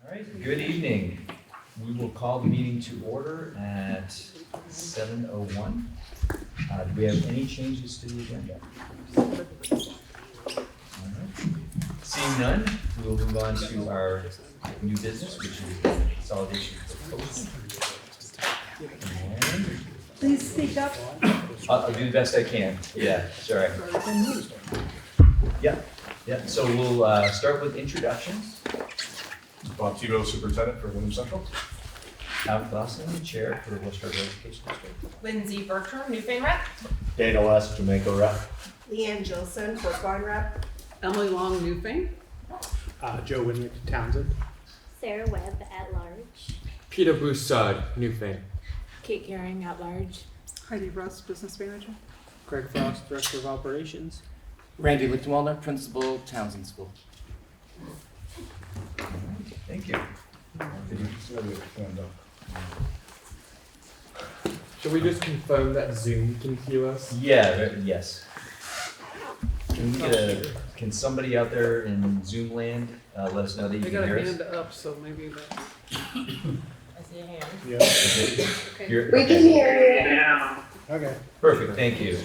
All right, good evening. We will call the meeting to order at 7:01. Do we have any changes to the agenda? All right. Seeing none, we will move on to our new business, which is the consolidation proposal. And Please speak up. I'll do the best I can. Yeah, sorry. Yeah, so we'll start with introductions. Bob Tebow, Superintendent for Wyndham Central. Al Clausen, Chair for the West River Education District. Lindsay Bertram, Newfane Rep. Dana West, Jamaica Rep. Leanne Gilson, Brookline Rep. Emily Long, Newfane. Joe Winnick, Townsend. Sarah Webb at large. Peter Broussard, Newfane. Kate Gehring at large. Heidi Russ, Business Manager. Greg Frost, Director of Operations. Randy Lichtenwalder, Principal, Townsend School. Thank you. Shall we just confirm that Zoom can hear us? Yeah, yes. Can somebody out there in Zoom land let us know that you They can got hear a us? hand up, so maybe that. I see a hand. Yeah. You're- We can hear you. Okay. Perfect, thank you.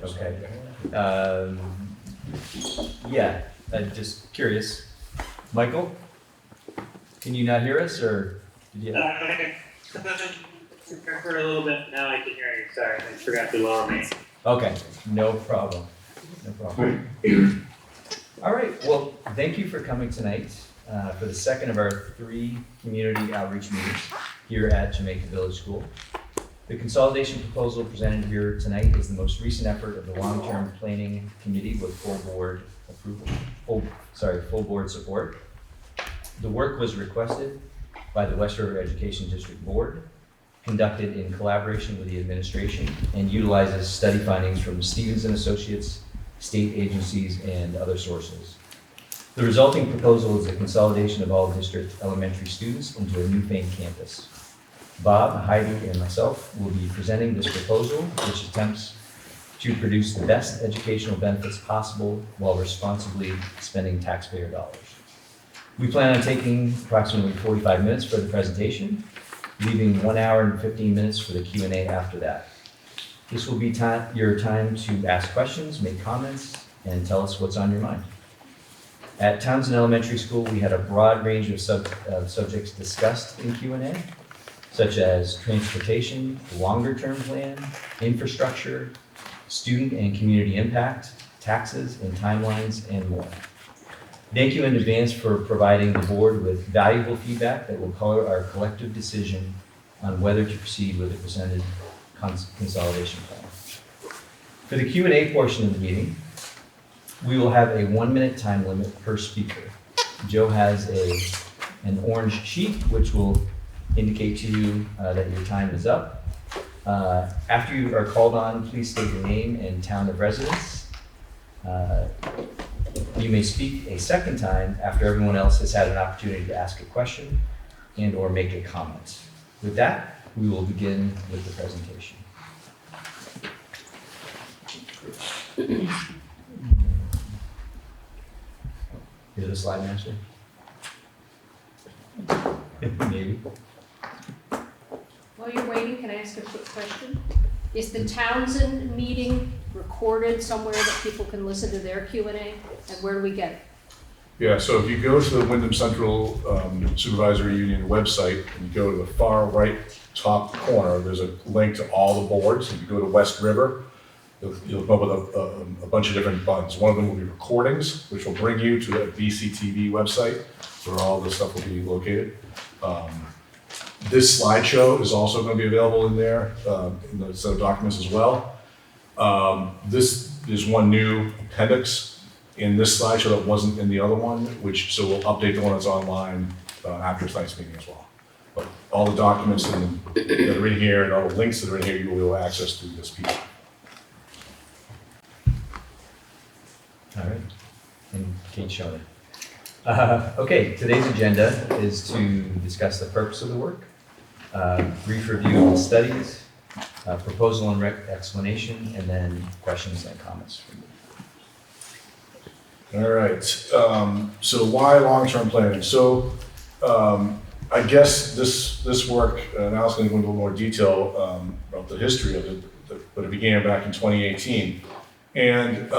Okay. Yeah, just curious. Michael, can you not hear us, or did you? For a little bit, now I can hear you, sorry, I forgot to lower me. Okay, no problem. No problem. All right, well, thank you for coming tonight for the second of our 3 community outreach meetings here at Jamaica Village School. The consolidation proposal presented here tonight is the most recent effort of the long-term planning committee with full board approval, full board support. The work was requested by the West River Education District Board, conducted in collaboration with the administration, and utilizes study findings from Stevens and Associates, state agencies, and other sources. The resulting proposal is a consolidation of all district elementary students into a Newfane campus. Bob, Heidi, and myself will be presenting this proposal, which attempts to produce the best educational benefits possible while responsibly spending taxpayer dollars. We plan on taking approximately 45 minutes for the presentation, leaving 1 hour and 15 minutes for the Q&A after that. This will be your time to ask questions, make comments, and tell us what's on your mind. At Townsend Elementary School, we had a broad range of subjects discussed in Q&A, such as transportation, longer-term plan, infrastructure, student and community impact, taxes and timelines, and more. Thank you in advance for providing the board with valuable feedback that will color our collective decision on whether to proceed with the presented consolidation plan. For the Q&A portion of the meeting, we will have a 1-minute time limit per speaker. Joe has an orange sheet which will indicate to you that your time is up. After you are called on, please state your name and town of residence. You may speak a second time after everyone else has had an opportunity to ask a question and or make a comment. With that, we will begin with the presentation. You're the slide master? Maybe. While you're waiting, can I ask a quick question? Is the Townsend meeting recorded somewhere that people can listen to their Q&A? And where do we get it? Yeah, so if you go to the Wyndham Central Supervisory Union website and you go to the far right top corner, there's a link to all the boards. If you go to West River, you'll come up with a bunch of different buttons. One of them will be recordings, which will bring you to the VCTV website where all this stuff will be located. This slideshow is also going to be available in there, in the set of documents as well. This is one new appendix in this slideshow that wasn't in the other one, so we'll update the one that's online after tonight's meeting as well. But all the documents that are in here and all the links that are in here, you will be able to access through this piece. All right, and Kate Schoner. Okay, today's agenda is to discuss the purpose of the work, brief review of the studies, proposal and explanation, and then questions and comments from you. All right, so why long-term planning? So, I guess this work, and I was gonna go into a little more detail, about the history of it, but it began back in 2018. And,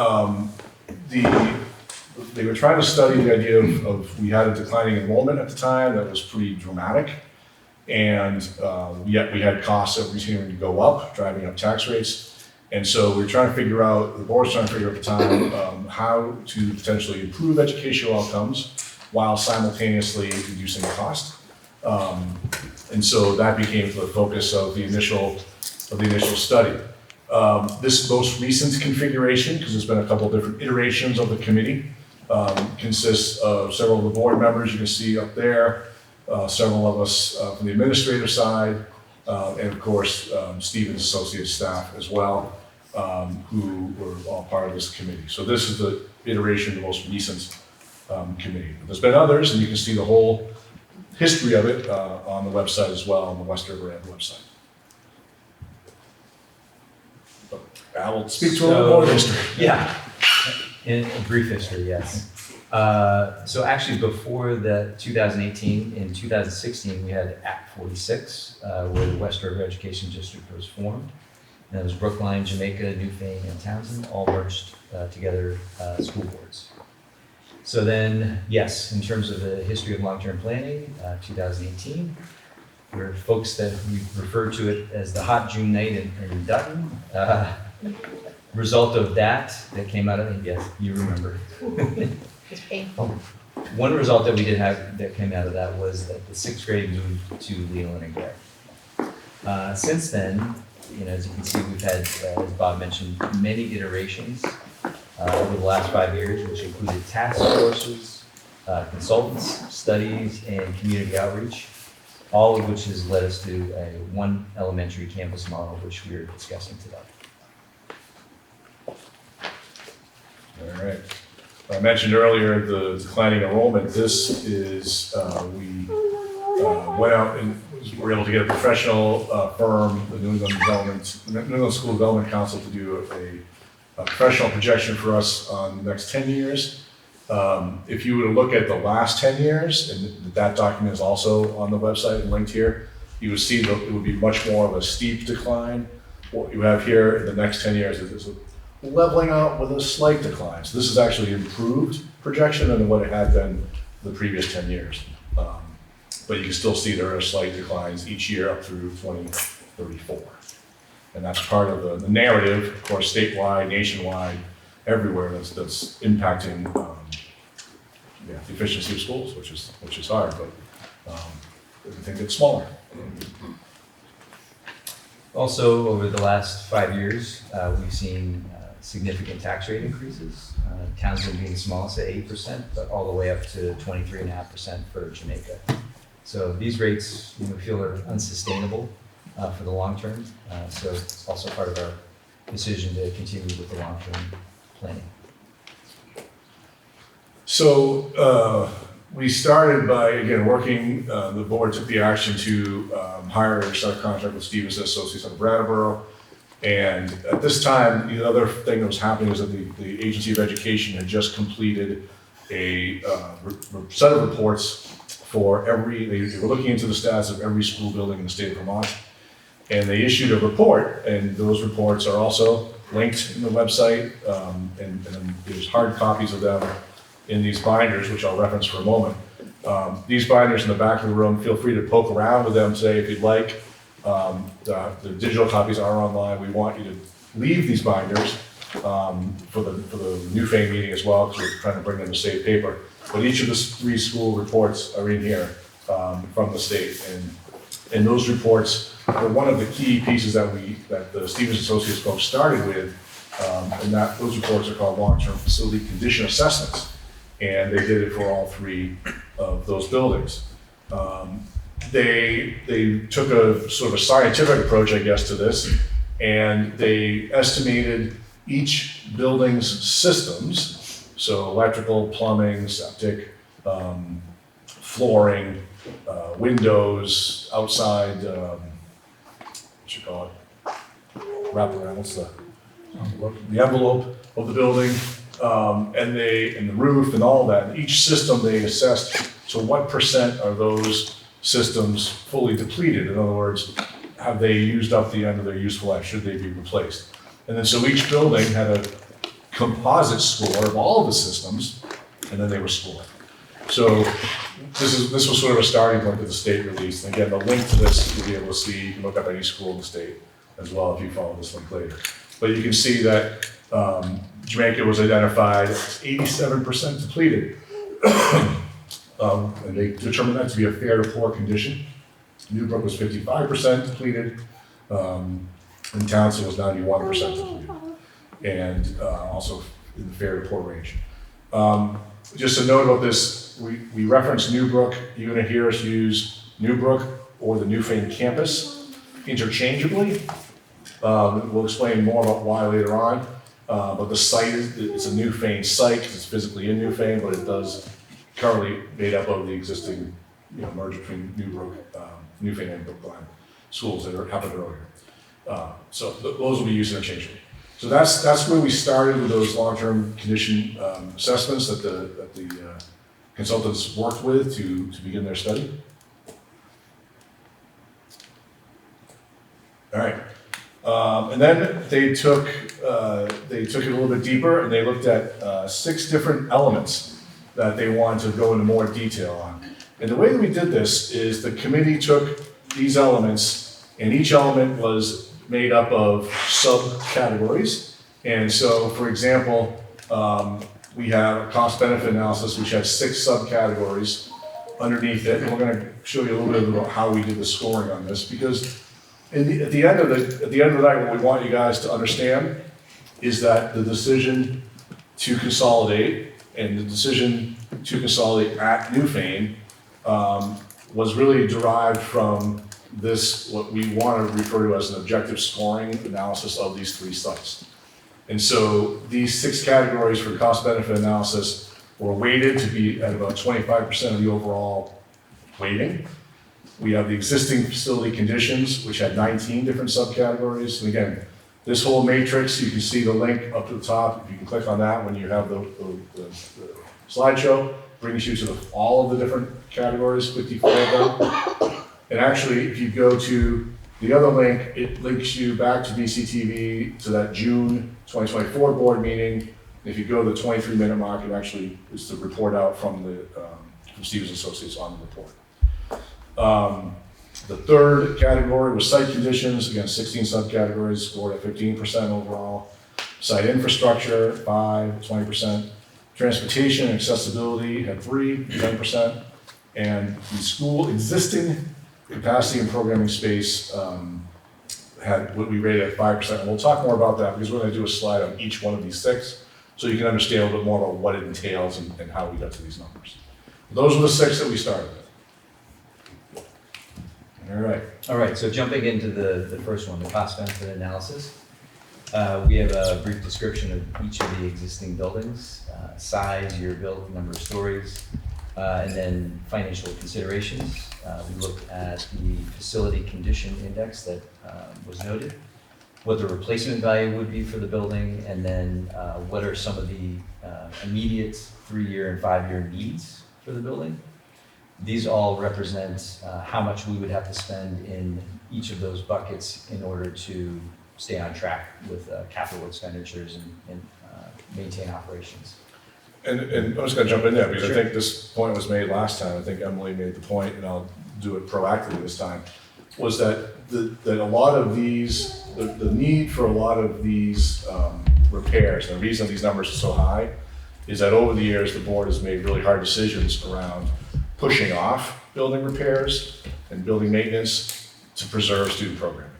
they were trying to study the idea of we had a declining enrollment at the time that was pretty dramatic. And, yet we had costs that were continuing to go up, driving up tax rates. And so we're trying to figure out, the board's trying to figure out at the time, how to potentially improve educational outcomes while simultaneously reducing cost. And so that became the focus of the initial study. This most recent configuration, because there's been a couple of different iterations of the committee, consists of several of the board members you can see up there, several of us from the administrative side, and of course, Stephen's associate staff as well, who were all part of this committee. So this is the iteration, the most recent committee. There's been others, and you can see the whole history of it on the website as well, on the West River Ed website. But I will speak to a little more history. Yeah, in a brief history, yes. So actually before the 2018, in 2016, we had Act 46, where the West River Education District was formed. And it was Brookline, Jamaica, Newfane, and Townsend, all merged together school boards. So then, yes, in terms of the history of long-term planning, 2018, we're folks that we refer to it as the hot June night in Dutton. Result of that came out of, yes, you remember. It's painful. One result that we did have that came out of that was that the sixth grade moved to Leland and Gray. Since then, as you can see, we've had, as Bob mentioned, many iterations over the last 5 years, which included task forces, consultants, studies, and community outreach, all of which has led us to a one elementary campus model, which we are discussing today. All right. I mentioned earlier the declining enrollment. This is, we went out and were able to get a professional firm, the New England School Development Council, to do a professional projection for us on the next 10 years. If you were to look at the last 10 years, and that document is also on the website and linked here, you would see that it would be much more of a steep decline. What you have here in the next 10 years is a leveling out with a slight decline. So this is actually improved projection than what it had been the previous 10 years. But you can still see there are slight declines each year up through 2034. And that's part of the narrative, of course, statewide, nationwide, everywhere that's impacting the efficiency of schools, which is hard, but everything gets smaller. Also, over the last 5 years, we've seen significant tax rate increases. Townsend being the smallest at 8%, but all the way up to 23.5% for Jamaica. So these rates, we feel are unsustainable for the long term. So it's also part of our decision to continue with the long-term planning. So we started by, again, working, the board took the action to hire or start a contract with Stevens Associates out of Brattleboro. And at this time, the other thing that was happening was that the Agency of Education had just completed a set of reports for they were looking into the status of every school building in the state of Vermont. And they issued a report, and those reports are also linked in the website, and there's hard copies of them in these binders, which I'll reference for a moment. These binders in the back of the room, feel free to poke around with them today if you'd like. The digital copies are online. We want you to leave these binders for the Newfane meeting as well, because we're trying to bring them to save paper. But each of the 3 school reports are in here from the state, and those reports are one of the key pieces that the Stevens Associates folks started with, and those reports are called long-term facility condition assessments, and they did it for all 3 of those buildings. They took a sort of a scientific approach, I guess, to this, and they estimated each building's systems, so electrical, plumbing, septic, flooring, windows, outside, what you call it, wraparound, what's the envelope of the building, and the roof and all that. And each system they assessed to what percent are those systems fully depleted. In other words, have they used up the end of their useful life? Should they be replaced? And then so each building had a composite score of all the systems, and then they were scored. So this was sort of a starting point that the state released. And again, the link to this you'll be able to see. You can look up any school in the state as well if you follow this link later. But you can see that Jamaica was identified as 87% depleted. And they determined that to be a fair to poor condition. Newbrook was 55% depleted, and Townsend was 91% depleted, and also in the fair to poor range. Just a note about this, we reference Newbrook. You're going to hear us use Newbrook or the Newfane campus interchangeably. We'll explain more about why later on, but the site it's a Newfane site because it's physically in Newfane, but it does currently made up of the existing merge between Newfane and Brookline schools that happened earlier. So those will be used interchangeably. So that's where we started with those long-term condition assessments that the consultants worked with to begin their study. All right, and then they took it a little bit deeper and they looked at 6 different elements that they wanted to go into more detail on. And the way that we did this is the committee took these elements, and each element was made up of subcategories. And so, for example, we have a cost-benefit analysis, which has 6 subcategories underneath it. And we're going to show you a little bit about how we did the scoring on this, because at the end of the night, what we want you guys to understand is that the decision to consolidate and the decision to consolidate at Newfane was really derived from this, what we want to refer to as an objective scoring analysis of these 3 sites. And so these 6 categories for cost-benefit analysis were weighted to be at about 25% of the overall weighting. We have the existing facility conditions, which had 19 different subcategories. And again, this whole matrix, you can see the link up to the top. If you can click on that when you have the slideshow, brings you to all of the different categories, 54 of them. And actually, if you go to the other link, it links you back to BCTV to that June 2024 board meeting. If you go to the 23-minute mark, it actually is the report out from Stevens Associates on the report. The third category was site conditions, again, 16 subcategories, scored at 15% overall. Site infrastructure, 5, 20%. Transportation and accessibility had 3, 10%. And the school existing capacity and programming space had what we rated at 5%. And we'll talk more about that because we're going to do a slide on each one of these 6 so you can understand a little bit more about what it entails and how we got to these numbers. Those are the 6 that we started with. All right. So jumping into the first one, the cost-benefit analysis. We have a brief description of each of the existing buildings, size, year built, number of stories, and then financial considerations. We looked at the facility condition index that was noted, what the replacement value would be for the building, and then what are some of the immediate 3-year and 5-year needs for the building. These all represent how much we would have to spend in each of those buckets in order to stay on track with capital expenditures and maintain operations. And I'm just going to jump in there because I think this point was made last time. I think Emily made the point, and I'll do it proactively this time, was that a lot of these, the need for a lot of these repairs, and the reason these numbers are so high is that over the years, the board has made really hard decisions around pushing off building repairs and building maintenance to preserve student programming.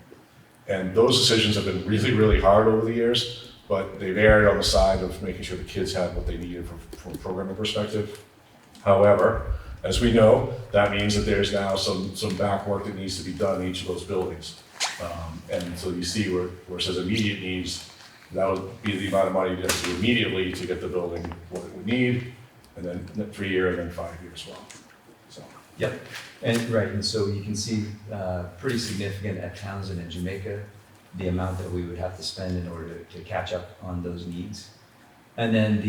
And those decisions have been really, really hard over the years, but they've erred on the side of making sure the kids have what they needed from a programming perspective. However, as we know, that means that there's now some back work that needs to be done in each of those buildings. And so you see where it says immediate needs, that would be the amount of money you have to do immediately to get the building what it would need, and then 3-year and then 5-year as well. So. Yep, and so you can see pretty significant at Townsend and Jamaica, the amount that we would have to spend in order to catch up on those needs. And then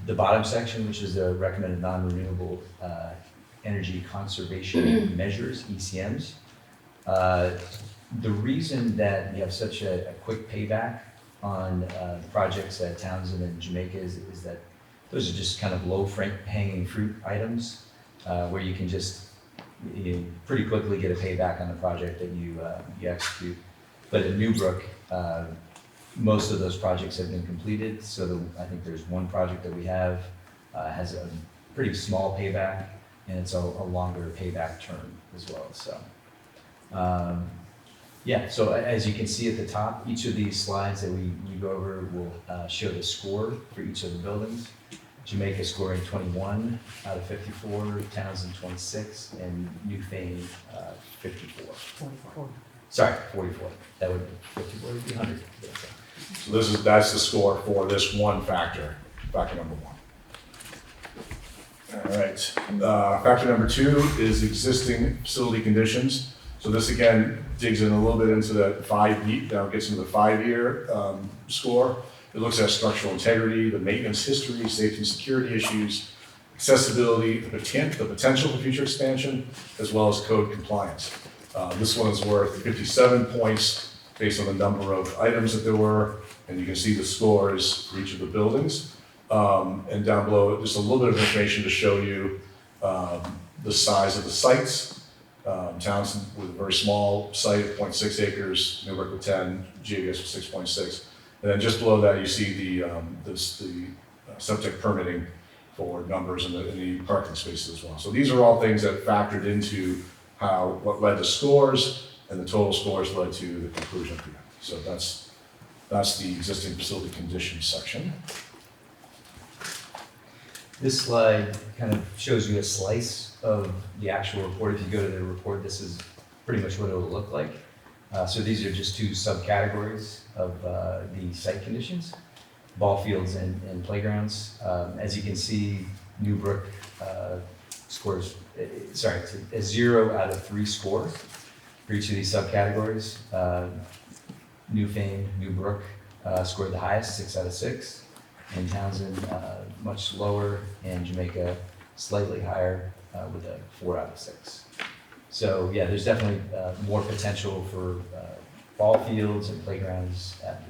the bottom section, which is the recommended non-renewable energy conservation measures, ECMs. The reason that we have such a quick payback on projects at Townsend and Jamaica is that those are just kind of low hanging fruit items where you can just pretty quickly get a payback on the project that you execute. But at Newbrook, most of those projects have been completed, so I think there's one project that we have has a pretty small payback, and it's a longer payback term as well. So, yeah. So as you can see at the top, each of these slides that we go over will show the score for each of the buildings. Jamaica scoring 21 out of 54, Townsend 26, and Newfane 54. 44. Sorry, 44. That would be 54 would be 100. So that's the score for this one factor number one. All right, factor number two is existing facility conditions. So this again digs in a little bit into the 5 year, now gets into the 5-year score. It looks at structural integrity, the maintenance history, safety and security issues, accessibility, the potential for future expansion, as well as code compliance. This one is worth 57 points based on the number of items that there were, and you can see the scores for each of the buildings. And down below, just a little bit of information to show you the size of the sites. Townsend with a very small site, 0.6 acres, Newbrook with 10, GABS with 6.6. And then just below that, you see the subject permitting for numbers in the parking spaces as well. So these are all things that factored into what led to scores, and the total scores led to the conclusion at the end. So that's the existing facility conditions section. This slide kind of shows you a slice of the actual report. If you go to the report, this is pretty much what it will look like. So these are just 2 subcategories of the site conditions, ball fields and playgrounds. As you can see, Newbrook scores, it's a 0 out of 3 score for each of these subcategories. Newfane, Newbrook scored the highest, 6 out of 6. And Townsend much lower, and Jamaica slightly higher with a 4 out of 6. So yeah, there's definitely more potential for ball fields and playgrounds at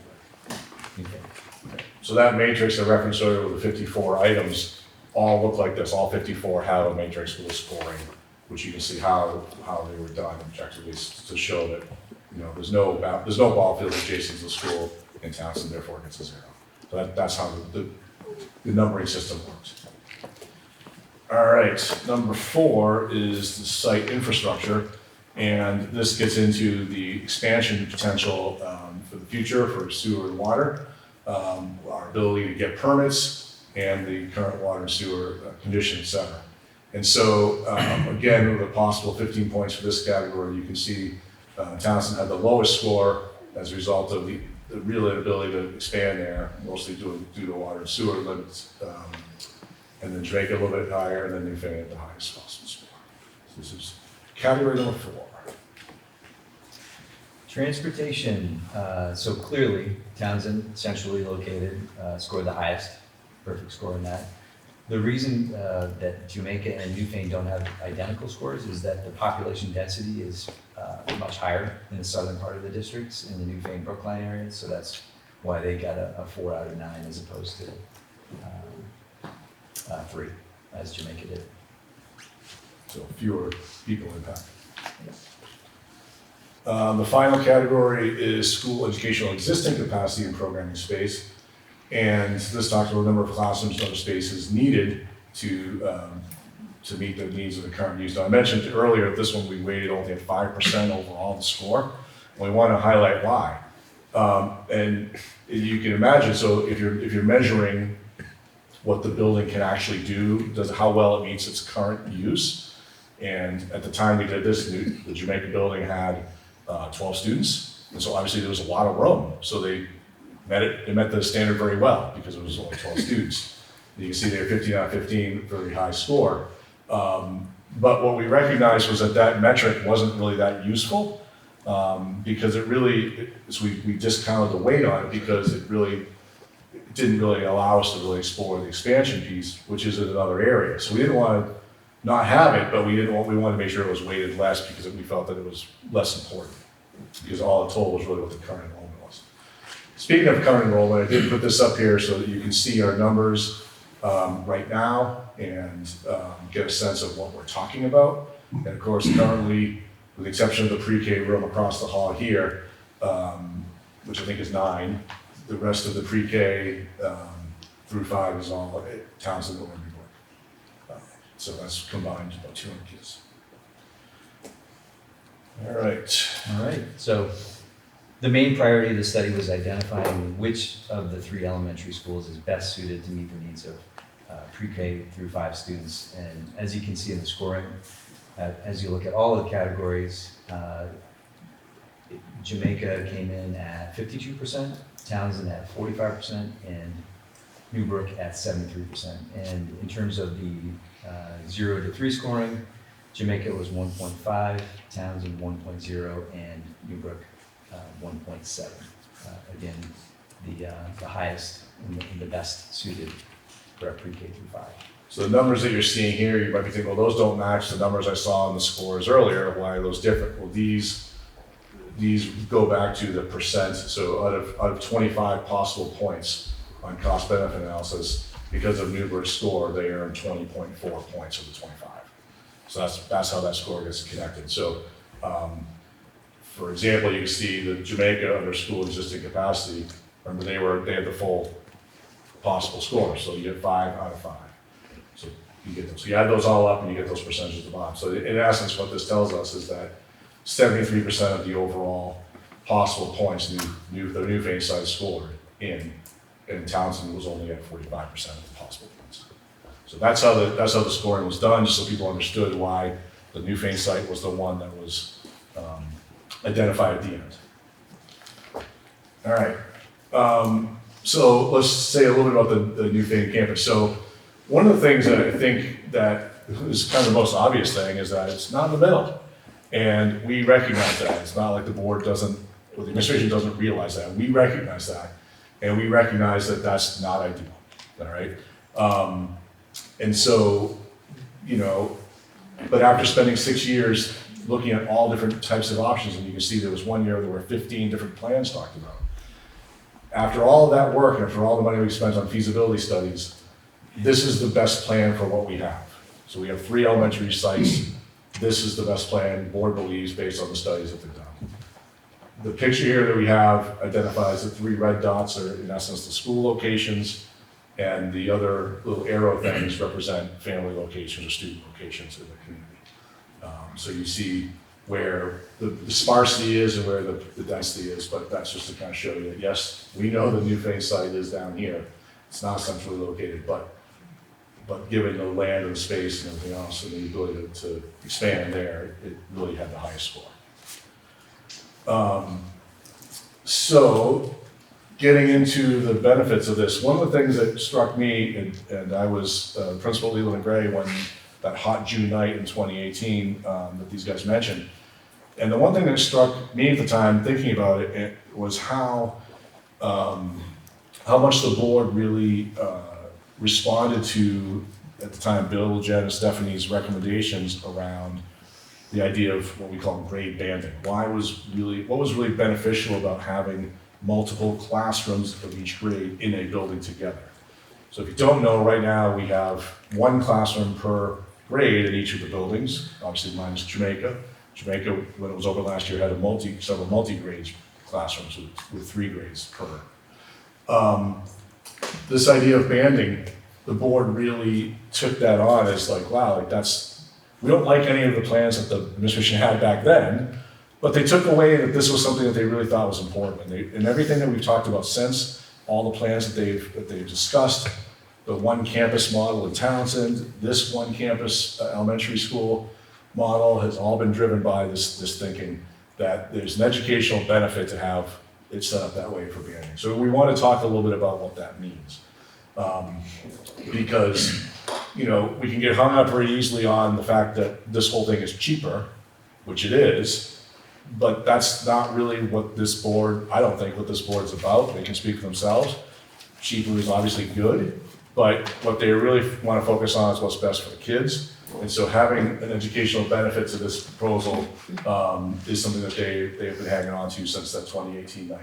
Newbrook. So that matrix I referenced earlier with the 54 items all look like this. All 54 have a matrix with a scoring, which you can see how they were done objectively to show that there's no ball field adjacent to the school in Townsend, therefore it gets a 0. So that's how the numbering system works. All right, number 4 is the site infrastructure, and this gets into the expansion potential for the future for sewer and water, our ability to get permits, and the current water and sewer condition, et cetera. And so, again, with a possible 15 points for this category, you can see Townsend had the lowest score as a result of the real inability to expand there, mostly due to water and sewer limits. And then Jamaica a little bit higher, and then Newfane at the highest possible score. So this is category number 4. Transportation. So clearly, Townsend, centrally located, scored the highest, perfect score in that. The reason that Jamaica and Newfane don't have identical scores is that the population density is much higher in the southern part of the districts, in the Newfane Brookline area, so that's why they got a 4 out of 9 as opposed to 3, as Jamaica did. So fewer people impacted. The final category is school educational existing capacity and programming space. And this talks about the number of classrooms and other spaces needed to meet the needs of the current use. Now, I mentioned earlier, this one we weighted only at 5% overall the score. And we want to highlight why. And you can imagine, so if you're measuring what the building can actually do, how well it meets its current use. And at the time we did this, the Jamaica building had 12 students. And so obviously there was a lot of room. So they met the standard very well because it was only 12 students. You can see they're 15 out of 15, very high score. But what we recognized was that metric wasn't really that useful because we discounted the weight on it because it really it didn't really allow us to really explore the expansion piece, which is in another area. So we didn't want to not have it, but we wanted to make sure it was weighted less because we felt that it was less important. Because all it told was really what the current enrollment was. Speaking of current enrollment, I did put this up here so that you can see our numbers right now and get a sense of what we're talking about. And of course, currently, with the exception of the pre-K room across the hall here, which I think is 9, the rest of the pre-K through 5 is all at Townsend or Newburgh. So that's combined about 200 kids. All right. So the main priority of the study was identifying which of the 3 elementary schools is best suited to meet the needs of pre-K through 5 students. And as you can see in the scoring, as you look at all of the categories, Jamaica came in at 52%, Townsend at 45%, and Newbrook at 73%. And in terms of the 0 to 3 scoring, Jamaica was 1.5, Townsend 1.0, and Newbrook 1.7. Again, the highest and the best suited for a pre-K through 5. So the numbers that you're seeing here, you might be thinking, well, those don't match the numbers I saw in the scores earlier. Why are those different? Well, these go back to the percent. So out of 25 possible points on cost benefit analysis, because of Newberg's score, they earned 20.4 points of the 25. So that's how that score gets connected. So, for example, you can see the Jamaica under school existing capacity. Remember, they had the full possible score. So you get 5 out of 5. So you get them. So you add those all up and you get those percentages at the bottom. So in essence, what this tells us is that 73% of the overall possible points the Newfane side scored in, and Townsend was only at 45% of the possible points. So that's how the scoring was done, just so people understood why the Newfane site was the one that was identified at the end. All right. So let's say a little bit about the Newfane campus. So one of the things that I think that is kind of the most obvious thing is that it's not in the middle. And we recognize that. It's not like the board doesn't, or the administration doesn't realize that. We recognize that. And we recognize that that's not ideal, all right? And so, but after spending 6 years looking at all different types of options, and you can see there was one year there were 15 different plans talked about. After all of that work, and after all the money we spent on feasibility studies, this is the best plan for what we have. So we have 3 elementary sites. This is the best plan, the board believes, based on the studies that they've done. The picture here that we have identifies the 3 red dots are, in essence, the school locations, and the other little arrow things represent family locations or student locations in the community. So you see where the sparsity is and where the density is, but that's just to kind of show you that, yes, we know the Newfane site is down here. It's not centrally located, but given the land and the space and everything else and the ability to expand there, it really had the highest score. So getting into the benefits of this, one of the things that struck me, and I was Principal Leland and Gray when that hot June night in 2018 that these guys mentioned, and the one thing that struck me at the time thinking about it was how much the board really responded to, at the time, Bill, Jen, and Stephanie's recommendations around the idea of what we call grade banding. What was really beneficial about having multiple classrooms of each grade in a building together. So if you don't know, right now we have 1 classroom per grade in each of the buildings. Obviously mine is Jamaica. Jamaica, when it was over last year, had several multi-grade classrooms with 3 grades per. This idea of banding, the board really took that on as like, wow, we don't like any of the plans that the administration had back then, but they took away that this was something that they really thought was important. And everything that we've talked about since, all the plans that they've discussed, the 1 campus model in Townsend, this 1 campus elementary school model has all been driven by this thinking that there's an educational benefit to have it set up that way for banding. So we want to talk a little bit about what that means. Because, we can get hung up very easily on the fact that this whole thing is cheaper, which it is, but that's not really what this board, I don't think what this board is about. They can speak for themselves. cheaper is obviously good, but what they really want to focus on is what's best for the kids. And so having an educational benefit to this proposal is something that they've been hanging on to since that 2018 night.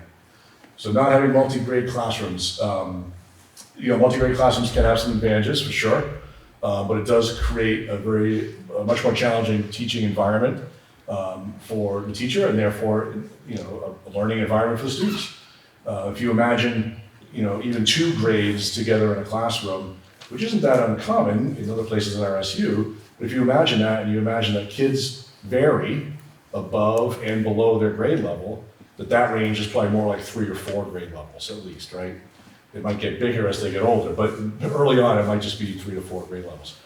So not having multi-grade classrooms, multi-grade classrooms can have some advantages for sure, but it does create a much more challenging teaching environment for the teacher, and therefore, a learning environment for the students. If you imagine, even 2 grades together in a classroom, which isn't that uncommon in other places in RSU, but if you imagine that, and you imagine that kids vary above and below their grade level, that range is probably more like 3 or 4 grade levels at least, right? It might get bigger as they get older, but early on, it might just be 3 to 4 grade levels.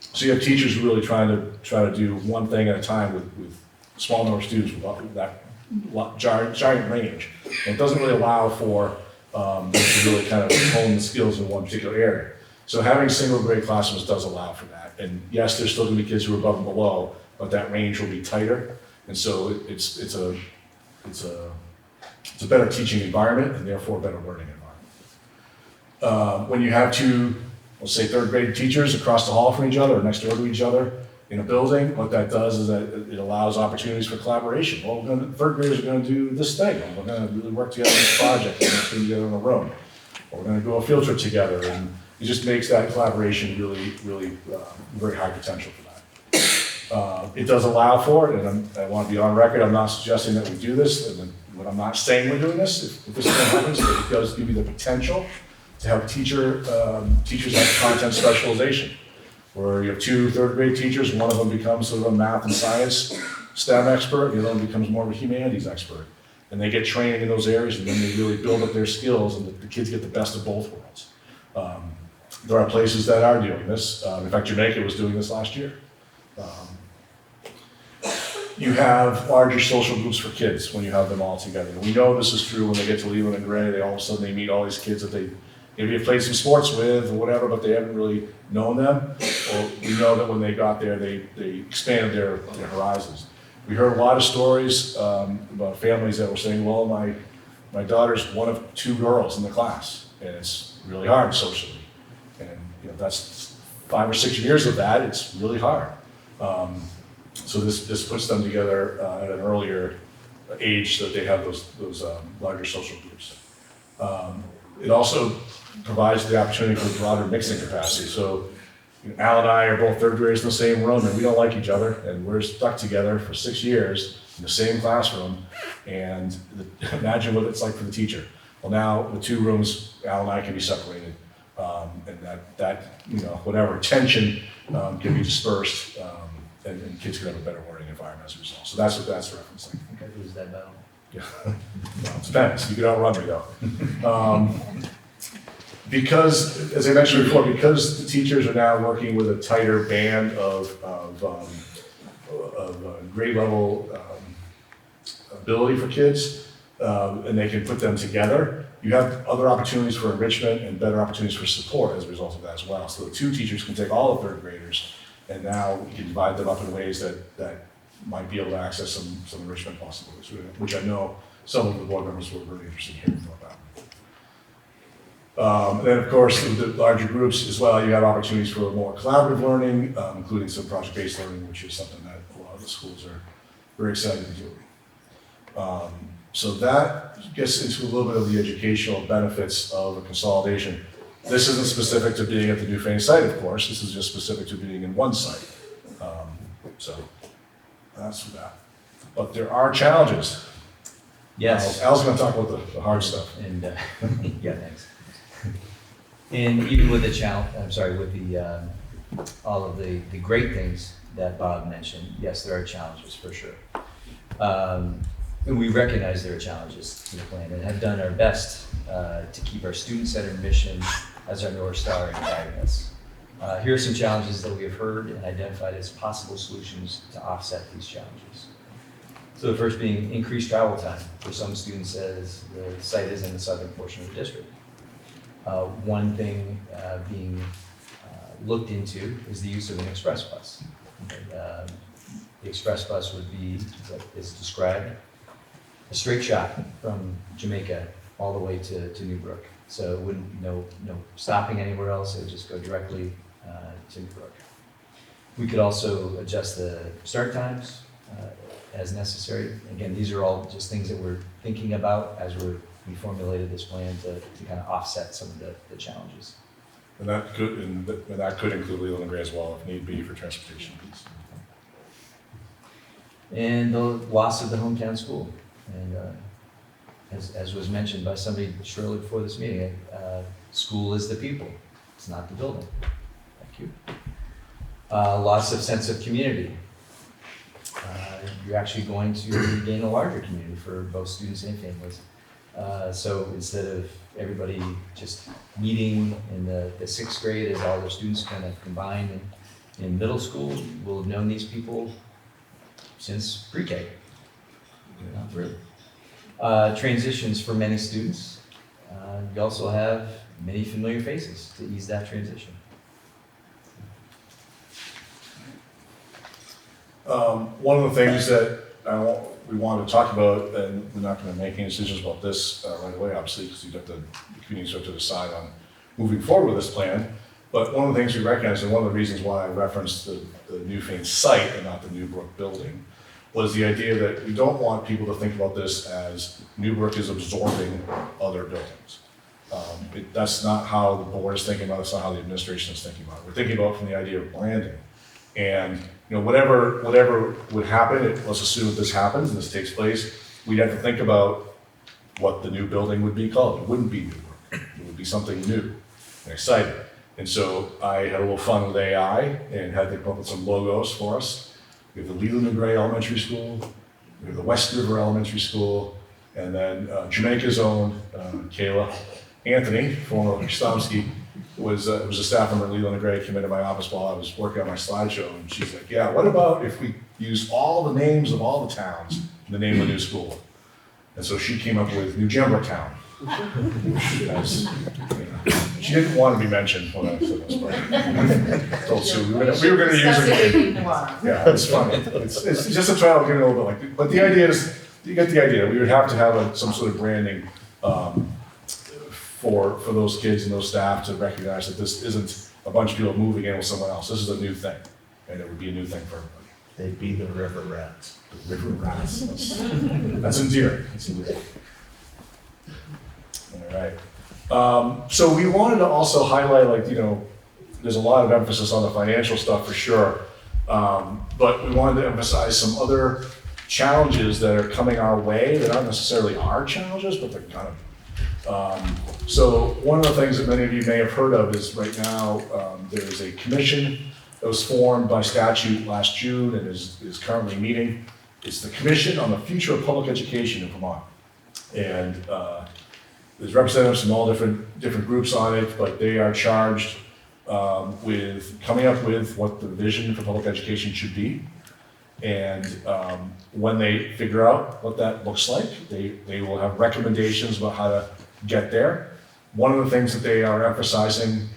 So you have teachers really trying to do one thing at a time with small number of students with that giant range. And it doesn't really allow for them to really kind of hone the skills in one particular area. So having single grade classrooms does allow for that. And yes, there's still gonna be kids who are above and below, but that range will be tighter. And so it's a better teaching environment and therefore a better learning environment. When you have 2, let's say 3rd grade teachers across the hall from each other or next door to each other in a building, what that does is that it allows opportunities for collaboration. Well, 3rd graders are going to do this thing, and we're going to really work together on this project, and we're together in a room, or we're going to go a field trip together, and it just makes that collaboration really, really very high potential for that. It does allow for it, and I want to be on record, I'm not suggesting that we do this, and when I'm not saying we're doing this, if this is what happens, it does give you the potential to have teachers have content specialization, where you have 2 3rd grade teachers, one of them becomes sort of a math and science STEM expert, the other one becomes more of a humanities expert. And they get training in those areas, and then they really build up their skills, and the kids get the best of both worlds. There are places that are doing this. In fact, Jamaica was doing this last year. You have larger social groups for kids when you have them all together. And we know this is true when they get to Leland and Gray, all of a sudden they meet all these kids that they maybe have played some sports with or whatever, but they haven't really known them. Or we know that when they got there, they expanded their horizons. We heard a lot of stories about families that were saying, well, my daughter's one of 2 girls in the class, and it's really hard socially. And that's 5 or 6 years of that, it's really hard. So this puts them together at an earlier age so that they have those larger social groups. It also provides the opportunity for broader mixing capacity. So Al and I are both 3rd graders in the same room, and we don't like each other, and we're stuck together for 6 years in the same classroom, and imagine what it's like for the teacher. Well, now with 2 rooms, Al and I can be separated, and that whatever tension can be dispersed, and kids can have a better learning environment as a result. So that's what that's referencing. Okay, who's that battle? Yeah, well, it depends. You can outrun me though. Because, as I mentioned before, because the teachers are now working with a tighter band of grade level ability for kids, and they can put them together, you have other opportunities for enrichment and better opportunities for support as a result of that as well. So the 2 teachers can take all the 3rd graders, and now we can divide them up in ways that might be able to access some enrichment possibilities, which I know some of the board members were really interested in hearing about. And then, of course, with the larger groups as well, you have opportunities for more collaborative learning, including some project-based learning, which is something that a lot of the schools are very excited to do. So that gets into a little bit of the educational benefits of a consolidation. This isn't specific to being at the Newfane site, of course. This is just specific to being in one site. So that's that. But there are challenges. Yes. Al's going to talk about the hard stuff. And yeah, thanks. And even with the all of the great things that Bob mentioned, yes, there are challenges for sure. And we recognize there are challenges to the plan and have done our best to keep our student-centered mission as our North Star in guiding us. Here are some challenges that we have heard and identified as possible solutions to offset these challenges. So the first being increased travel time for some students as the site is in the southern portion of the district. One thing being looked into is the use of an express bus. The express bus would be, as described, a straight shot from Jamaica all the way to Newbrook. So it wouldn't, no stopping anywhere else, it would just go directly to New Brook. We could also adjust the start times as necessary. Again, these are all just things that we're thinking about as we formulated this plan to kind of offset some of the challenges. And that could include Leland and Gray as well, if need be, for transportation piece. And the loss of the hometown school. And as was mentioned by somebody shortly before this meeting, school is the people, it's not the building. Thank you. Loss of sense of community. You're actually going to gain a larger community for both students and families. So instead of everybody just meeting in the sixth grade as all the students kind of combined in middle school, we'll have known these people since pre-K. Not really. Transitions for many students. You also have many familiar faces to ease that transition. One of the things that we want to talk about, and we're not going to make any decisions about this right away, obviously, because the communities have to decide on moving forward with this plan. But one of the things we recognize, and one of the reasons why I referenced the Newfane site and not the Newbrook building, was the idea that we don't want people to think about this as Newbrook is absorbing other buildings. That's not how the board is thinking about it. That's not how the administration is thinking about it. We're thinking about it from the idea of branding. And whatever would happen, let's assume that this happens and this takes place, we'd have to think about what the new building would be called. It wouldn't be Newbrook. It would be something new and exciting. And so I had a little fun with AI and had to come up with some logos for us. We have the Leland and Gray Elementary School, we have the West River Elementary School, and then Jamaica's own Kayla Anthony, former Stomsky, was a staff member at Leland and Gray, came into my office while I was working on my slideshow, and she's like, yeah, what about if we use all the names of all the towns in the name of the new school? And so she came up with New Jembrook Town. She didn't want to be mentioned when I said this, but told Sue we were going to use it. Yeah, it's funny. It's just a trial, getting a little bit like, but the idea is, you get the idea. We would have to have some sort of branding for those kids and those staff to recognize that this isn't a bunch of people moving in with someone else. This is a new thing, and it would be a new thing for everybody. They'd be the river rats. The river rats. That's endearing. That's endearing. All right. So we wanted to also highlight, there's a lot of emphasis on the financial stuff for sure, but we wanted to emphasize some other challenges that are coming our way that aren't necessarily our challenges, but they're kind of. So one of the things that many of you may have heard of is right now there's a commission that was formed by statute last June and is currently meeting. It's the Commission on the Future of Public Education in Vermont. And there's representatives from all different groups on it, but they are charged with coming up with what the vision for public education should be. And when they figure out what that looks like, they will have recommendations about how to get there. One of the things that they are emphasizing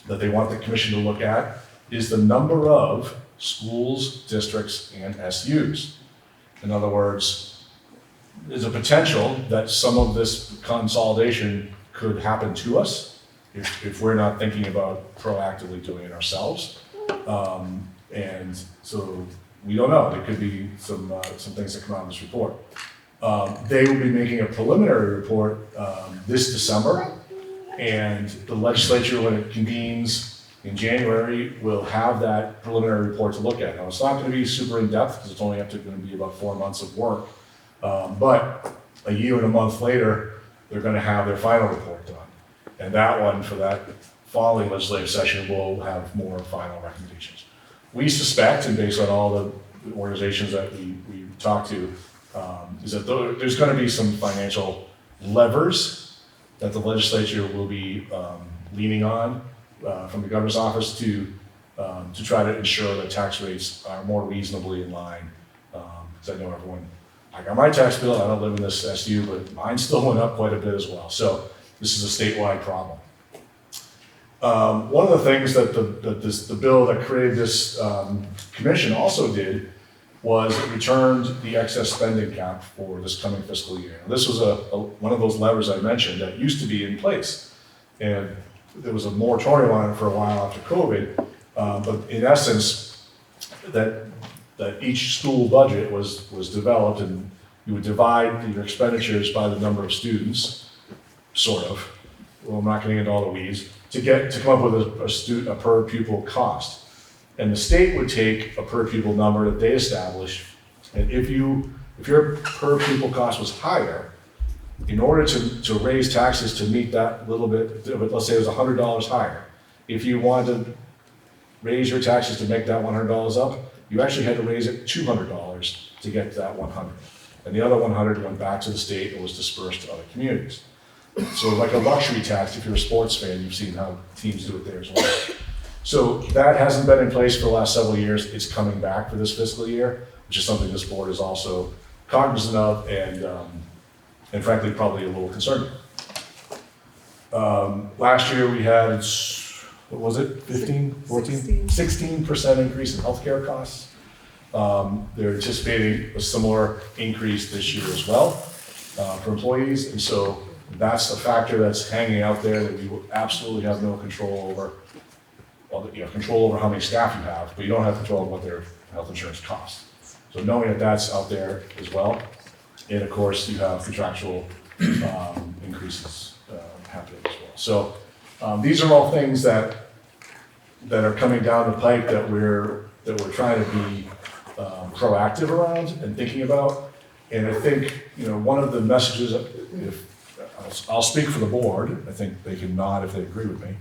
that they want the commission to look at is the number of schools, districts, and SUs. In other words, there's a potential that some of this consolidation could happen to us if we're not thinking about proactively doing it ourselves. And so we don't know. There could be some things that come out of this report. They will be making a preliminary report this December, and the legislature, when it convenes in January, will have that preliminary report to look at. Now, it's not going to be super in-depth because it's only going to be about 4 months of work, but a year and a month later, they're going to have their final report done. And that one, for that following legislative session, will have more final recommendations. We suspect, and based on all the organizations that we talked to, is that there's going to be some financial levers that the legislature will be leaning on from the governor's office to try to ensure that tax rates are more reasonably in line. Because I know everyone, I got my tax bill, I don't live in this SU, but mine still went up quite a bit as well. So this is a statewide problem. One of the things that the bill that created this commission also did was it returned the excess spending cap for this coming fiscal year. This was one of those levers I mentioned that used to be in place. And there was a moratorium on it for a while after COVID, but in essence, that each school budget was developed, and you would divide your expenditures by the number of students, sort of. Well, I'm not getting into all the weeds, to come up with a per pupil cost. And the state would take a per pupil number that they established, and if your per pupil cost was higher, in order to raise taxes to meet that little bit, let's say it was $100 higher, if you wanted to raise your taxes to make that $100 up, you actually had to raise it $200 to get to that 100. And the other 100 went back to the state and was dispersed to other communities. So like a luxury tax, if you're a sports fan, you've seen how teams do it there as well. So that hasn't been in place for the last several years. It's coming back for this fiscal year, which is something this board is also cognizant of and frankly, probably a little concerned. Last year we had, what was it, 15, 14? 16% increase in healthcare costs. They're anticipating a similar increase this year as well for employees. And so that's a factor that's hanging out there that we will absolutely have no control over. Well, you have control over how many staff you have, but you don't have control over what their health insurance costs. So knowing that that's out there as well. And of course, you have contractual increases happening as well. So these are all things that are coming down the pipe that we're trying to be proactive around and thinking about. And I think, one of the messages, I'll speak for the board, I think they can nod if they agree with me,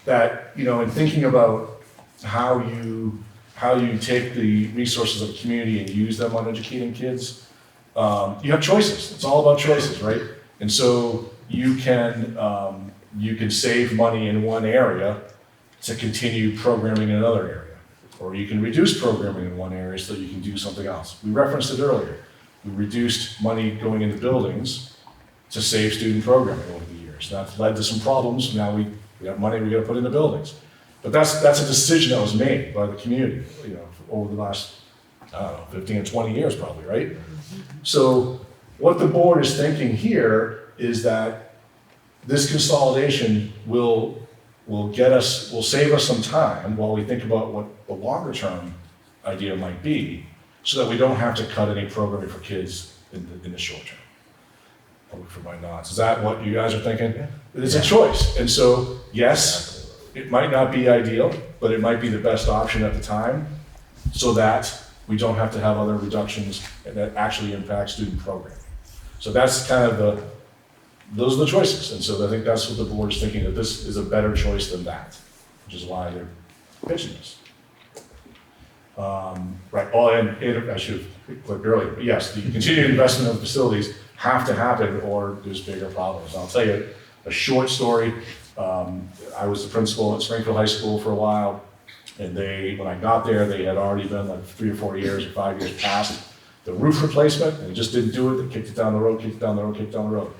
that, in thinking about how you take the resources of the community and use them on educating kids, you have choices. It's all about choices, right? And so you can save money in one area to continue programming in another area, or you can reduce programming in one area so you can do something else. We referenced it earlier. We reduced money going into buildings to save student programming over the years. That's led to some problems. Now we have money we got to put into buildings, but that's a decision that was made by the community, over the last 15 or 20 years probably, right? So what the board is thinking here is that this consolidation will save us some time while we think about what the longer term idea might be, so that we don't have to cut any programming for kids in the short term. I'll look for my nods. Is that what you guys are thinking? Yeah. It's a choice. And so, yes, it might not be ideal, but it might be the best option at the time, so that we don't have to have other reductions that actually impact student programming. So that's kind of those are the choices. And so I think that's what the board is thinking, that this is a better choice than that, which is why they're pitching this. Right, and I should have clicked earlier, but yes, the continued investment in facilities have to happen or there's bigger problems. And I'll tell you a short story. I was the principal at Springfield High School for a while, and when I got there, they had already been like 3 or 4 years or 5 years past the roof replacement, and they just didn't do it. They kicked it down the road, kicked it down the road, kicked it down the road.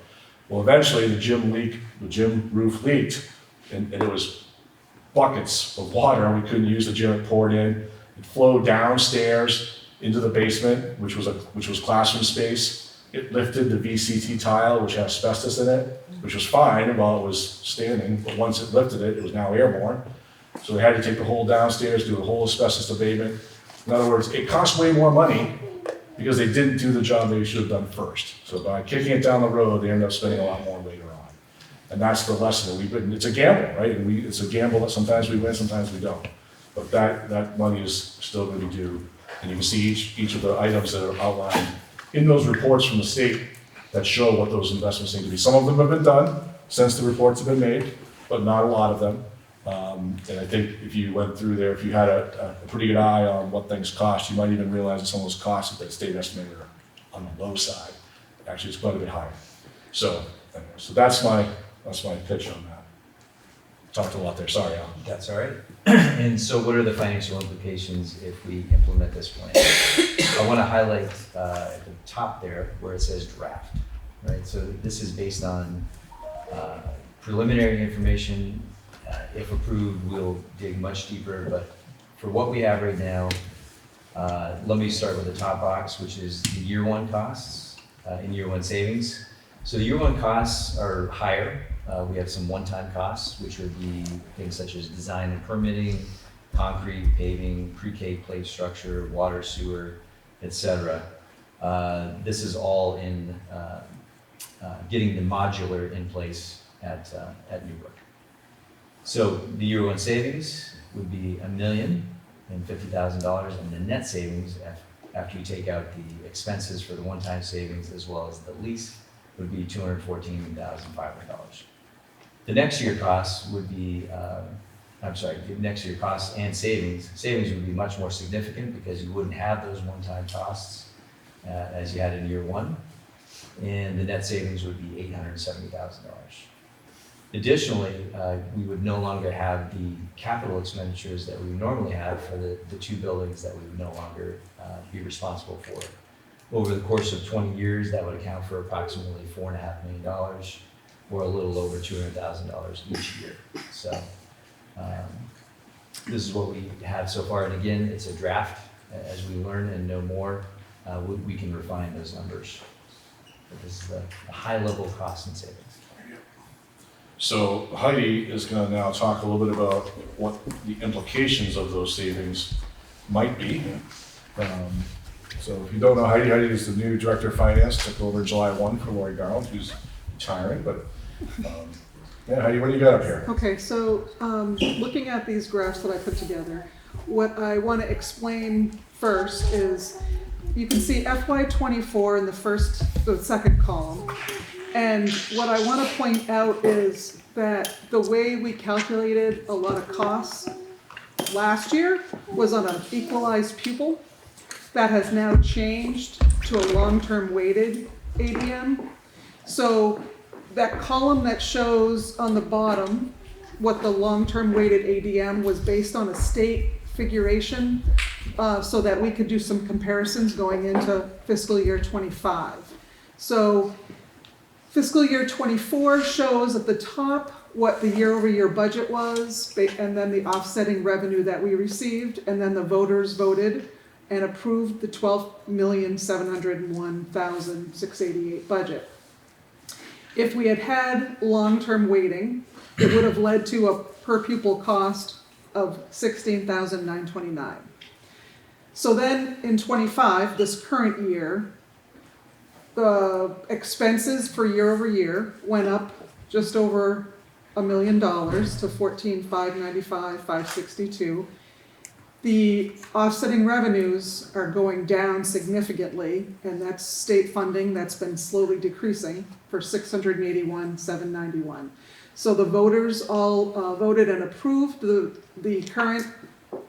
Well, eventually the gym roof leaked, and it was buckets of water. We couldn't use the gym. It poured in. It flowed downstairs into the basement, which was classroom space. It lifted the VCT tile, which had asbestos in it, which was fine while it was standing, but once it lifted it, it was now airborne. So they had to take the whole downstairs, do a whole asbestos abatement. In other words, it cost way more money because they didn't do the job they should have done first. So by kicking it down the road, they ended up spending a lot more later on. And that's the lesson that it's a gamble, right? And it's a gamble that sometimes we win, sometimes we don't. But that money is still going to be due. And you can see each of the items that are outlined in those reports from the state that show what those investments need to be. Some of them have been done since the reports have been made, but not a lot of them. And I think if you went through there, if you had a pretty good eye on what things cost, you might even realize that some of those costs that the state estimated are on the low side. Actually, it's quite a bit higher. So that's my pitch on that. Talked a lot there, sorry, Alan. That's all right. And so what are the financial implications if we implement this plan? I want to highlight at the top there where it says draft, right? So this is based on preliminary information. If approved, we'll dig much deeper, but for what we have right now, let me start with the top box, which is the year one costs and year one savings. So the year one costs are higher. We have some one-time costs, which would be things such as design and permitting, concrete, paving, pre-K plate structure, water, sewer, etc. This is all in getting the modular in place at Newbrook. So the year one savings would be $1,050,000, and the net savings after you take out the expenses for the one-time savings as well as the lease would be $214,500. The next year costs would be, the next year costs and savings would be much more significant because you wouldn't have those one-time costs as you had in year one, and the net savings would be $870,000. Additionally, we would no longer have the capital expenditures that we normally have for the two buildings that we would no longer be responsible for. Over the course of 20 years, that would account for approximately $4.5 million, or a little over $200,000 each year. So this is what we have so far, and again, it's a draft. As we learn and know more, we can refine those numbers. But this is the high-level cost and savings. So Heidi is going to now talk a little bit about what the implications of those savings might be. So if you don't know Heidi, Heidi is the new Director of Finance, took over July 1 for Lori Garland, who's retiring. But yeah, Heidi, what do you got up here? Okay, so looking at these graphs that I put together, what I want to explain first is you can see FY24 in the second column. And what I want to point out is that the way we calculated a lot of costs last year was on an equalized pupil. That has now changed to a long-term weighted ADM. So that column that shows on the bottom what the long-term weighted ADM was based on a state figuration, so that we could do some comparisons going into fiscal year 25. So fiscal year 24 shows at the top what the year-over-year budget was, and then the offsetting revenue that we received, and then the voters voted and approved the $12,701,688 budget. If we had had long-term weighting, it would have led to a per pupil cost of $16,929. So then in 25, this current year, the expenses for year over year went up just over $1 million to $14,595,562. The offsetting revenues are going down significantly, and that's state funding that's been slowly decreasing for $681,791. So the voters all voted and approved the current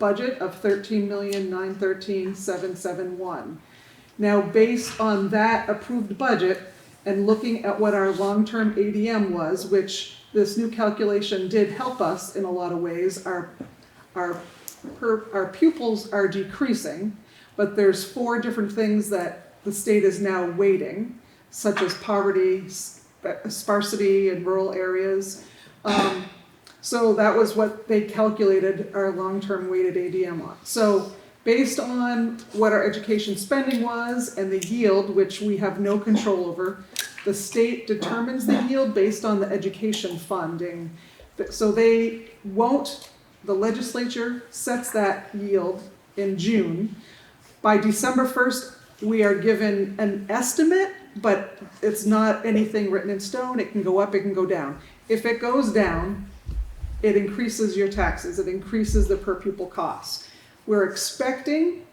budget of $13,913,771. Now, based on that approved budget and looking at what our long-term ADM was, which this new calculation did help us in a lot of ways, our pupils are decreasing, but there's 4 different things that the state is now weighting, such as poverty, sparsity in rural areas. So that was what they calculated our long-term weighted ADM on. So based on what our education spending was and the yield, which we have no control over, the state determines the yield based on the education funding. So they won't, the legislature sets that yield in June. By December 1st, we are given an estimate, but it's not anything written in stone. It can go up, it can go down. If it goes down, it increases your taxes, it increases the per pupil cost. We're expecting,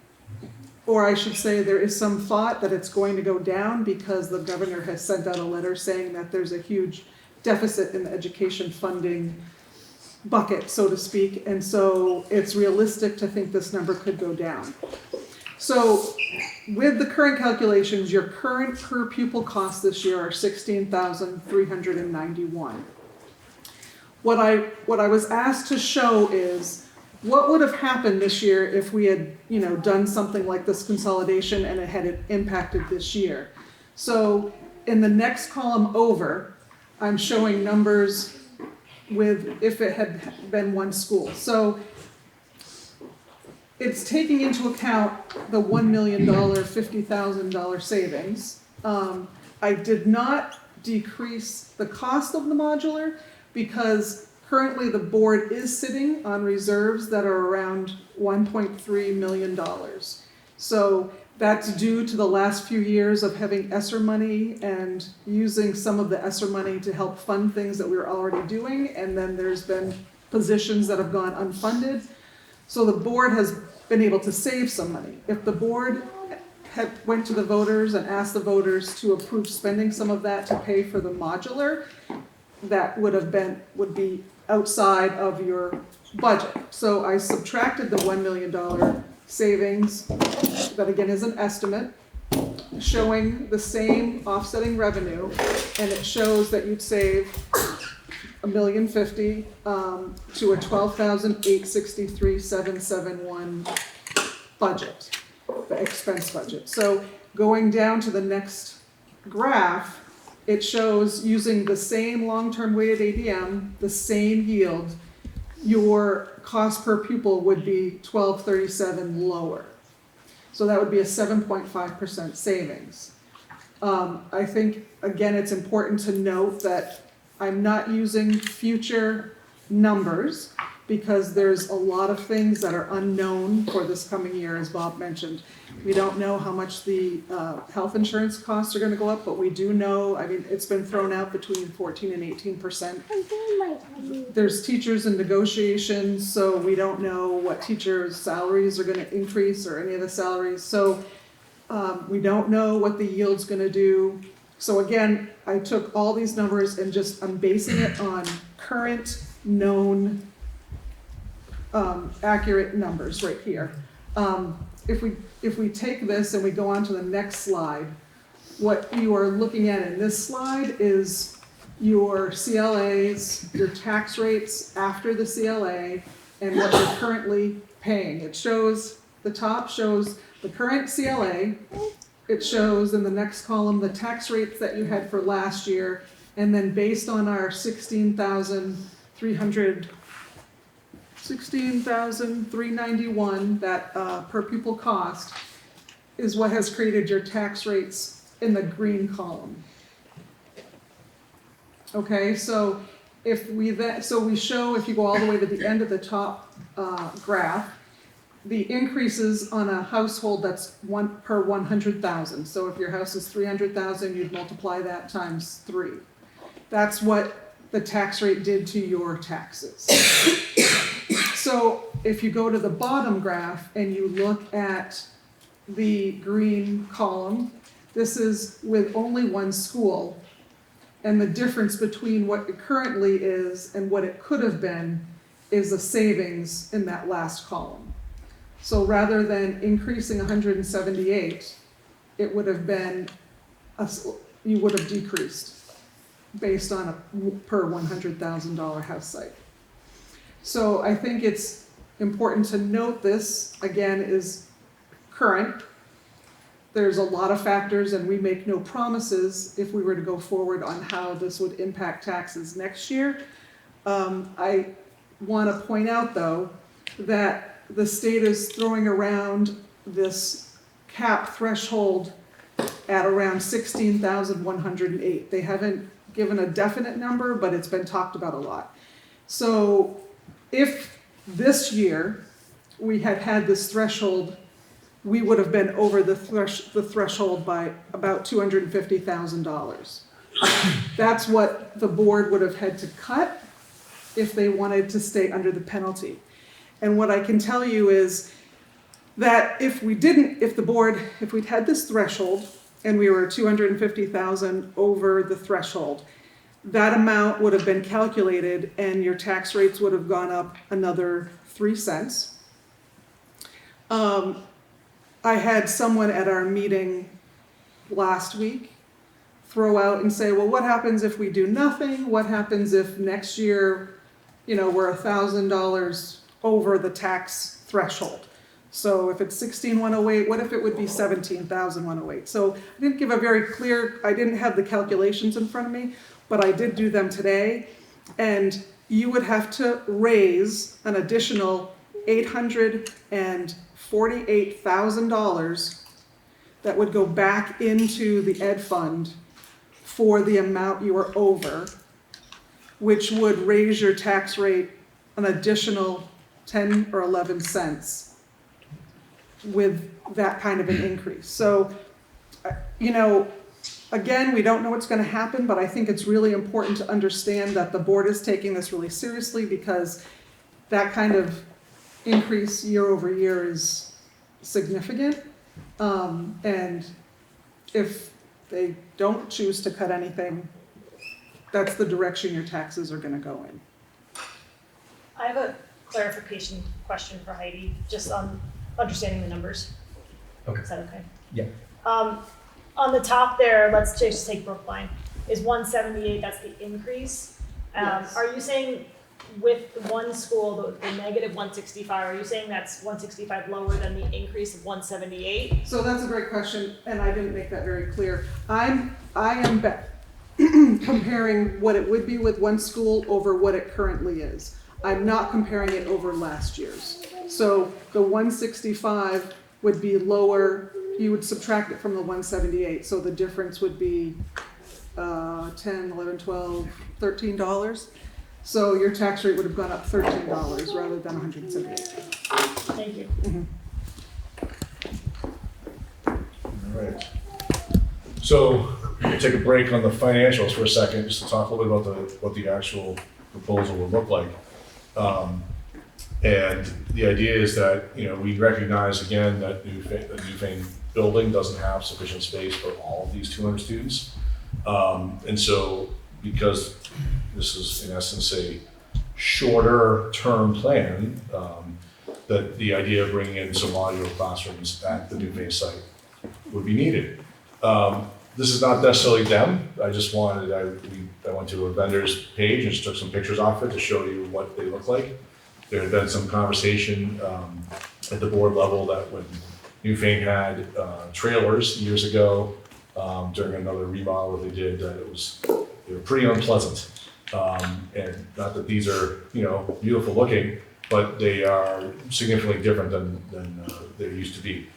or I should say there is some thought that it's going to go down because the governor has sent out a letter saying that there's a huge deficit in the education funding bucket, so to speak, and so it's realistic to think this number could go down. So with the current calculations, your current per pupil costs this year are $16,391. What I was asked to show is what would have happened this year if we had, done something like this consolidation and it had impacted this year. So in the next column over, I'm showing numbers with if it had been one school. So it's taking into account the $1 million, $50,000 savings. I did not decrease the cost of the modular because currently the board is sitting on reserves that are around $1.3 million. So that's due to the last few years of having ESSER money and using some of the ESSER money to help fund things that we were already doing. And then there's been positions that have gone unfunded. So the board has been able to save some money. If the board had went to the voters and asked the voters to approve spending some of that to pay for the modular, that would be outside of your budget. So I subtracted the $1 million savings, that again is an estimate, showing the same offsetting revenue, and it shows that you'd save $1,050,000 to a $12,863,771 budget, the expense budget. So going down to the next graph, it shows using the same long-term weighted ADM, the same yield, your cost per pupil would be $12.37 lower. So that would be a 7.5% savings. I think, again, it's important to note that I'm not using future numbers because there's a lot of things that are unknown for this coming year, as Bob mentioned. We don't know how much the health insurance costs are going to go up, but we do know, I mean, it's been thrown out between 14 and 18%. There's teachers in negotiations, so we don't know what teachers' salaries are going to increase or any of the salaries. So we don't know what the yield's going to do. So again, I took all these numbers and I'm basing it on current known accurate numbers right here. If we take this and we go on to the next slide, what you are looking at in this slide is your CLAs, your tax rates after the CLA, and what you're currently paying. It shows, the top shows the current CLA. It shows in the next column the tax rates that you had for last year, and then based on our $16,391, that per pupil cost, is what has created your tax rates in the green column. Okay, so we show, if you go all the way to the end of the top graph, the increases on a household that's one per 100,000. So if your house is 300,000, you'd multiply that times 3. That's what the tax rate did to your taxes. So if you go to the bottom graph and you look at the green column, this is with only one school, and the difference between what it currently is and what it could have been is a savings in that last column. So rather than increasing 178, it would have been, you would have decreased based on a per $100,000 house site. So I think it's important to note this, again, is current. There's a lot of factors, and we make no promises if we were to go forward on how this would impact taxes next year. I want to point out, though, that the state is throwing around this cap threshold at around 16,108. They haven't given a definite number, but it's been talked about a lot. So if this year we had had this threshold, we would have been over the threshold by about $250,000. That's what the board would have had to cut if they wanted to stay under the penalty. And what I can tell you is that if we'd had this threshold and we were 250,000 over the threshold, that amount would have been calculated and your tax rates would have gone up another 3 cents. I had someone at our meeting last week throw out and say, well, what happens if we do nothing? What happens if next year, we're $1,000 over the tax threshold? So if it's 16,108, what if it would be 17,108? So I didn't give I didn't have the calculations in front of me, but I did do them today. And you would have to raise an additional $848,000 that would go back into the ed fund for the amount you are over, which would raise your tax rate an additional 10 or 11 cents with that kind of an increase. So, you know, again, we don't know what's going to happen, but I think it's really important to understand that the board is taking this really seriously, because that kind of increase year over year is significant. And if they don't choose to cut anything, that's the direction your taxes are going to go in. I have a clarification question for Heidi, just on understanding the numbers. Okay. Is that okay? Yeah. On the top there, let's just take Brookline, is 178, that's the increase. Yes. Are you saying with one school, the negative 165, are you saying that's 165 lower than the increase of 178? So that's a great question, and I didn't make that very clear. I am comparing what it would be with one school over what it currently is. I'm not comparing it over last year's. So the 165 would be lower, you would subtract it from the 178, so the difference would be $10, $11, $12, $13. So your tax rate would have gone up $13 rather than $178. Thank you. All right. So we'll take a break on the financials for a second, just to talk a little bit about what the actual proposal will look like. And the idea is that, you know, we recognize again that the Newfane building doesn't have sufficient space for all of these 200 students. And so because this is in essence a shorter term plan, that the idea of bringing in some modular classrooms at the Newfane site would be needed. This is not necessarily them. I just wanted, I went to a vendor's page and just took some pictures off it to show you what they look like. There had been some conversation at the board level that when Newfane had trailers years ago during another remodel that they did, that they were pretty unpleasant. And not that these are, you know, beautiful looking, but they are significantly different than they used to be.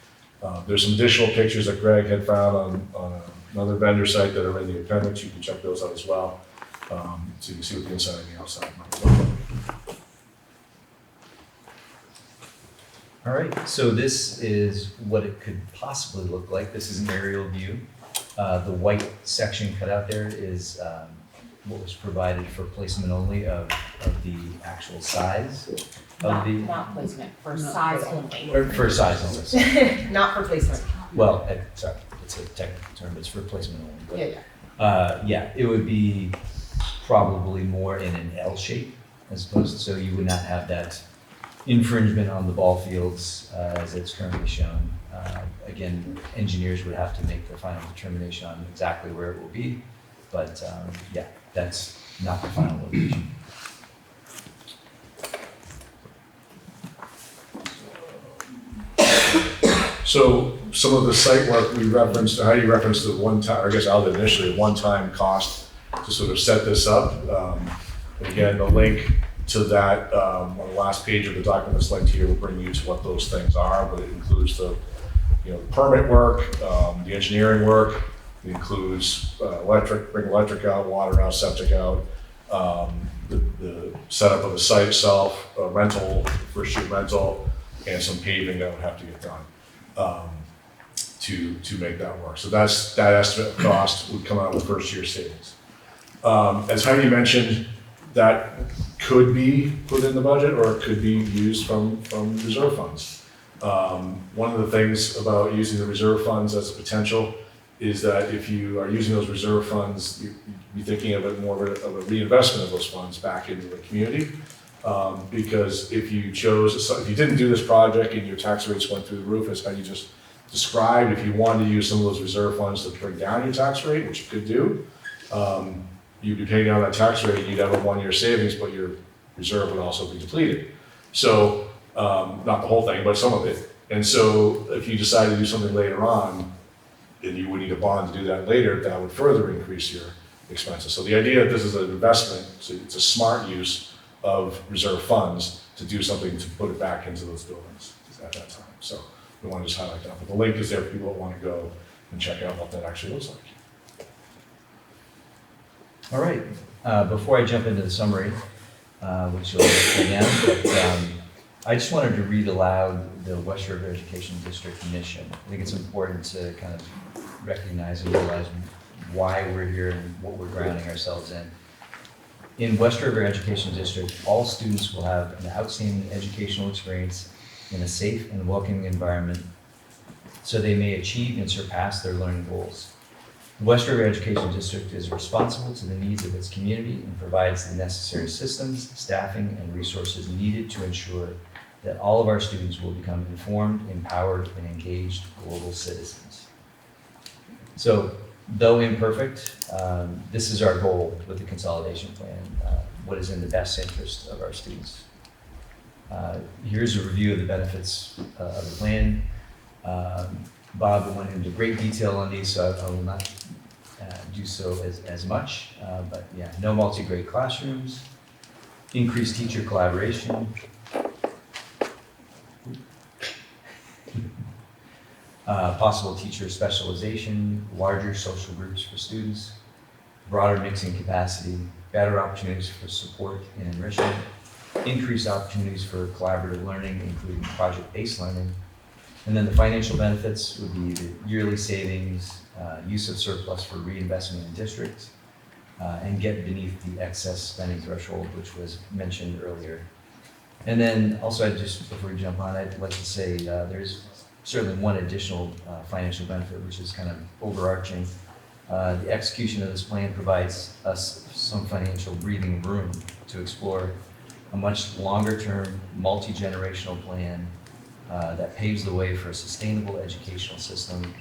There's some additional pictures that Greg had found on another vendor site that are in the appendix. You can check those out as well, so you can see what the inside and the outside might look like. All right, so this is what it could possibly look like. This is an aerial view. The white section cut out there is what was provided for placement only of the actual size of the. Not placement, for size only. Or for size only. Sorry. Not for placement. Well, sorry, it's a technical term, but it's for placement only. Yeah. Yeah, it would be probably more in an L shape as opposed to, so you would not have that infringement on the ball fields as it's currently shown. Again, engineers would have to make the final determination on exactly where it will be, but yeah, that's not the final location. So some of the site work we referenced, how you referenced the one time, or I guess Al did initially, one-time cost to sort of set this up. Again, the link to that on the last page of the document that's linked here will bring you to what those things are, but it includes the, you know, the permit work, the engineering work. It includes bring electric out, water out, septic out, the setup of the site itself, rental, first year rental, and some paving that would have to get done to make that work. So that estimate of cost would come out of the first year savings. As Heidi mentioned, that could be put in the budget or it could be used from reserve funds. One of the things about using the reserve funds as a potential is that if you are using those reserve funds, you'd be thinking of it more of a reinvestment of those funds back into the community. Because if you didn't do this project and your tax rates went through the roof, as how you just described, if you wanted to use some of those reserve funds to bring down your tax rate, which you could do, you'd be paying down that tax rate, you'd have a one-year savings, but your reserve would also be depleted. So, not the whole thing, but some of it. And so if you decide to do something later on, and you would need a bond to do that later, that would further increase your expenses. So the idea that this is an investment, so it's a smart use of reserve funds to do something to put it back into those buildings at that time. So we want to just highlight that. But the link is there for people that want to go and check out what that actually looks like. All right, before I jump into the summary, which you'll get down, but I just wanted to read aloud the West River Education District mission. I think it's important to kind of recognize and realize why we're here and what we're grounding ourselves in. In West River Education District, all students will have an outstanding educational experience in a safe and welcoming environment so they may achieve and surpass their learning goals. The West River Education District is responsible to the needs of its community and provides the necessary systems, staffing, and resources needed to ensure that all of our students will become informed, empowered, and engaged global citizens. So, though imperfect, this is our goal with the consolidation plan, what is in the best interest of our students. Here's a review of the benefits of the plan. Bob went into great detail on these, so I will not do so as much, but yeah, no multi-grade classrooms, increased teacher collaboration, possible teacher specialization, larger social groups for students, broader mixing capacity, better opportunities for support and enrichment, increased opportunities for collaborative learning, including project-based learning. And then the financial benefits would be the yearly savings, use of surplus for reinvestment in districts, and get beneath the excess spending threshold, which was mentioned earlier. And then also, before we jump on, I'd like to say there's certainly one additional financial benefit, which is kind of overarching. The execution of this plan provides us some financial breathing room to explore a much longer-term, multi-generational plan that paves the way for a sustainable educational system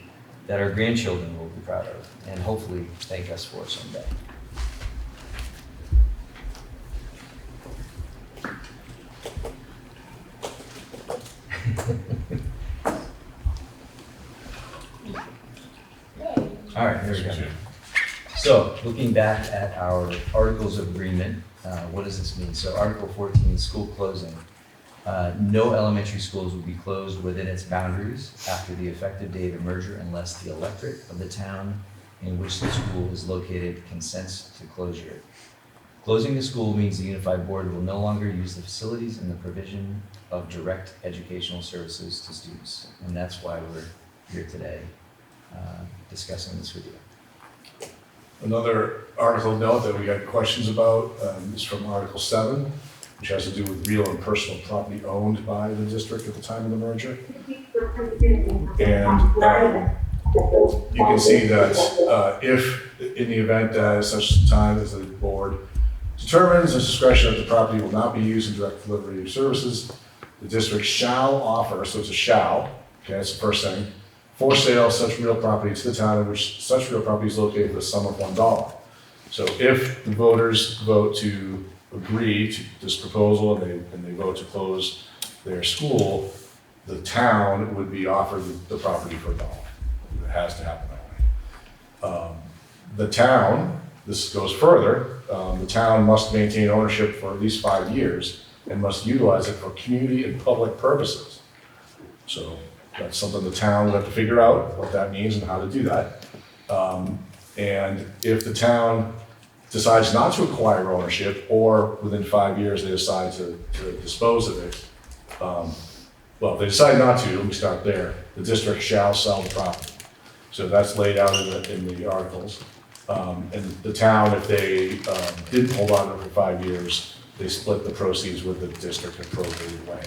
that our grandchildren will be proud of and hopefully thank us for someday. All right, here we go. So, looking back at our Articles of Agreement, what does this mean? So, Article 14, school closing. No elementary schools will be closed within its boundaries after the effective date of merger unless the electorate of the town in which the school is located consents to closure. Closing the school means the unified board will no longer use the facilities and the provision of direct educational services to students. And that's why we're here today discussing this with you. Another article note that we had questions about is from Article 7, which has to do with real and personal property owned by the district at the time of the merger. And you can see that if in the event that at such time as the board determines the discretion of the property will not be used in direct delivery of services, the district shall offer, so it's a shall, okay, that's the first thing, for sale such real property to the town in which such real property is located for the sum of $1. So if the voters vote to agree to this proposal and they vote to close their school, the town would be offered the property for $1. It has to happen that way. The town, this goes further, the town must maintain ownership for at least 5 years and must utilize it for community and public purposes. So that's something the town will have to figure out what that means and how to do that. And if the town decides not to acquire ownership, or within 5 years they decide to dispose of it, well, if they decide not to, let me start there, the district shall sell the property. So that's laid out in the articles. And the town, if they didn't hold on to it for 5 years, they split the proceeds with the district in a prorated way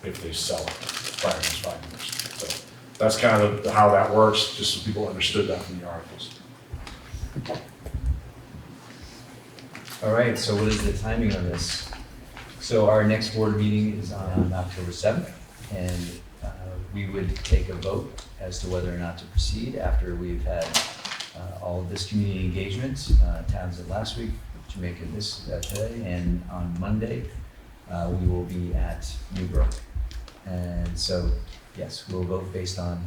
if they sell it prior to those 5 years. So that's kind of how that works, just so people understood that from the articles. All right, so what is the timing on this? So our next board meeting is on October 7th, and we would take a vote as to whether or not to proceed after we've had all of this community engagement. Townsend last week, Jamaica today, and on Monday, we will be at Newbrook. And so, yes, we'll vote based on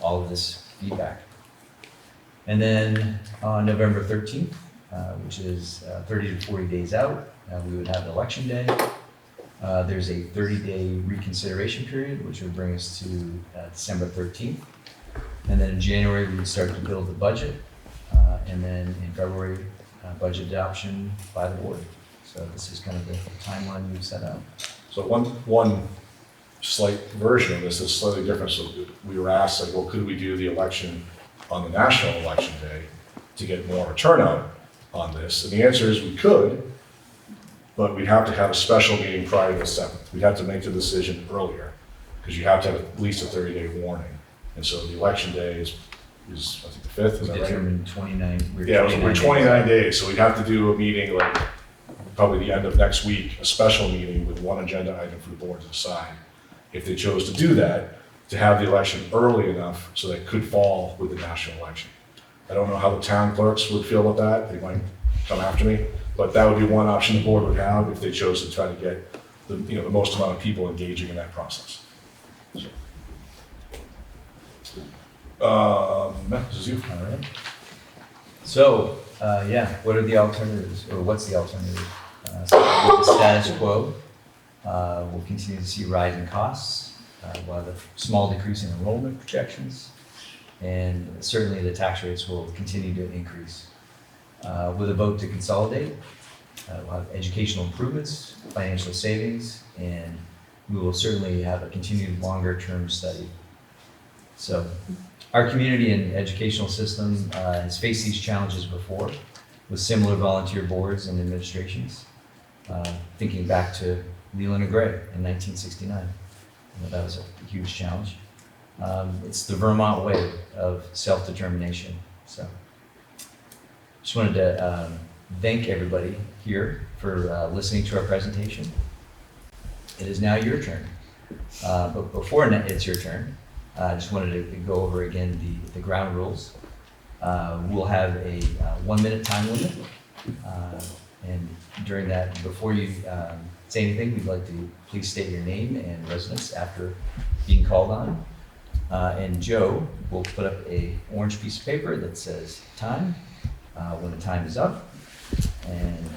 all of this feedback. And then on November 13th, which is 30 to 40 days out, we would have election day. There's a 30-day reconsideration period, which would bring us to December 13th. And then in January, we would start to build the budget. And then in February, budget adoption by the board. So this is kind of the timeline we've set out. So one slight version of this is slightly different. So we were asked, like, well, could we do the election on the national election day to get more turnout on this? And the answer is we could, but we'd have to have a special meeting prior to the 7th. We'd have to make the decision earlier, because you have to have at least a 30-day warning. And so the election day is I think the 5th, is that right? Determined 29. We're 29 days, so we'd have to do a meeting like probably the end of next week, a special meeting with one agenda item for the board to decide. If they chose to do that, to have the election early enough so that it could fall with the national election. I don't know how the town clerks would feel about that. They might come after me, but that would be one option the board would have if they chose to try to get the most amount of people engaging in that process. This is you. All right. So, what are the alternatives, or what's the alternative? So with the status quo, we'll continue to see rising costs, we'll have a small decrease in enrollment projections, and certainly the tax rates will continue to increase. With a vote to consolidate, we'll have educational improvements, financial savings, and we will certainly have a continued longer-term study. So, our community and educational system has faced these challenges before with similar volunteer boards and administrations. Thinking back to Leland and Gray in 1969, that was a huge challenge. It's the Vermont way of self-determination. So, just wanted to thank everybody here for listening to our presentation. It is now your turn, but before it's your turn, I just wanted to go over again the ground rules. We'll have a 1-minute time limit. And during that, before you say anything, we'd like to please state your name and residence after being called on. And Joe will put up an orange piece of paper that says time when the time is up. And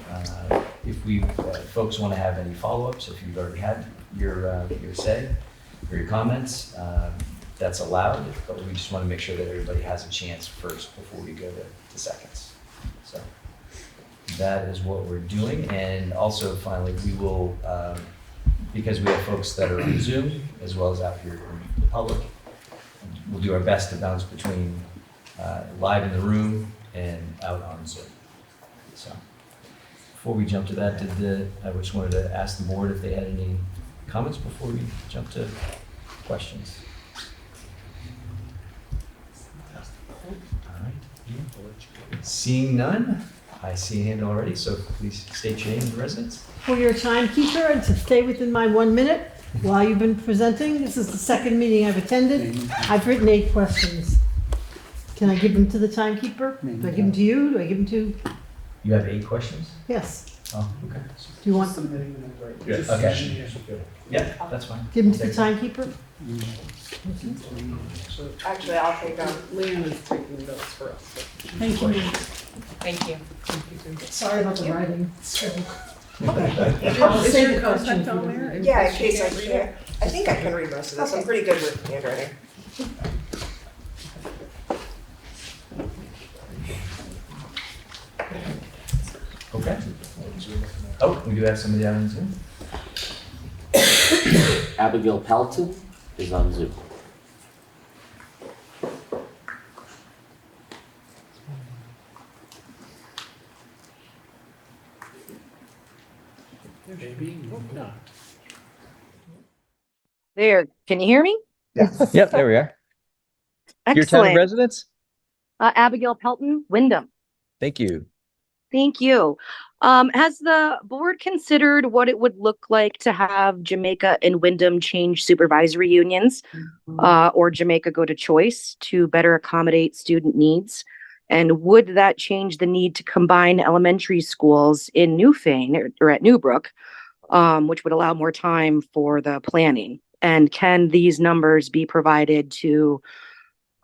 if we folks want to have any follow-ups, if you've already had your say or your comments, that's allowed, but we just want to make sure that everybody has a chance first before we go to seconds. So that is what we're doing. And also, finally, we will, because we have folks that are on Zoom as well as out here in the public, we'll do our best to bounce between live in the room and out on Zoom. So before we jump to that, I just wanted to ask the board if they had any comments before we jump to questions. All right. Seeing none, I see a hand already, so please state your name and residence. For your timekeeper and to stay within my 1 minute while you've been presenting. This is the second meeting I've attended. I've written 8 questions. Can I give them to the timekeeper? Do I give them to you? Do I give them to? You have 8 questions? Yes. Oh, okay. Do you want Submitting them right. Yeah. Okay. Yeah, that's fine. give them to the timekeeper? Actually, I'll take them. Leanne is taking notes for us. Thank you. Thank you. Sorry about the writing. Is there a contact on there? Yeah, in case I can't. I think I can read most of this. I'm pretty good with handwriting. Okay. Oh, we do have somebody out on Zoom. Abigail Pelton is on Zoom. Maybe not. There, can you hear me? Yep, there we are. Your town of Excellent. residence? Abigail Pelton, Wyndham. Thank you. Thank you. Has the board considered what it would look like to have Jamaica and Wyndham change supervisory unions, or Jamaica go to choice to better accommodate student needs? And would that change the need to combine elementary schools in Newfane or at Newbrook, which would allow more time for the planning? And can these numbers be provided to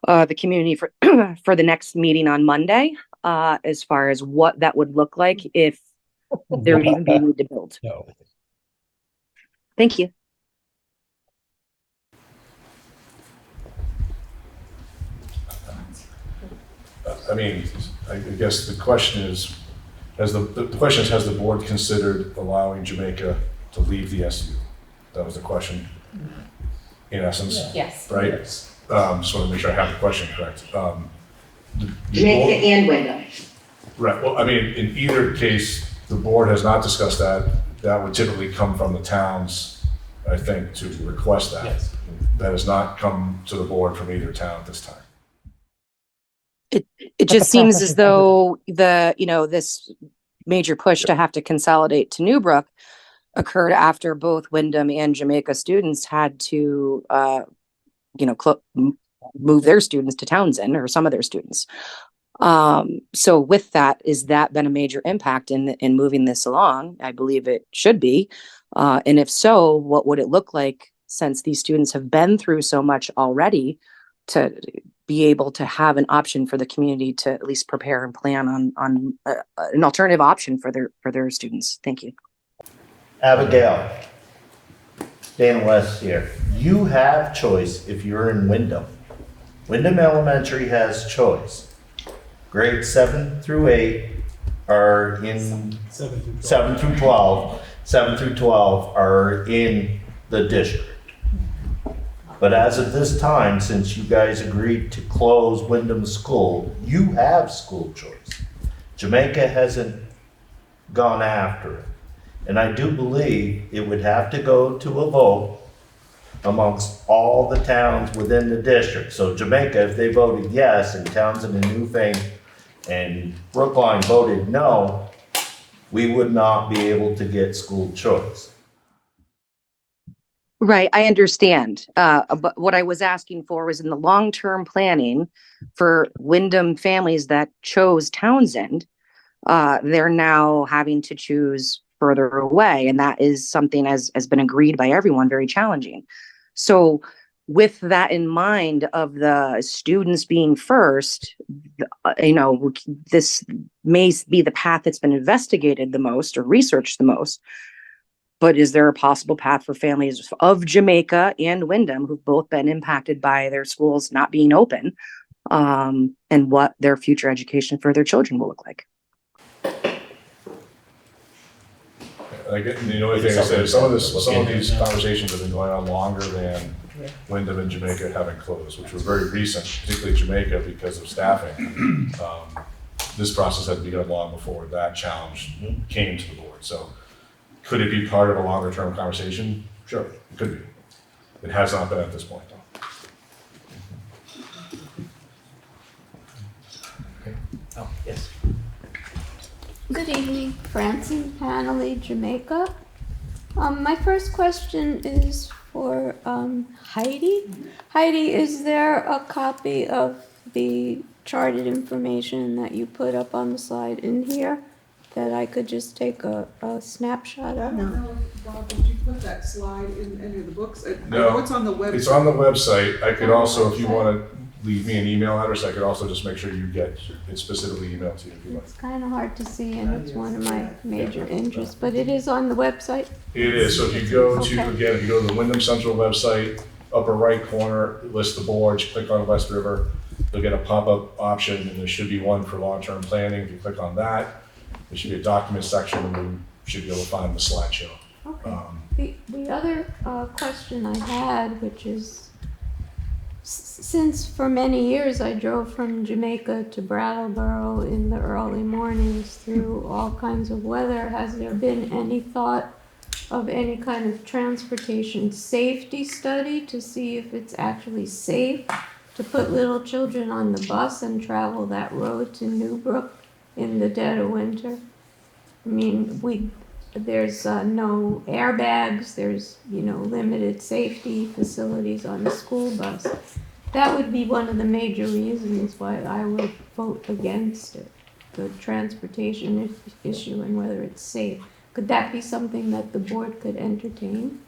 the community for for the next meeting on Monday, as far as what that would look like if there would even be a need to build? No. Thank you. I mean, I guess the question is, The question is, has the board considered allowing Jamaica to leave the SU? That was the question, in essence. Yes. Right? Just want to make sure I have the question correct. Jamaica and Wyndham. Right, well, I mean, in either case, the board has not discussed that. That would typically come from the towns, I think, to request that. Yes. That has not come to the board from either town at this time. It just seems as though this major push to have to consolidate to Newbrook occurred after both Wyndham and Jamaica students had to, move their students to Townsend, or some of their students. So with that, has that been a major impact in moving this along? I believe it should be. And if so, what would it look like, since these students have been through so much already, to be able to have an option for the community to at least prepare and plan on an alternative option for their students? Thank you. Abigail, Dan West here. You have choice if you're in Wyndham. Wyndham Elementary has choice. Grades 7 through 8 are in 7 through 12. 7 through 12 are in the district. But as of this time, since you guys agreed to close Wyndham School, you have school choice. Jamaica hasn't gone after it. And I do believe it would have to go to a vote amongst all the towns within the district. So Jamaica, if they voted yes, and Townsend and Newfane and Brookline voted no, we would not be able to get school choice. Right, I understand. But what I was asking for was, in the long-term planning for Wyndham families that chose Townsend, they're now having to choose further away. And that is something has been agreed by everyone, very challenging. So with that in mind, of the students being first, this may be the path that's been investigated the most or researched the most. But is there a possible path for families of Jamaica and Wyndham, who've both been impacted by their schools not being open, and what their future education for their children will look like? The only thing I say is some of these conversations have been going on longer than Wyndham and Jamaica having closed, which were very recent, particularly Jamaica because of staffing. This process had begun long before that challenge came to the board. So could it be part of a longer term conversation? Sure, it could be. It has not been at this point, though. Okay. Oh, yes. Good evening, Francine Hanley, Jamaica. My first question is for Heidi. Heidi, is there a copy of the charted information that you put up on the slide in here that I could just take a snapshot of? No. Bob, did you put that slide in any of the books? I No, know it's on the website. It's on the website. I could also, if you want to leave me an email address, I could also just make sure you get it specifically emailed to you if you like. It's kind of hard to see, and it's one of my major interests, but it is on the website? It is. So if you go to, Okay. again, if you go to the Wyndham Central website, upper right corner, it lists the boards, click on West River, you'll get a pop-up option, and there should be one for long-term planning. If you click on that, there should be a document section, and you should be able to find the slideshow. Okay. The other question I had, which is, since for many years I drove from Jamaica to Brattleboro in the early mornings through all kinds of weather, has there been any thought of any kind of transportation safety study to see if it's actually safe to put little children on the bus and travel that road to Newbrook in the dead of winter? I mean, there's no airbags, there's, limited safety facilities on the school bus. That would be one of the major reasons why I would vote against it, the transportation issue and whether it's safe. Could that be something that the board could entertain?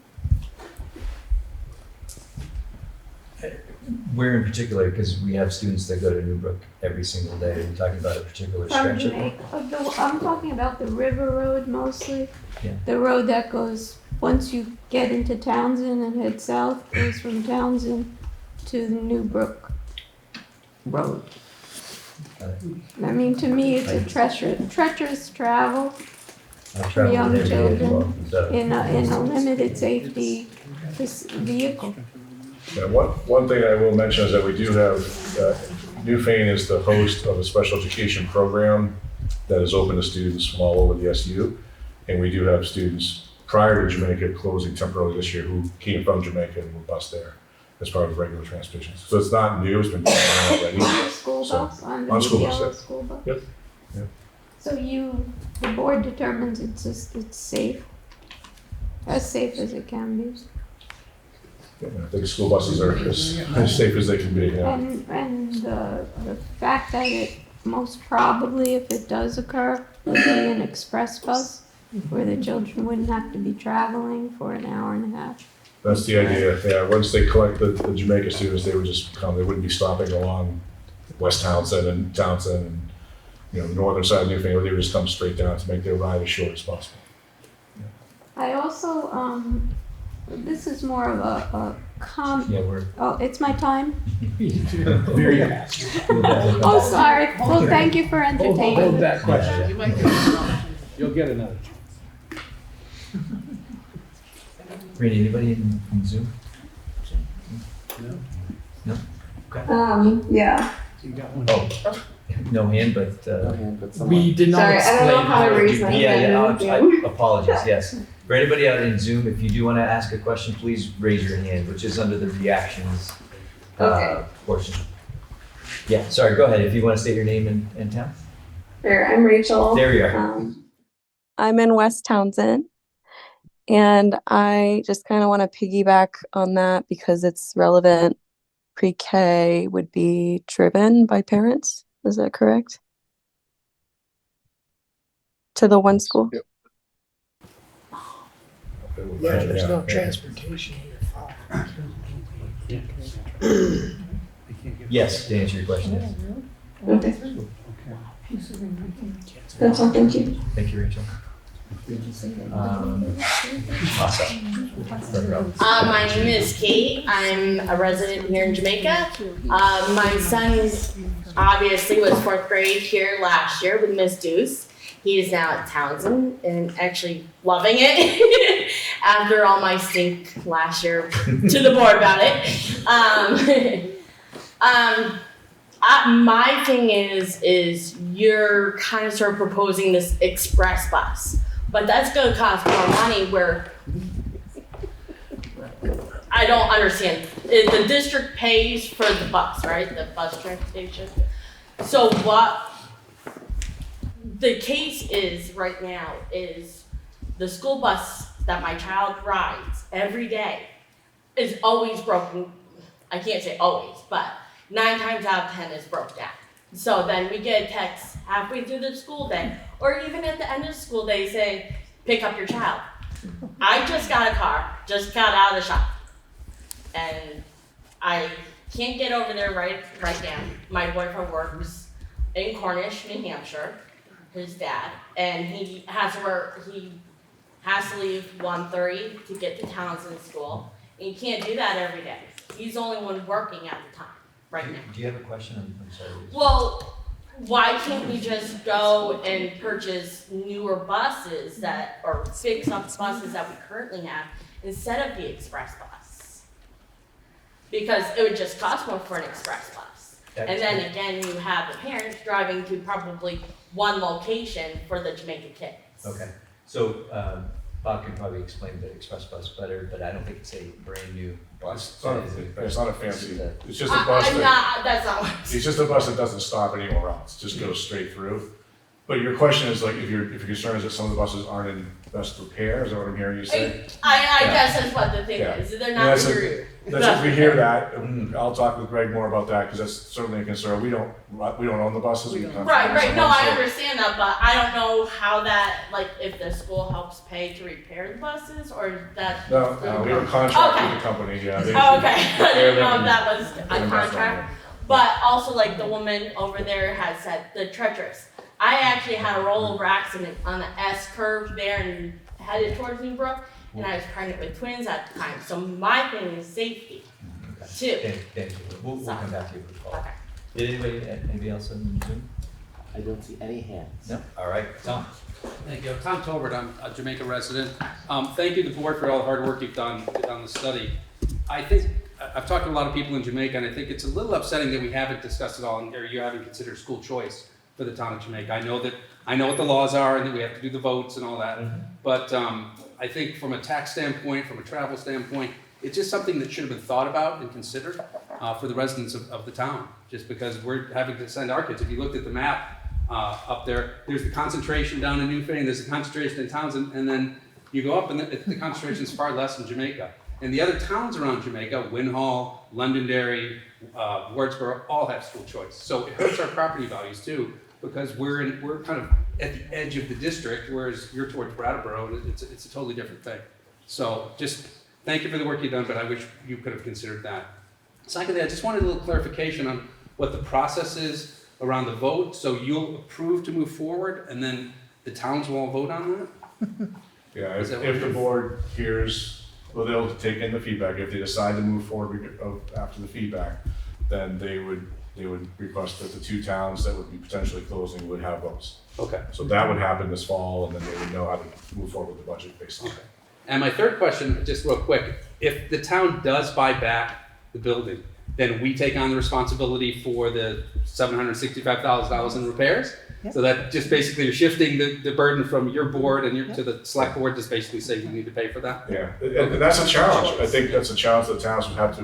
Where in particular, because we have students that go to Newbrook every single day. Are you talking about a particular From stretch of it? Jamaica, I'm talking about the river road mostly. Yeah. The road that goes, once you get into Townsend and head south, goes from Townsend to the Newbrook Road. I mean, to me, it's a treacherous travel I for travel young with every day as well, children so. in a limited safety vehicle. Yeah, one thing I will mention is that we do have, Newfane is the host of a special education program that is open to students from all over the SU. And we do have students prior to Jamaica closing temporarily this year who came from Jamaica and were bused there as part of regular transportation. So it's not new, it's been going on already. On school So, bus, on on school the bus, yellow yeah. school bus. Yep. Yep. So the board determines it's safe, as safe as it can be. Yeah, I think school buses are as safe as they can be, yeah. And the fact that it most probably, if it does occur, would be an express bus where the children wouldn't have to be traveling for an hour and a half. That's the idea, yeah. Once they collect the Jamaica students, they would just come, they wouldn't be stopping along West Townsend and the northern side of Newfane, they would just come straight down to make their ride as short as possible. I also, this is more of a Yeah, oh, it's my time? Very fast. Oh, sorry. Well, thank you for entertaining. Hold that question. You might get You'll get another. Randy, anybody in Zoom? No? No? Okay. Yeah. You got one. Oh, no hand, but, We did not Sorry, I don't know explain how to raise my hand. I apologize, yes. For anybody out in Zoom, if you do want to ask a question, please raise your hand, which is under the reactions portion. Yeah, sorry, go ahead, if you want to state your name and town. Sure, I'm Rachel. There we are. I'm in West Townsend, and I just kind of want to piggyback on that because it's relevant. Pre-K would be driven by parents. Is that correct? To the one school? Yep. Yeah, there's no transportation here. Yes, to answer your question, yes. Okay. That's all, thank you. Thank you, Rachel. Awesome. My name is Kate. I'm a resident here in Jamaica. My son obviously was 4th grade here last year with Miss Deuce. He is now at Townsend and actually loving it after all my stink last year to the board about it. My thing is you're kind of sort of proposing this express bus, but that's going to cost more money where I don't understand. The district pays for the bus, right? The bus transportation. So what the case is right now is the school bus that my child rides every day is always broken. I can't say always, but 9 times out of 10 is broke down. So then we get a text halfway through the school day, or even at the end of the school day saying, pick up your child. I just got a car, just got out of the shop. And I can't get over there right now. My boyfriend works in Cornish, New Hampshire, his dad, and he has to leave 1:30 to get to Townsend school. And you can't do that every day. He's the only one working at the time, right now. Do you have a question? I'm sorry. Well, why can't we just go and purchase newer buses or fix up buses that we currently have instead of the express bus? Because it would just cost more for an express bus. And then again, you have the parents driving to probably one location for the Jamaican kids. Okay, so Bob can probably explain the express bus better, but I don't think it's a brand new bus. It's not a fancy, it's just a bus That's not what it's just a bus that doesn't stop anywhere else, just goes straight through. But your question is like, if your concern is that some of the buses aren't in best repair, is that what I'm hearing you say? I guess that's what the thing is. They're not We hear that, and I'll talk with Greg more about that, because that's certainly a concern. We don't own the buses. Right, no, I understand that, but I don't know how that, like, if the school helps pay to repair the buses, or that. No, we have a contract with the company, yeah. Okay, I didn't know if that was a contract, but also, like, the woman over there had said, the treacherous. I actually had a rollover accident on the S curve there and headed towards Newbrook, and I was pregnant with twins at the time. So my thing is safety, too. Thank you. We'll come back to you with a call. Okay. Did anybody else on Zoom? I don't see any hands. No? All right, Tom. Thank you. Tom Tolbert, I'm a Jamaica resident. Thank you, the board, for all the hard work you've done on the study. I think, I've talked to a lot of people in Jamaica, and I think it's a little upsetting that we haven't discussed it all, or you haven't considered school choice for the town of Jamaica. I know what the laws are, and that we have to do the votes and all that, but I think from a tax standpoint, from a travel standpoint, it's just something that should have been thought about and considered for the residents of the town, just because we're having to send our kids. If you looked at the map, up there, there's the concentration down in Newfane, there's the concentration in Townsend, and then you go up and the concentration is far less in Jamaica. And the other towns around Jamaica, Winhall, Londonderry, Wardsboro, all have school choice. So it hurts our property values too, because we're kind of at the edge of the district, whereas you're towards Brattleboro, and it's a totally different thing. So just thank you for the work you've done, but I wish you could have considered that. Secondly, I just wanted a little clarification on what the process is around the vote, so you'll approve to move forward, and then the towns will all vote on that? Yeah, if the board hears, well, they'll take in the feedback. If they decide to move forward after the feedback, then they would request that the two towns that would be potentially closing would have votes. Okay. So that would happen this fall, and then they would know how to move forward with the budget based on that. And my third question, just real quick, if the town does buy back the building, then we take on the responsibility for the $765,000 in repairs? Yep. So that just basically you're shifting the burden from your board and to the select board, just basically saying you need to pay for that? Yeah, and that's a challenge. I think that's a challenge that towns would have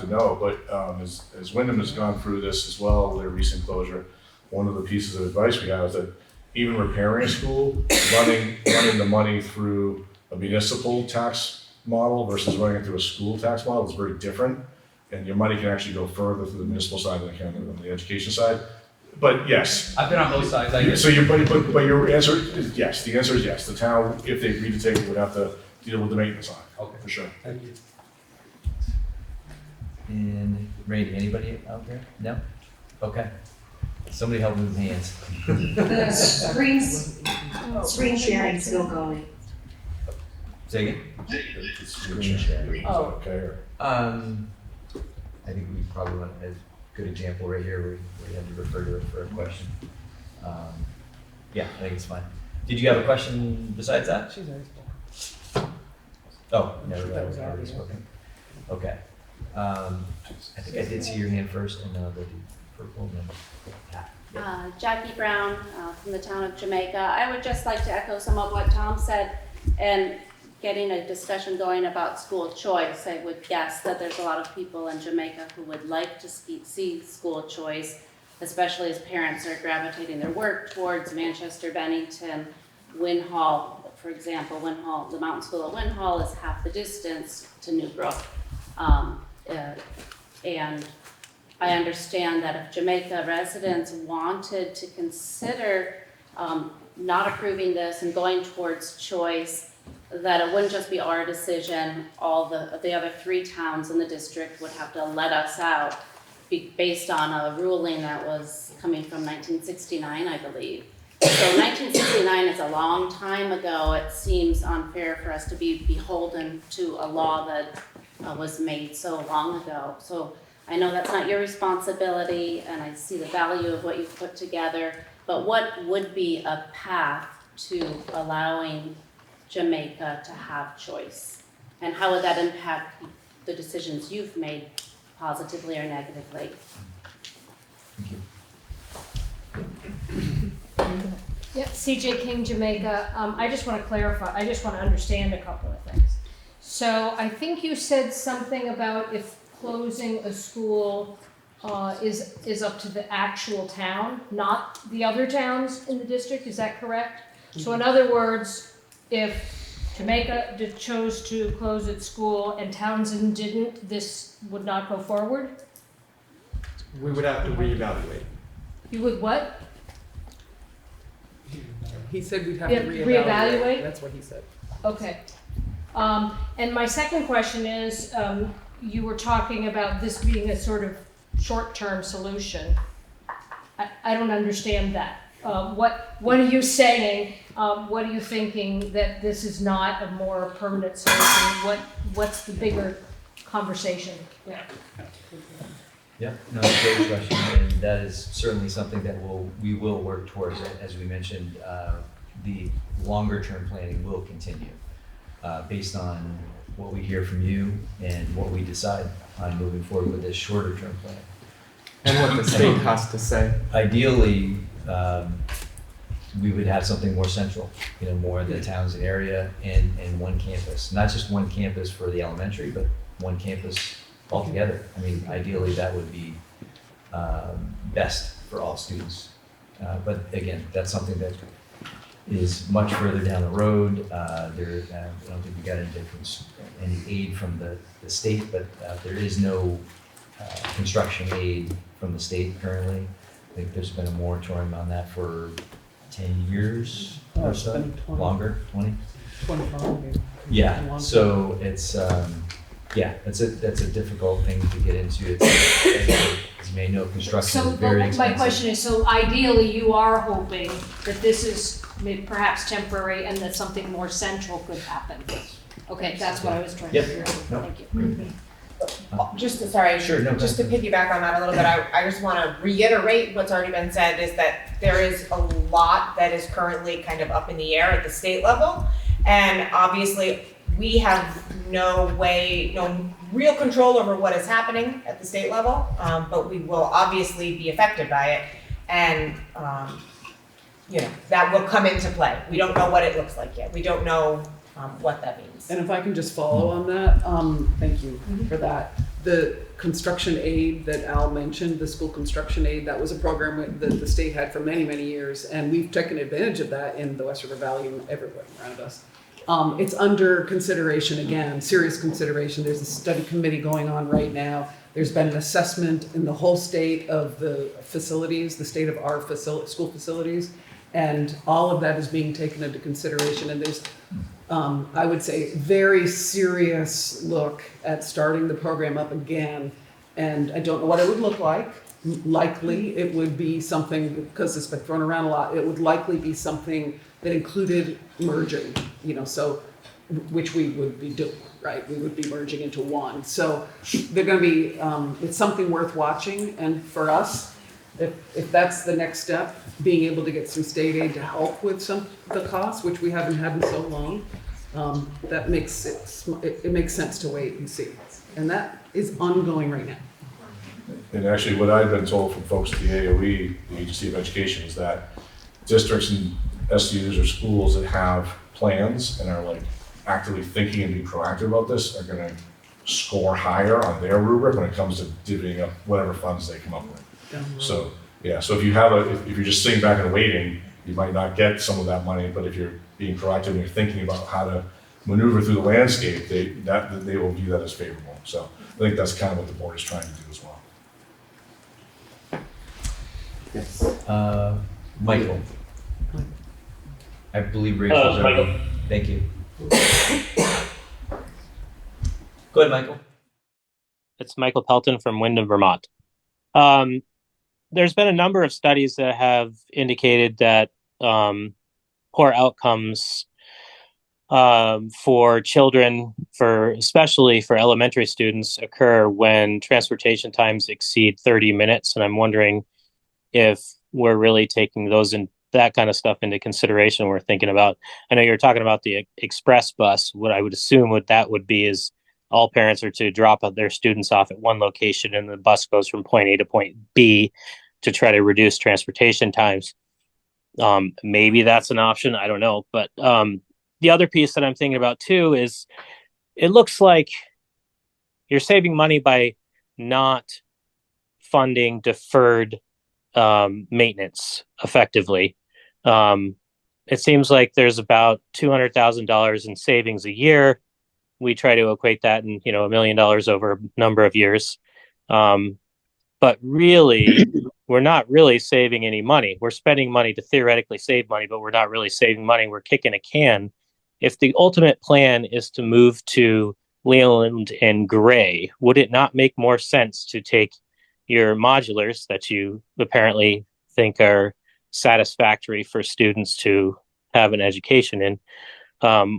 to know. But as Wyndham has gone through this as well, their recent closure, one of the pieces of advice we have is that even repairing a school, running the money through a municipal tax model versus running it through a school tax model is very different. And your money can actually go further through the municipal side than it can on the education side. But yes. I've been on both sides, I guess. So but your answer is yes. The answer is yes. The town, if they agree to take it, would have to deal with the maintenance on it. Okay. For sure. Thank you. And Randy, anybody out there? No? Okay. Somebody help move hands. The screen sharing still going. Say again? Screen sharing. Oh. Okay. Or? I think we probably want a good example right here where you have to refer to it for a question. Yeah, I think it's fine. Did you have a question besides that? She's already spoken. Oh, no, that was already spoken. Okay. I think I did see your hand first, and then I'll go to purple and then Jackie Brown from the town of Jamaica. I would just like to echo some of what Tom said, and getting a discussion going about school choice. I would guess that there's a lot of people in Jamaica who would like to see school choice, especially as parents are gravitating their work towards Manchester, Bennington, Winhall. For example, Winhall, the Mountain School of Winhall is half the distance to Newbrook. And I understand that if Jamaica residents wanted to consider not approving this and going towards choice, that it wouldn't just be our decision, all the other 3 towns in the district would have to let us out based on a ruling that was coming from 1969, I believe. So 1969 is a long time ago. It seems unfair for us to be beholden to a law that was made so long ago. So I know that's not your responsibility, and I see the value of what you've put together, but what would be a path to allowing Jamaica to have choice? And how would that impact the decisions you've made positively or negatively? thank you. Yeah, CJ King, Jamaica. I just want to clarify, I just want to understand a couple of things. So I think you said something about if closing a school is up to the actual town, not the other towns in the district, is that correct? So in other words, if Jamaica chose to close its school and Townsend didn't, this would not go forward? We would have to reevaluate. You would what? He said we'd have Yeah, to reevaluate? That's what he said. Okay. And my second question is, you were talking about this being a sort of short-term solution. I don't understand that. What are you saying? What are you thinking that this is not a more permanent solution? What's the bigger conversation? Yeah. Yeah, no, great question, and that is certainly something that we will work towards. As we mentioned, the longer term planning will continue based on what we hear from you and what we decide on moving forward with this shorter term plan. And what the state has to say. Ideally, we would have something more central, more in the Townsend area and one campus, not just one campus for the elementary, but one campus altogether. I mean, ideally that would be best for all students. But again, that's something that is much further down the road. I don't think we got into any aid from the state, but there is no construction aid from the state currently. I think there's been a moratorium on that for 10 years or so, longer, 20? 25 maybe. Yeah, so it's, that's a difficult thing to get into. It's, as you may know, construction So is very my expensive. question is, so ideally you are hoping that this is perhaps temporary and that something more central could happen? Okay, that's what I was trying to Yep. figure out. No. Thank you. Sure, no, just to piggyback on that a little bit, I just want to reiterate what's already been said, is that there is a lot that is currently kind of up in the air at the state level. And obviously, we have no real control over what is happening at the state level, but we will obviously be affected by it. And, that will come into play. We don't know what it looks like yet. We don't know what that means. And if I can just follow on that, thank you for that. The construction aid that Al mentioned, the school construction aid, that was a program that the state had for many, many years, and we've taken advantage of that in the West River Valley and everywhere around us. It's under consideration again, serious consideration. There's a study committee going on right now. There's been an assessment in the whole state of the facilities, the state of our school facilities, and all of that is being taken into consideration. And there's I would say, very serious look at starting the program up again. And I don't know what it would look like. Likely, it would be something, because it's been thrown around a lot, it would likely be something that included merging, so, which we would be doing, right? We would be merging into one. So they're going to be, it's something worth watching. And for us, if that's the next step, being able to get some state aid to help with some of the costs, which we haven't had in so long, that makes it makes sense to wait and see. And that is ongoing right now. And actually, what I've been told from folks at the AOE, the Agency of Education, is that districts and SUs or schools that have plans and are actively thinking and being proactive about this are going to score higher on their rubric when it comes to divvying up whatever funds they come up with. So yeah, so if you're just sitting back and waiting, you might not get some of that money. But if you're being proactive and you're thinking about how to maneuver through the landscape, they will view that as favorable. So I think that's kind of what the board is trying to do as well. Yes. Michael. I believe Rachel's Michael. already. Thank you. Go ahead, Michael. It's Michael Pelton from Wyndham, Vermont. There's been a number of studies that have indicated that poor outcomes for children, especially for elementary students, occur when transportation times exceed 30 minutes. And I'm wondering if we're really taking that kind of stuff into consideration. We're thinking about, I know you're talking about the express bus. What I would assume that would be is all parents are to drop their students off at one location and the bus goes from point A to point B to try to reduce transportation times. Maybe that's an option. I don't know. But the other piece that I'm thinking about too is it looks like you're saving money by not funding deferred maintenance effectively. It seems like there's about $200,000 in savings a year. We try to equate that in, $1 million over a number of years. But really, we're not really saving any money. We're spending money to theoretically save money, but we're not really saving money. We're kicking a can. If the ultimate plan is to move to Leland and Gray, would it not make more sense to take your modulars that you apparently think are satisfactory for students to have an education in?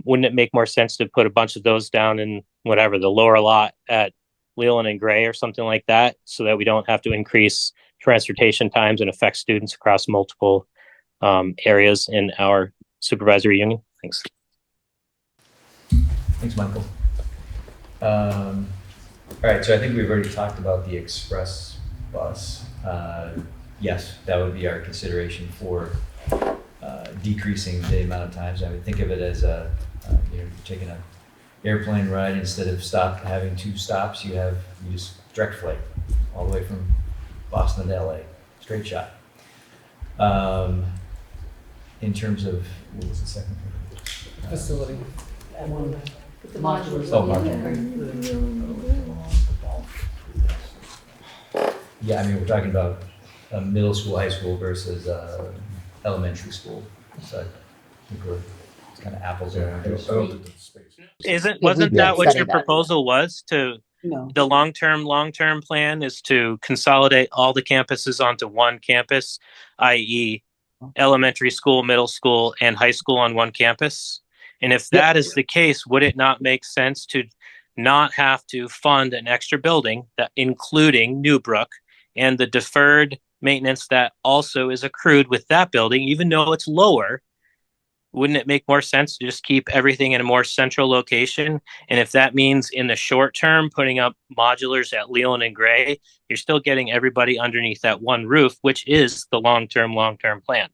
Wouldn't it make more sense to put a bunch of those down in the lower lot at Leland and Gray or something like that, so that we don't have to increase transportation times and affect students across multiple areas in our supervisory union. Thanks. Thanks, Michael. All right, so I think we've already talked about the express bus. Yes, that would be our consideration for decreasing the amount of times. I would think of it as you're taking an airplane ride, instead of having 2 stops, you just direct flight all the way from Boston to LA, straight shot. In terms of, what was the second thing? Facility. The modulars. Oh, modular. Yeah, I mean, we're talking about a middle school, high school versus elementary school. So I think it's kind of apples and oranges. Wasn't that what your proposal was? No. The long-term plan is to consolidate all the campuses onto one campus, i.e. elementary school, middle school, and high school on one campus? And if that is the case, would it not make sense to not have to fund an extra building, that including Newbrook, and the deferred maintenance that also is accrued with that building, even though it's lower? Wouldn't it make more sense to just keep everything in a more central location? And if that means in the short term putting up modulars at Leland and Gray, you're still getting everybody underneath that one roof, which is the long-term plan.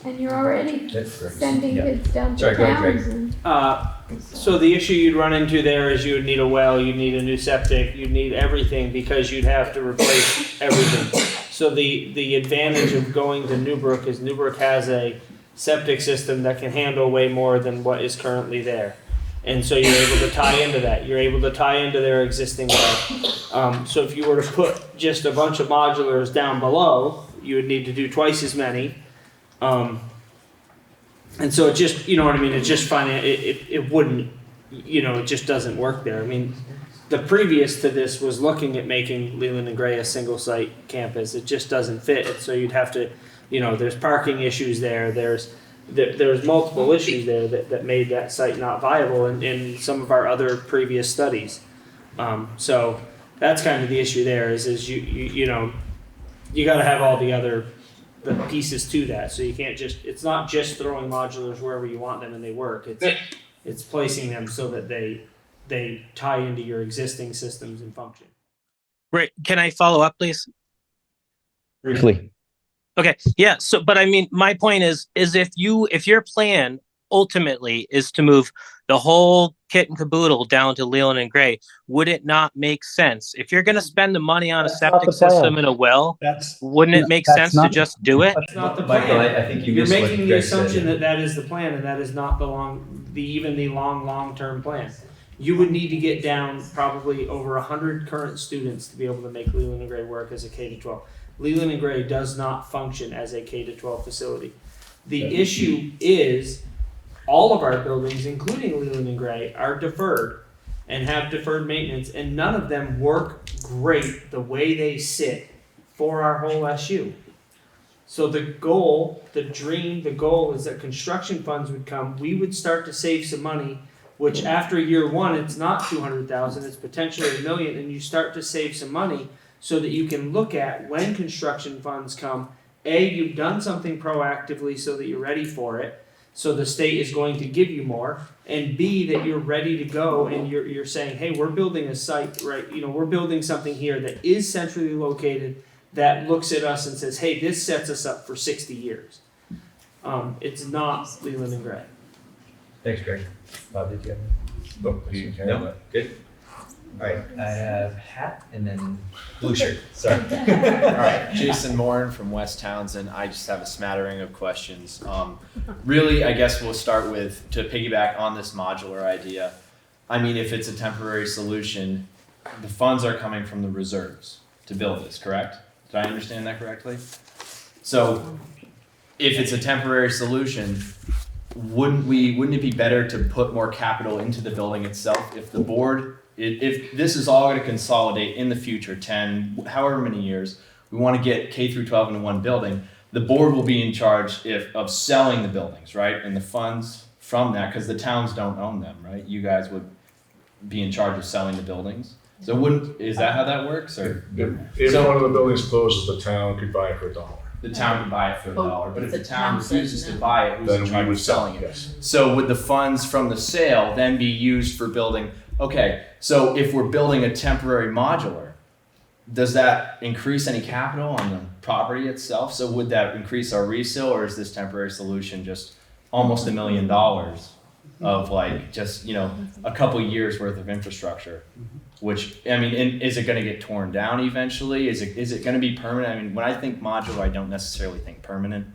And you're already sending kids down to Sorry, go ahead, towns. Uh, so the issue you'd run into there is you would need a well, you'd need a new septic, you'd need everything, because you'd have to replace everything. So the advantage of going to Newbrook is Newbrook has a septic system that can handle way more than what is currently there. And so you're able to tie into that. You're able to tie into their existing well. So if you were to put just a bunch of modulars down below, you would need to do twice as many. And so it just, you know what I mean? It's just it wouldn't, it just doesn't work there. I mean, the previous to this was looking at making Leland and Gray a single site campus. It just doesn't fit. So you'd have to, there's parking issues there. There's multiple issues there that made that site not viable in some of our other previous studies. So that's kind of the issue there is you got to have all the pieces to that. So you can't it's not just throwing modulars wherever you want them and they work. It's placing them so that they tie into your existing systems and function. Right. Can I follow up, please? Briefly. Okay. Yeah. So, but I mean, my point is if your plan ultimately is to move the whole kit and caboodle down to Leland and Gray, would it not make sense if you're going to spend the money on a septic system and a well? Wouldn't it make sense to just do it? That's not the Michael, plan. I think You're making the Greg assumption said. that is the plan, and that is not the long-term plan. You would need to get down probably over 100 current students to be able to make Leland and Gray work as a K-12. Leland and Gray does not function as a K-12 facility. The issue is all of our buildings, including Leland and Gray, are deferred and have deferred maintenance, and none of them work great the way they sit for our whole SU. So the goal is that construction funds would come. We would start to save some money, which after year one, it's not $200,000, it's potentially $1 million, and you start to save some money so that you can look at when construction funds come. A, you've done something proactively so that you're ready for it, so the state is going to give you more, and B, that you're ready to go and you're saying, hey, we're building a site, right? We're building something here that is centrally located, that looks at us and says, hey, this sets us up for 60 years. It's not Leland and Gray. Thanks, Greg. Bob, did you have No, good. All right, I have hat and then blue shirt. Sorry. All right, Jason Morin from West Townsend. I just have a smattering of questions. Really, I guess we'll start with, to piggyback on this modular idea. I mean, if it's a temporary solution, the funds are coming from the reserves to build this, correct? Did I understand that correctly? So, if it's a temporary solution, wouldn't it be better to put more capital into the building itself? If the board, if this is all going to consolidate in the future, 10, however many years, we want to get K through 12 into one building, the board will be in charge of selling the buildings, right? And the funds from that, because the towns don't own them, right? You guys would be in charge of selling the buildings. So wouldn't, is that how that works, or? If So- one of the buildings closes, the town could buy it for $1. The town could buy it for $1, but if the town says refuses to no. buy it, who's Then in we charge would of sell, selling it? yes. So would the funds from the sale then be used for building, okay, so if we're building a temporary modular, does that increase any capital on the property itself? So would that increase our resale, or is this temporary solution just almost $1 million of like just, you know, a couple years worth of infrastructure? Which, I mean, is it going to get torn down eventually? Is it going to be permanent? I mean, when I think modular, I don't necessarily think permanent.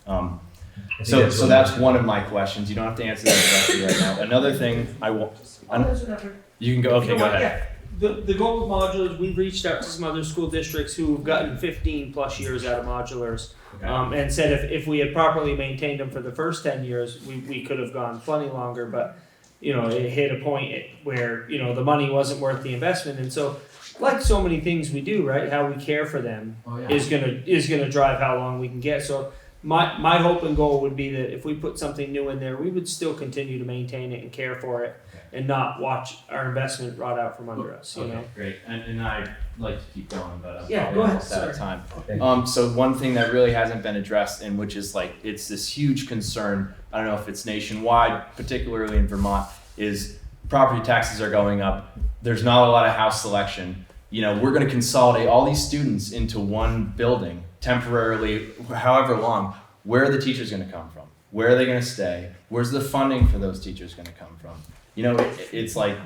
So that's one of my questions. You don't have to answer that directly right now. Another thing you can go. Okay, go ahead. The goal of modulars, we've reached out to some other school districts who've gotten 15 plus years out of modulars, and said if we had properly maintained them for the first 10 years, we could have gone plenty longer, but you know, it hit a point where, you know, the money wasn't worth the investment. And so, like so many things we do, right, how we care for them is gonna drive how long we can get. So my hope and goal would be that if we put something new in there, we would still continue to maintain it and care for it, and not watch our investment rot out from under us. You know. Great. And I'd like to keep going, but I'm Yeah, probably go ahead. almost out of time. So one thing that really hasn't been addressed, and which is like, it's this huge concern, I don't know if it's nationwide, particularly in Vermont, is property taxes are going up. There's not a lot of house selection. You know, we're going to consolidate all these students into one building temporarily, however long. Where are the teachers going to come from? Where are they going to stay? Where's the funding for those teachers going to come from? You know, it's like,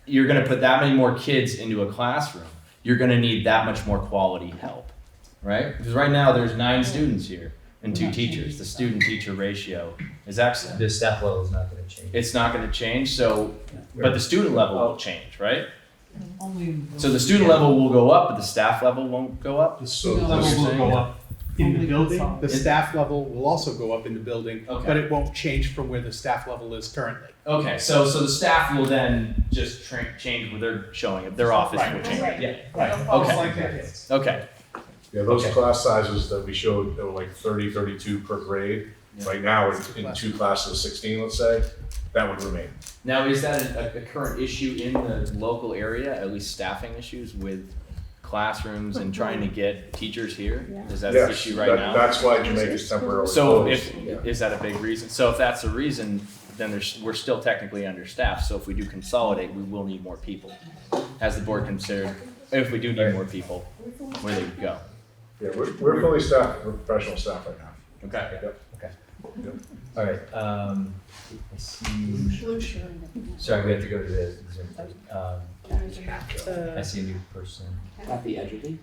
you're going to put that many more kids into a classroom. You're going to need that much more quality help, right? Because right now there's 9 students here and 2 teachers. The student-teacher ratio is excellent. The staff level is not going to change. It's not going to change, so, but the student level will change, right? So the student level will go up, but the staff level won't go up? So Student level will go up in the building. The staff level will also go up in the building, but it won't change from where the staff level is currently. Okay, so the staff will then just change where they're showing up. Their office will change. Right. Okay. Okay. Yeah, those class sizes that we showed, they were like 30, 32 per grade. Right now, we're in 2 classes of 16, let's say, that would remain. Now, is that a current issue in the local area, at least staffing issues with classrooms and trying to get teachers here? Is that an issue right now? That's why Jamaica's temporarily So closed. is that a big reason? So if that's a reason, then we're still technically understaffed. So if we do consolidate, we will need more people. Has the board considered, if we do need more people, where they would go? Yeah, we're fully staffed, we're professional staff right now. Okay. Yep. Okay. All right. Let's see. Sorry, we have to go to the Zoom. I see a new person. Kathy Edgerton.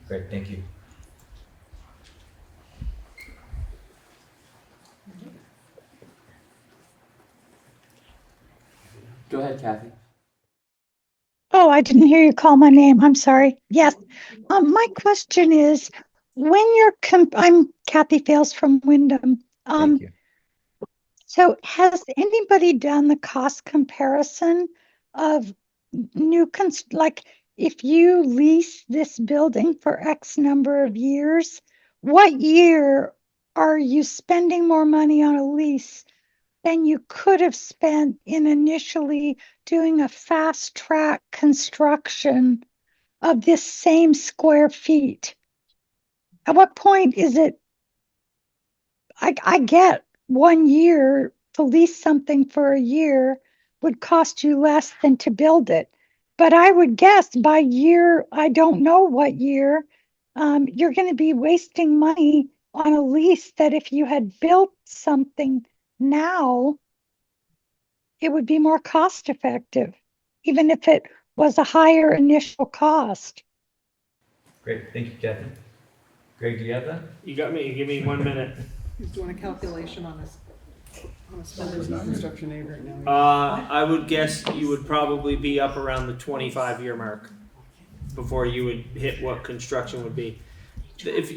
Great, thank you. Go ahead, Kathy. Oh, I didn't hear you call my name. I'm sorry. Yes. My question is, when you're I'm Kathy Fales from Wyndham. Thank you. So has anybody done the cost comparison of like if you lease this building for X number of years, what year are you spending more money on a lease than you could have spent in initially doing a fast track construction of this same square feet? At what point is it, I get 1 year to lease something for a year would cost you less than to build it. But I would guess by year, I don't know what year, you're going to be wasting money on a lease that if you had built something now, it would be more cost effective, even if it was a higher initial cost. Great, thank you, Kathy. Greg, do you have that? You got me. Give me 1 minute. He's doing a calculation on his construction aid right now. I would guess you would probably be up around the 25-year mark before you would hit what construction would be. If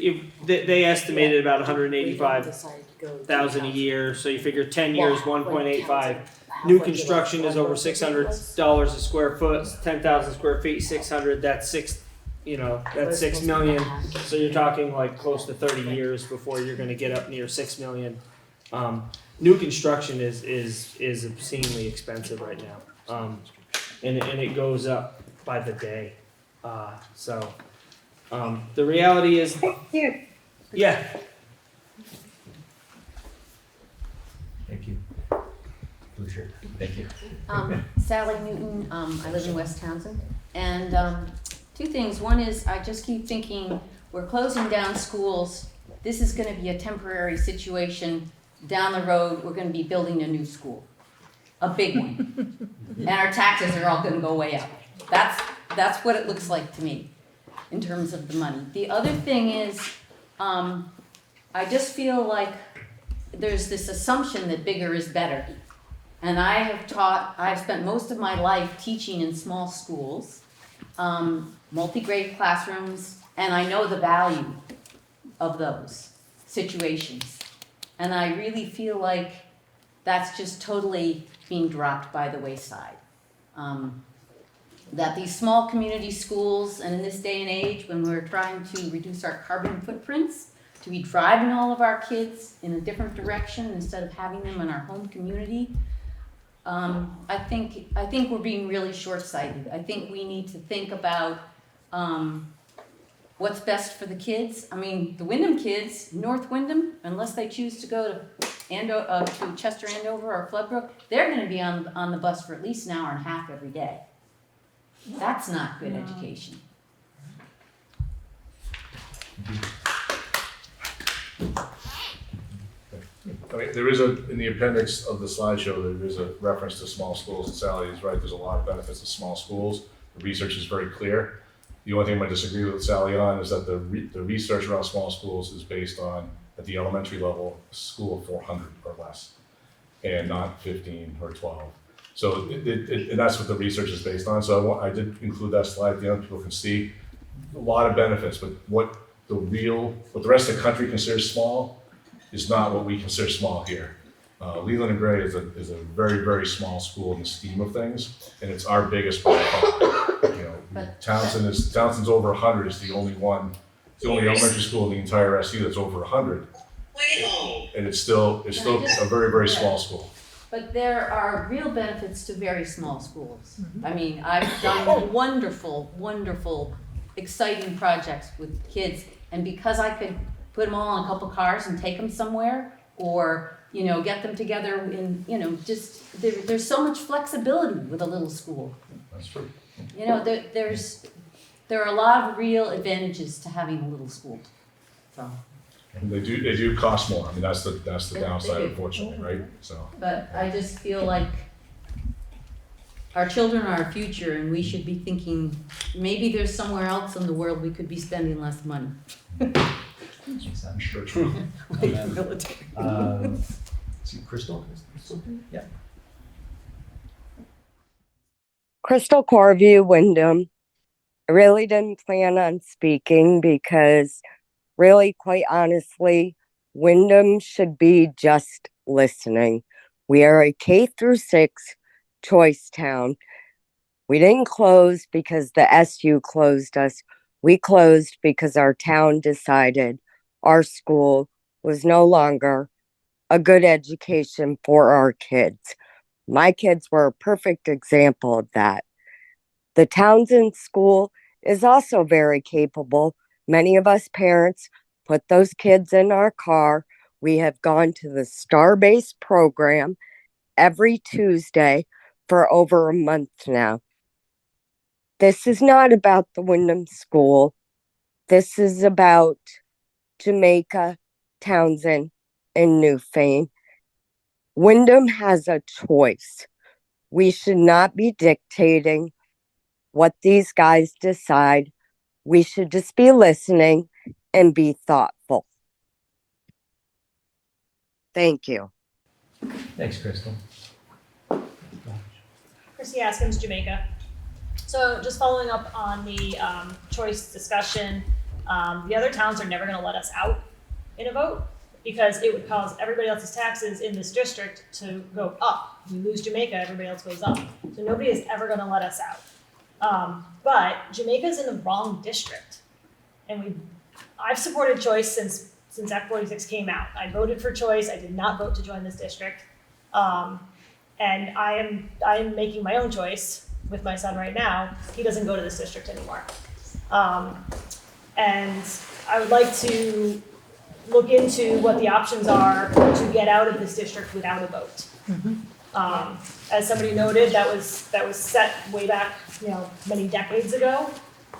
they estimated about 185,000 a year, so you figure 10 years, 1.85. New construction is over $600 a square foot, 10,000 square feet, 600. That's $6 million. So you're talking like close to 30 years before you're going to get up near $6 million. New construction is obscenely expensive right now. And it goes up by the day. The reality is, Here. yeah. Thank you. Blue shirt, thank you. Sally Newton, I live in West Townsend, and two things. One is I just keep thinking we're closing down schools. This is going to be a temporary situation. Down the road, we're going to be building a new school, a big one, and our taxes are all going to go way up. That's what it looks like to me in terms of the money. The other thing is, I just feel like there's this assumption that bigger is better. And I've spent most of my life teaching in small schools, multi-grade classrooms, and I know the value of those situations. And I really feel like that's just totally being dropped by the wayside. That these small community schools, and in this day and age when we're trying to reduce our carbon footprints, to be driving all of our kids in a different direction instead of having them in our home community, I think we're being really short-sighted. I think we need to think about what's best for the kids. I mean, the Wyndham kids, North Wyndham, unless they choose to go to Chester Andover or Floodbrook, they're going to be on the bus for at least an hour and a half every day. That's not good education. I mean, there is in the appendix of the slideshow, there is a reference to small schools, and Sally is right, there's a lot of benefits to small schools. The research is very clear. The only thing I disagree with Sally on is that the research around small schools is based on, at the elementary level, a school of 400 or less, and not 15 or 12. So and that's what the research is based on. So I did include that slide at the end, people can see a lot of benefits, but what the rest of the country considers small is not what we consider small here. Leland and Gray is a very, very small school in the scheme of things, and it's our biggest by far. Townsend's over 100 is the only elementary school in the entire SU that's over 100. And it's still a very, very small school. But there are real benefits to very small schools. I mean, I've done wonderful, wonderful, exciting projects with kids, and because I could put them all in a couple cars and take them somewhere, or get them together in, just there's so much flexibility with a little school. That's true. There are a lot of real advantages to having a little school. So. And they do cost more. I mean, that's the downside, unfortunately, right? So. But I just feel like our children are our future, and we should be thinking maybe there's somewhere else in the world we could be spending less money. Sure. Like the military. Crystal? Yeah. Crystal Corview, Wyndham. I really didn't plan on speaking because really, quite honestly, Wyndham should be just listening. We are a K-6 choice town. We didn't close because the SU closed us. We closed because our town decided our school was no longer a good education for our kids. My kids were a perfect example of that. The Townsend School is also very capable. Many of us parents put those kids in our car. We have gone to the Star-based program every Tuesday for over a month now. This is not about the Wyndham School. This is about Jamaica, Townsend, and Newfane. Wyndham has a choice. We should not be dictating what these guys decide. We should just be listening and be thoughtful. Thank you. Thanks, Crystal. Chrissy Askins, Jamaica. So just following up on the choice discussion, the other towns are never going to let us out in a vote because it would cause everybody else's taxes in this district to go up. We lose Jamaica, everybody else goes up. So nobody is ever going to let us out. But Jamaica's in the wrong district. And I've supported choice since Act 46 came out. I voted for choice. I did not vote to join this district. And I am making my own choice with my son right now. He doesn't go to this district anymore. And I would like to look into what the options are to get out of this district without a vote. As somebody noted, that was set way back, many decades ago,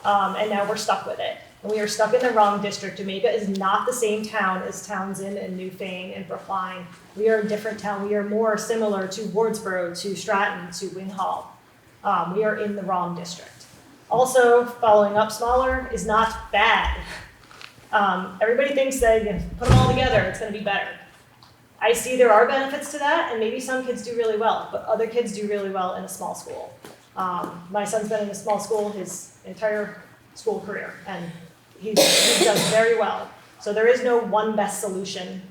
and now we're stuck with it. And we are stuck in the wrong district. Jamaica is not the same town as Townsend and Newfane and Brookline. We are a different town. We are more similar to Wardsboro, to Stratton, to Wing Hall. We are in the wrong district. Also, following up smaller is not bad. Everybody thinks that put them all together, it's going to be better. I see there are benefits to that, and maybe some kids do really well, but other kids do really well in a small school. My son's been in a small school his entire school career, and he does very well. So there is no one best solution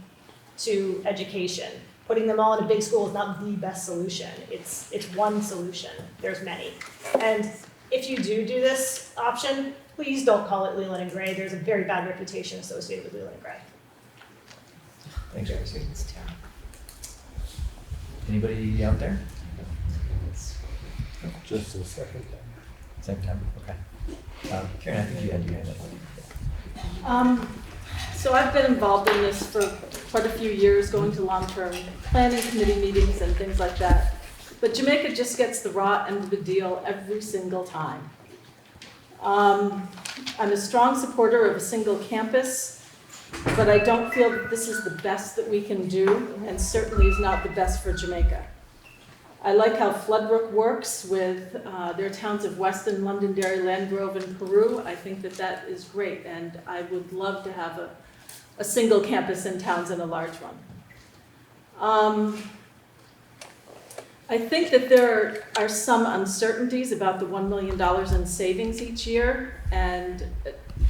to education. Putting them all in a big school is not the best solution. It's one solution. There's many. And if you do this option, please don't call it Leland and Gray. There's a very bad reputation associated with Leland and Gray. Thanks, Tracy. Anybody out there? Just a second. Second time, okay. Karen, I think you had your hand up. So I've been involved in this for quite a few years, going to long-term planning committee meetings and things like that. But Jamaica just gets the raw end of the deal every single time. I'm a strong supporter of a single campus, but I don't feel that this is the best that we can do, and certainly is not the best for Jamaica. I like how Floodbrook works with their towns of Weston, Londonderry, Landgrove, and Peru. I think that is great, and I would love to have a single campus in Townsend, a large one. I think that there are some uncertainties about the $1 million in savings each year, and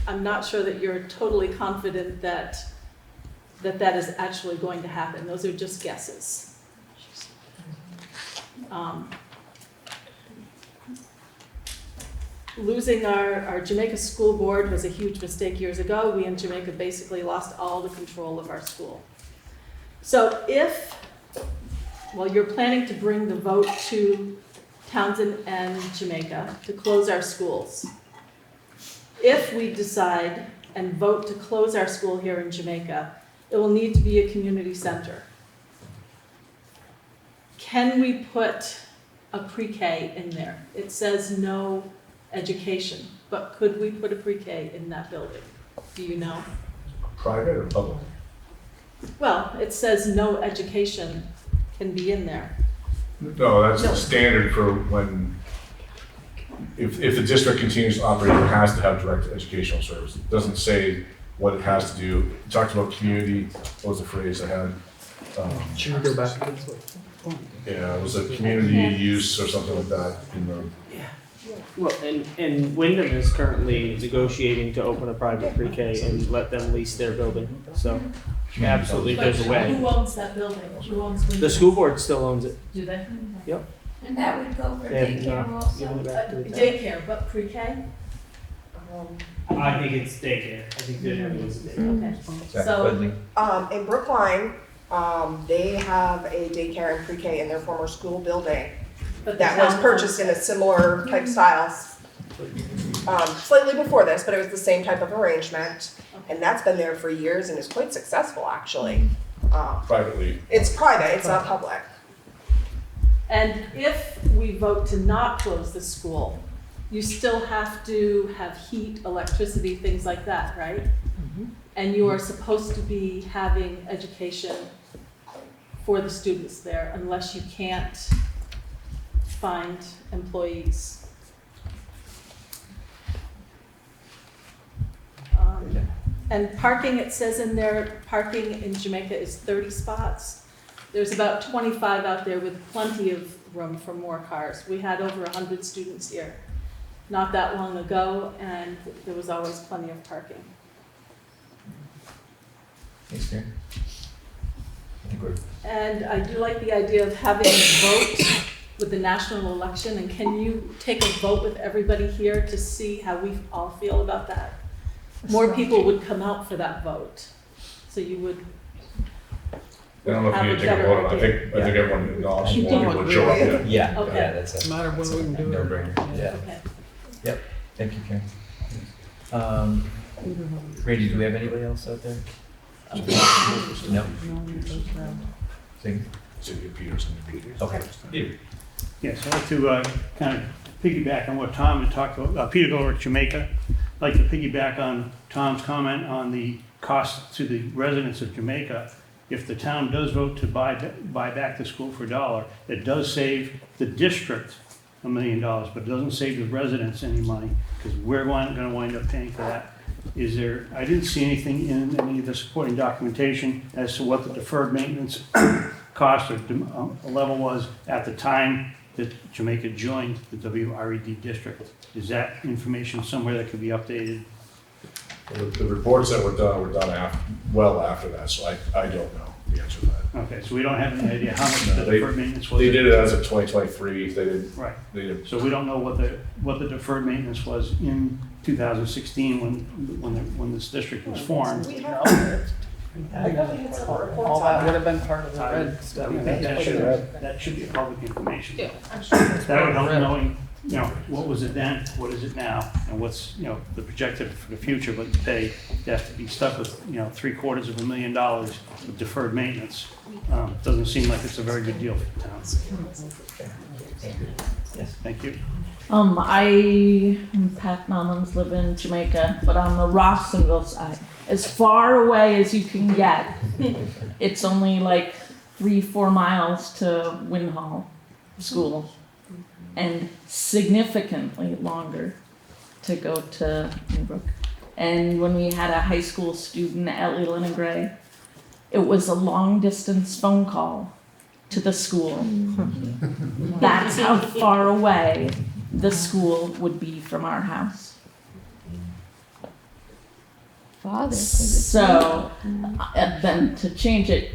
I'm not sure that you're totally confident that is actually going to happen. Those are just guesses. Losing our Jamaica school board was a huge mistake years ago. We in Jamaica basically lost all the control of our school. So you're planning to bring the vote to Townsend and Jamaica to close our schools. If we decide and vote to close our school here in Jamaica, it will need to be a community center. Can we put a pre-K in there? It says no education, but could we put a pre-K in that building? Do you know? Private or public? Well, it says no education can be in there. No, that's the standard for when, if the district continues to operate, it has to have direct educational service. It doesn't say what it has to do. It talked about community, what was the phrase I had? Should we go back to this one? Yeah, it was a community use or something like that in the. Well, and Wyndham is currently negotiating to open a private pre-K and let them lease their building, so absolutely there's a way. Who owns that building? Who owns Wyndham? The school board still owns it. Do they? Yep. And that would go for They have daycare not also. given it back to the town. Daycare, but pre-K? I think it's daycare. I think they have it as a daycare. Okay. So, In Brookline, they have a daycare and pre-K in their former school building but that was purchased in a similar type style, slightly before this, but it was the same type of arrangement. And that's been there for years and is quite successful, actually. Privately. It's private, it's not public. And if we vote to not close the school, you still have to have heat, electricity, things like that, right? Mm-hmm. And you are supposed to be having education for the students there unless you can't find employees. And parking, it says in there, parking in Jamaica is 30 spots. There's about 25 out there with plenty of room for more cars. We had over 100 students here not that long ago, and there was always plenty of parking. Thanks, Karen. And I do like the idea of having a vote with the national election, and can you take a vote with everybody here to see how we all feel about that? More people would come out for that vote. So you would I don't know if you need to take a vote on it. I think everyone acknowledges I more think people would show up. Yeah, Yeah. yeah, that's a. Matter when we can do it. No-brainer, yeah. Okay. Yep, thank you, Karen. Randy, do we have anybody else out there? No? Sing? City of Peterson. Okay. Peter. Yes, I'd like to kind of piggyback on what Tom had talked about, Peter over at Jamaica. I'd like to piggyback on Tom's comment on the cost to the residents of Jamaica. If the town does vote to buy back the school for $1, it does save the district $1 million, but it doesn't save the residents any money, because we're going to wind up paying for that. I didn't see anything in any of the supporting documentation as to what the deferred maintenance cost or level was at the time that Jamaica joined the WRED district. Is that information somewhere that could be updated? The reports that were done well after that, so I don't know the answer to that. Okay, so we don't have any idea how much the deferred maintenance was? They did it as of 2023. They didn't. Right. They didn't. So we don't know what the deferred maintenance was in 2016 when this district was formed. All that would have been part of the red study. That should be public information. Yeah. That would help knowing, what was it then, what is it now, and what's, the projected for the future, but they have to be stuck with, $750,000 of deferred maintenance. Doesn't seem like it's a very good deal for the town. Yes, thank you. I am Pat Mullins, live in Jamaica, but on the Rossingville side, as far away as you can get. It's only like 3-4 miles to Winhall School, and significantly longer to go to Newbrook. And when we had a high school student at Leland and Gray, it was a long distance phone call to the school. That's how far away the school would be from our house. Father. So, then to change it,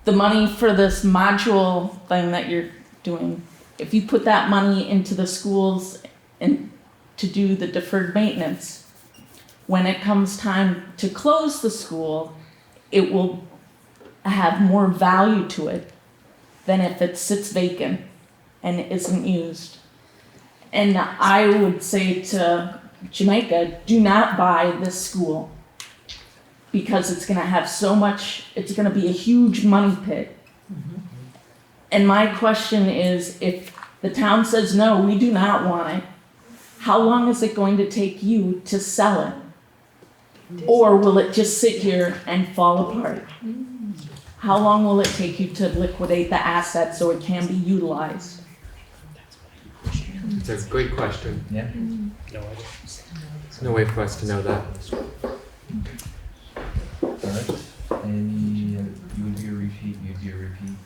the money for this module thing that you're doing, if you put that money into the schools and to do the deferred maintenance, when it comes time to close the school, it will have more value to it than if it sits vacant and isn't used. And I would say to Jamaica, do not buy this school, because it's going to have it's going to be a huge money pit. And my question is, if the town says, no, we do not want it, how long is it going to take you to sell it? Or will it just sit here and fall apart? How long will it take you to liquidate the assets so it can be utilized? It's a great question. Yeah. There's no way for us to know that. All right. And you would be a repeat, you'd be a repeat.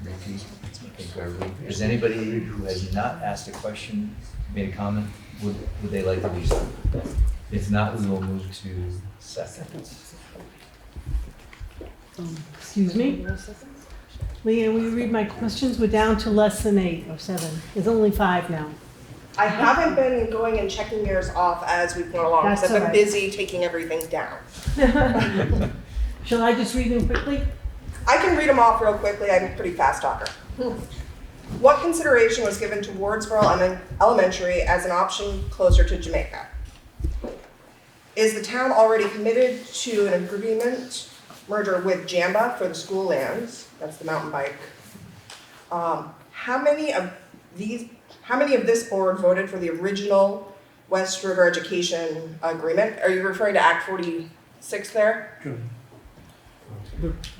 Repeat. I think our repeat. Is anybody who has not asked a question, made a comment, would they like to do so? If not, we will move to seconds. Excuse me? Leanne, will you read my questions? We're down to less than 8 or 7. There's only 5 now. I haven't been going and checking yours off as we've gone along, That's because I've been all right. busy taking everything down. Shall I just read them quickly? I can read them off real quickly. I'm a pretty fast talker. What consideration was given to Wardsboro Elementary as an option closer to Jamaica? Is the town already committed to an agreement merger with Jamba for the school lands? That's the mountain bike. How many of this board voted for the original West River Education Agreement? Are you referring to Act 46 there? Sure.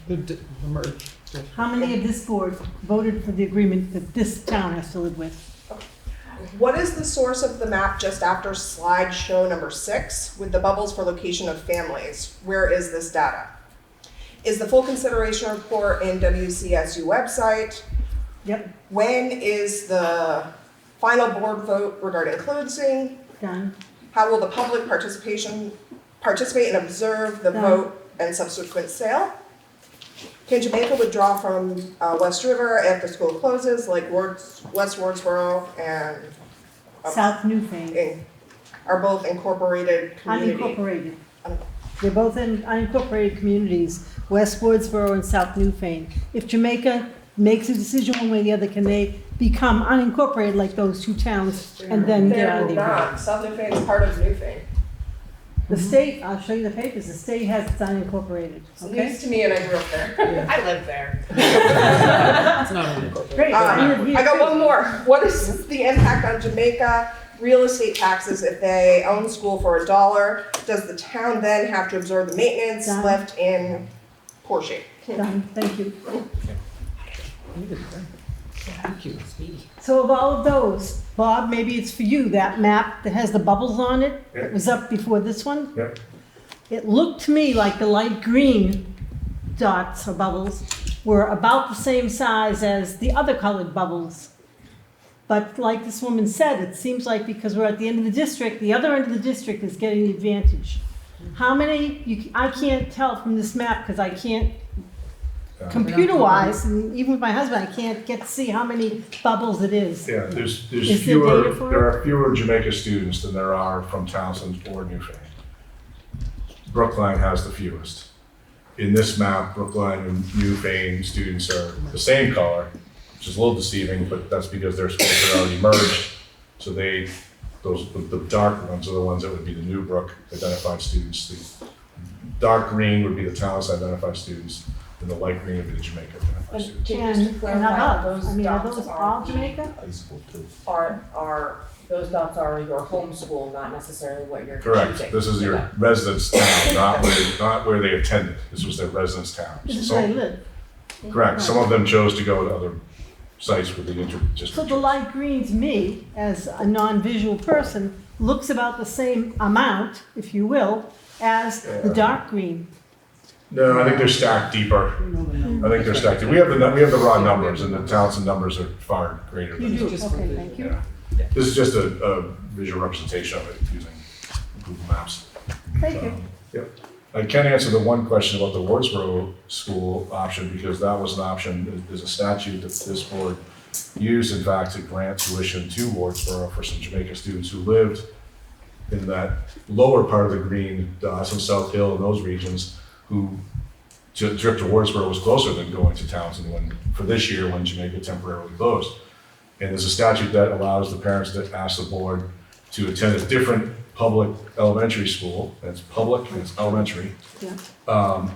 The merge. How many of this board voted for the agreement that this town has to live with? What is the source of the map just after slideshow number 6 with the bubbles for location of families? Where is this data? Is the full consideration report in WCSU website? Yep. When is the final board vote regarding closing? Done. How will the public participate and observe the Done. vote and subsequent sale? Can Jamaica withdraw from West River if the school closes, like West Wardsboro and South Newfane. are both incorporated communities? Unincorporated. They're both in unincorporated communities, West Woodsboro and South Newfane. If Jamaica makes a decision one way or the other, can they become unincorporated like those two towns and then get out of They're the agreement? not. South Newfane is part of Newfane. The state, I'll show you the papers, the state has it unincorporated, It's okay? news to me, and I grew up there. I live there. It's not unincorporated. Great. I got one more. What is the impact on Jamaica real estate taxes if they own school for $1? Does the town then have to absorb the maintenance Done. left in poor shape? Done, thank you. Thank you. So of all of those, Bob, maybe it's for you, that map that has the bubbles on it, that was up before this one? Yep. It looked to me like the light green dots or bubbles were about the same size as the other colored bubbles. But like this woman said, it seems like because we're at the end of the district, the other end of the district is getting the advantage. How many, I can't tell from this map because I can't, computer-wise, and even with my husband, I can't get to see how many bubbles it is. Yeah, there's Is there fewer, data for there it? are fewer Jamaica students than there are from Townsend or Newfane. Brookline has the fewest. In this map, Brookline and Newfane students are the same color, which is a little deceiving, but that's because their schools are already merged. So the dark ones are the ones that would be the Newbrook identified students. The dark green would be the Townsend identified students, and the light green would be the Jamaica identified students. Just to clarify, those are dots those are all Jamaica? are those dots are your home school, not necessarily what you're Correct. choosing. This is your residence town, not where they attended. This was their residence town. This is So- where they live. Correct. Some of them chose to go to other sites with the So inter-district. the light green to me, as a non-visual person, looks about the same amount, if you will, as the dark green. No, I think they're stacked deeper. I think they're stacked. We have the raw numbers, and the Townsend numbers are far greater. You than do, okay, thank you. Yeah. This is just a visual representation of it using Google Maps. Thank you. Yep. I can answer the one question about the Wardsboro school option, because that was an option. There's a statute that this board used, in fact, to grant tuition to Wardsboro for some Jamaica students who lived in that lower part of the green dots in South Hill and those regions, who to trip to Wardsboro was closer than going to Townsend for this year when Jamaica temporarily closed. And there's a statute that allows the parents to ask the board to attend a different public elementary school, and it's public and it's elementary,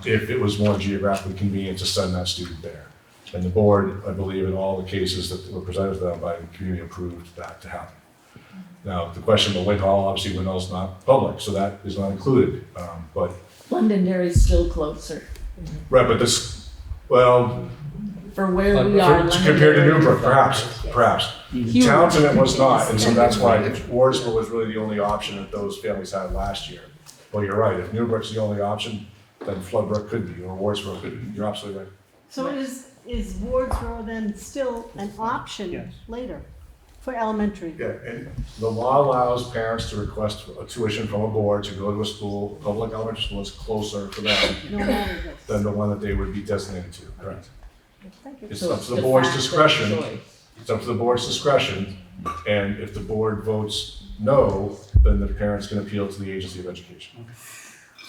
if it was more geographically convenient to send that student there. And the board, I believe in all the cases that were presented to them by the community, approved that to happen. Now, the question about Wayne Hall, obviously Wayne Hall's not public, so that is not included, but. Londonderry's still closer. Right, but this, well. For where we are. Compared to Newbrook, perhaps. Huge. Townsend it was not, and so that's why Wardsboro was really the only option that those families had last year. Well, you're right, if Newbrook's the only option, then Floodbrook could be, or Wardsboro could be, you're absolutely right. So is Wardsboro then still an option later for elementary? Yeah, and the law allows parents to request a tuition from a board to go to a school, a public elementary school is closer for them No matter this. than the one that they would be designated to, correct? Thank you. It's So up it's to the de board's facto discretion. choice. It's up to the board's discretion, and if the board votes no, then the parents can appeal to the agency of education.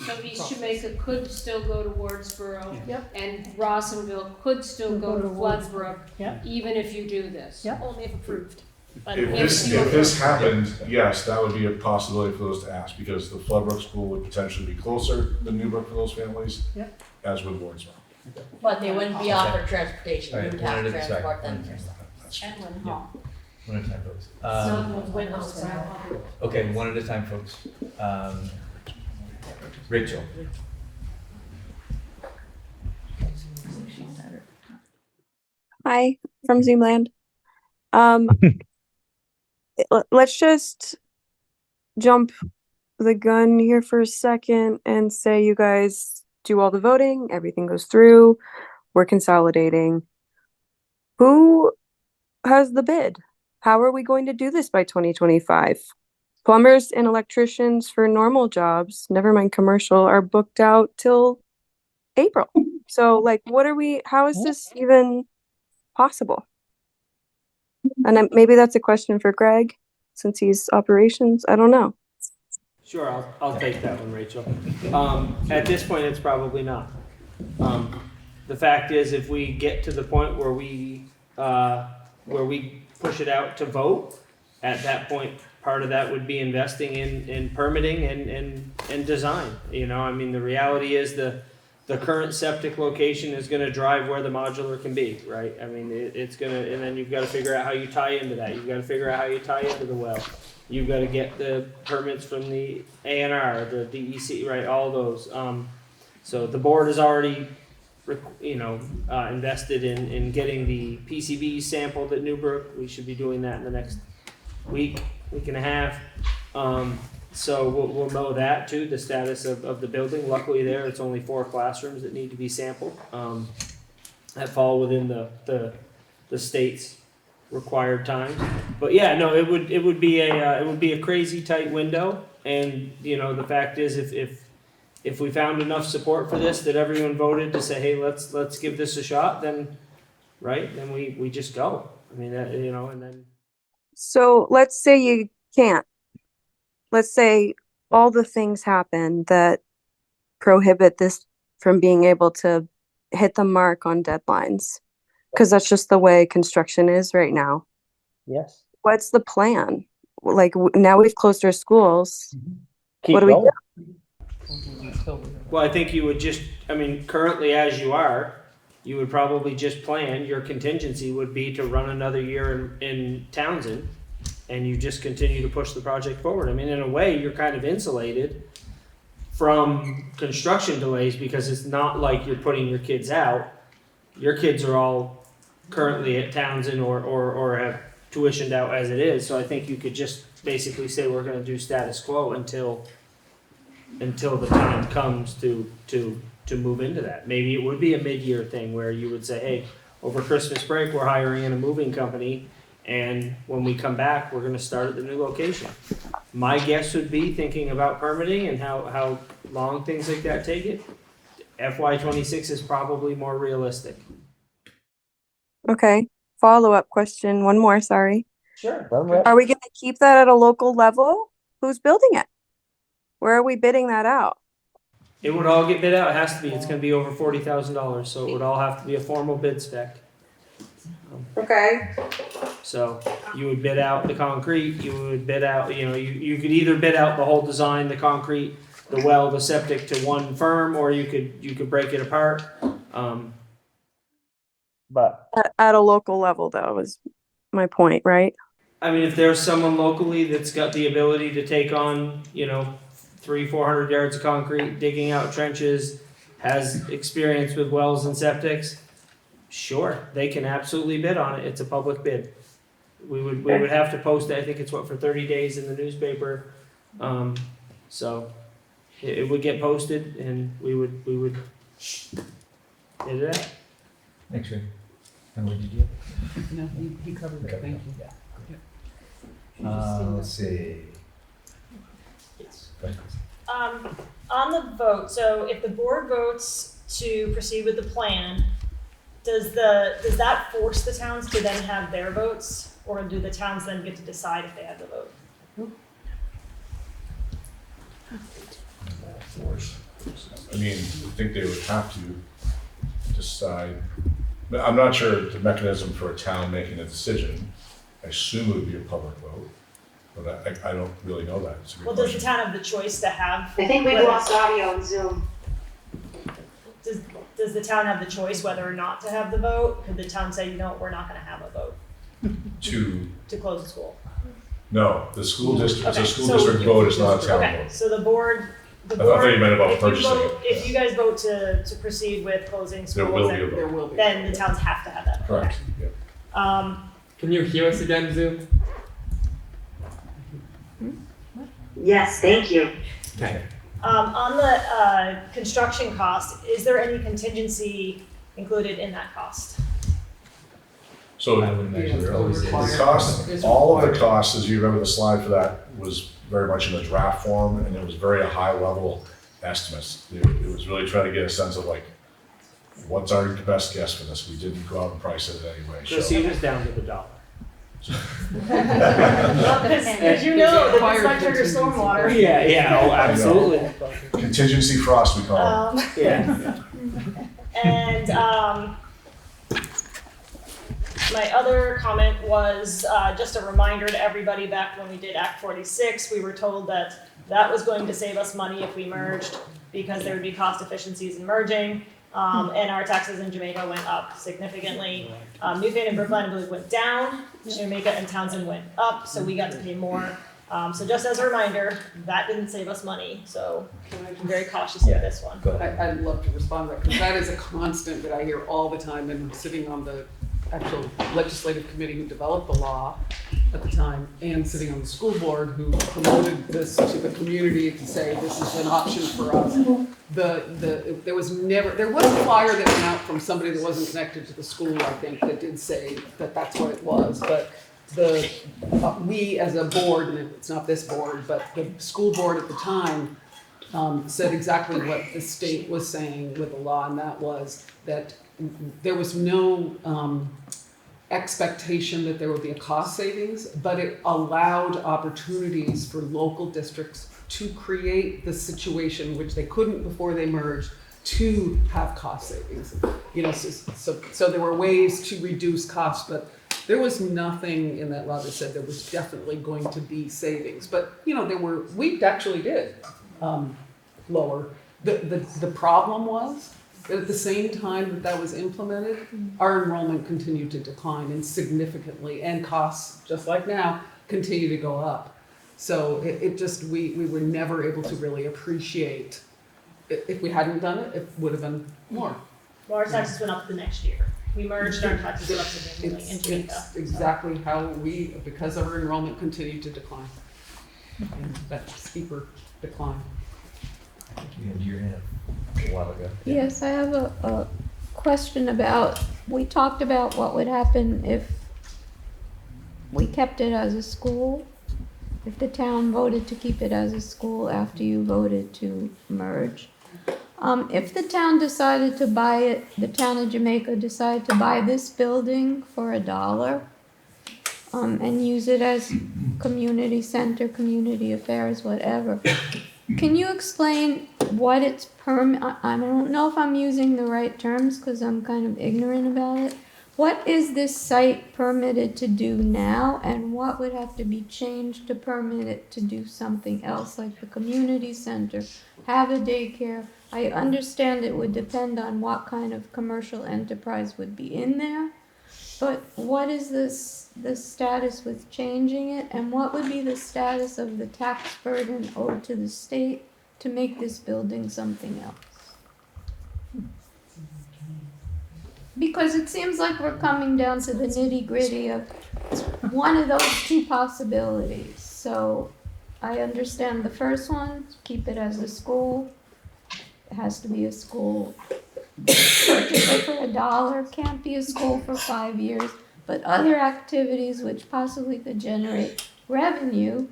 So East Jamaica could still go to Wardsboro. Yep. And Rossingville could still go to Floodbrook. Yep. Even if you do this. Yep. Only if approved. But If this happened, yes, that would be a possibility for those to ask, because the Floodbrook school would potentially be closer than Newbrook for those families, Yep. as would Wardsboro. But they wouldn't be offered transportation, All you right, would have one to at a time. transport them. And Lynn Hall. One at a time, folks. Okay, one at a time, folks. Rachel. Hi, from Zoomland. Let's just jump the gun here for a second and say you guys do all the voting, everything goes through, we're consolidating. Who has the bid? How are we going to do this by 2025? Plumbers and electricians for normal jobs, never mind commercial, are booked out till April. So like, how is this even possible? And maybe that's a question for Greg, since he's operations, I don't know. Sure, I'll take that one, Rachel. At this point, it's probably not. The fact is, if we get to the point where we push it out to vote, at that point, part of that would be investing in permitting and design. You know, I mean, the reality is the current septic location is gonna drive where the modular can be, right? I mean, it's gonna, and then you've gotta figure out how you tie into that. You've gotta figure out how you tie into the well. You've gotta get the permits from the A&R, the DEC, right, all those. So the board is already, invested in getting the PCB sampled at Newbrook. We should be doing that in the next week and a half. So we'll know that too, the status of the building. Luckily there, it's only 4 classrooms that need to be sampled, that fall within the state's required time. But yeah, no, it would be a crazy tight window. And the fact is, if we found enough support for this that everyone voted to say, hey, let's give this a shot, then we just go. I mean, and then. So let's say you can't. Let's say all the things happen that prohibit this from being able to hit the mark on deadlines, because that's just the way construction is right now. Yes. What's the plan? Like, now we've closed our schools. What do we do? Well, I think you would just, currently as you are, you would probably just plan, your contingency would be to run another year in Townsend, and you just continue to push the project forward. I mean, in a way, you're kind of insulated from construction delays, because it's not like you're putting your kids out. Your kids are all currently at Townsend or have tuitioned out as it is. So I think you could just basically say we're gonna do status quo until the time comes to move into that. Maybe it would be a mid-year thing where you would say, hey, over Christmas break, we're hiring in a moving company, and when we come back, we're gonna start at the new location. My guess would be, thinking about permitting and how long things like that take it, FY26 is probably more realistic. Okay. Follow-up question. One more, sorry. Sure. Are we gonna keep that at a local level? Who's building it? Where are we bidding that out? It would all get bid out. It has to be. It's going to be over $40,000, so it would all have to be a formal bid spec. Okay. So you would bid out the concrete. You would bid out. You could either bid out the whole design, the concrete, the well, the septic to one firm, or you could break it apart. But At a local level, though, is my point, right? I mean, if there's someone locally that's got the ability to take on, 300-400 yards of concrete, digging out trenches, has experience with wells and septics, sure, they can absolutely bid on it. It's a public bid. We would have to post it. I think it's for 30 days in the newspaper. So it would get posted, and we would hit it out. Thanks, Ray. And what did you? No, he covered it. Thank you. Let's see. Go ahead. On the vote, so if the board votes to proceed with the plan, does that force the towns to then have their votes, or do the towns then get to decide if they have the vote? I mean, I think they would have to decide. But I'm not sure the mechanism for a town making a decision. I assume it would be a public vote, but I don't really know that. It's a good Well, does the question. town have the choice to have? I think we whether- lost audio on Zoom. Does the town have the choice whether or not to have the vote? Could the town say, we're not gonna have a vote to close the school? No, the school district, it's a Okay, school so- district vote, it's not a town Okay, vote. so the board, I thought you meant about if you purchasing vote- it. If you guys vote to proceed with closing There schools, will be a vote. then the towns have to have that. vote. Correct, yeah. Can you hear us again, Zoom? Yes, thank you. Okay. On the construction cost, is there any contingency included in that cost? So I would imagine there always is. the cost, all of the costs, as you remember the slide for that, was very much in the draft form, and it was very high level estimates. It was really trying to get a sense of like, what's our best guess for this? We didn't go out and price it anyway. So see, it was down to the dollar. Because you know that it's not trigger stormwater. Yeah, oh, absolutely. Contingency frost, we call it. Yeah. And my other comment was just a reminder to everybody, back when we did Act 46, we were told that that was going to save us money if we merged, because there would be cost efficiencies in merging. And our taxes in Jamaica went up significantly. Newfane and Brookline, I believe, went down. Jamaica and Townsend went up, so we got to pay more. So just as a reminder, that didn't save us money, so I'm very cautious with this one. I'd love to respond to that, because that is a constant that I hear all the time, and sitting on the actual legislative committee who developed the law at the time, and sitting on the school board who promoted this to the community to say this is an option for us. There was a flyer that went out from somebody that wasn't connected to the school, I think, that did say that that's what it was, but we as a board, and it's not this board, but the school board at the time said exactly what the state was saying with the law, and that was that there was no expectation that there would be a cost savings, but it allowed opportunities for local districts to create the situation which they couldn't before they merged, to have cost savings. You know, so there were ways to reduce costs, but there was nothing in that law that said there was definitely going to be savings. But you know, we actually did lower. The problem was that at the same time that was implemented, our enrollment continued to decline, and significantly, and costs, just like now, continue to go up. So we were never able to really appreciate, if we hadn't done it, it would have been more. Well, our taxes went up the next year. We merged, our taxes went up significantly in Jamaica. It's exactly how because our enrollment continued to decline. And that steeper decline. You had your hand a while ago. Yes, I have a question about, we talked about what would happen if we kept it as a school, if the town voted to keep it as a school after you voted to merge. If the town decided to buy it, the town of Jamaica decided to buy this building for $1, and use it as community center, community affairs, whatever. Can you explain what it's I don't know if I'm using the right terms because I'm kind of ignorant about it. What is this site permitted to do now, and what would have to be changed to permit it to do something else, like the community center, have a daycare? I understand it would depend on what kind of commercial enterprise would be in there, but what is the status with changing it, and what would be the status of the tax burden owed to the state to make this building something else? Because it seems like we're coming down to the nitty-gritty of one of those two possibilities. So I understand the first one, keep it as a school. It has to be a school. Purchase it for $1, can't be a school for 5 years. But other activities which possibly could generate revenue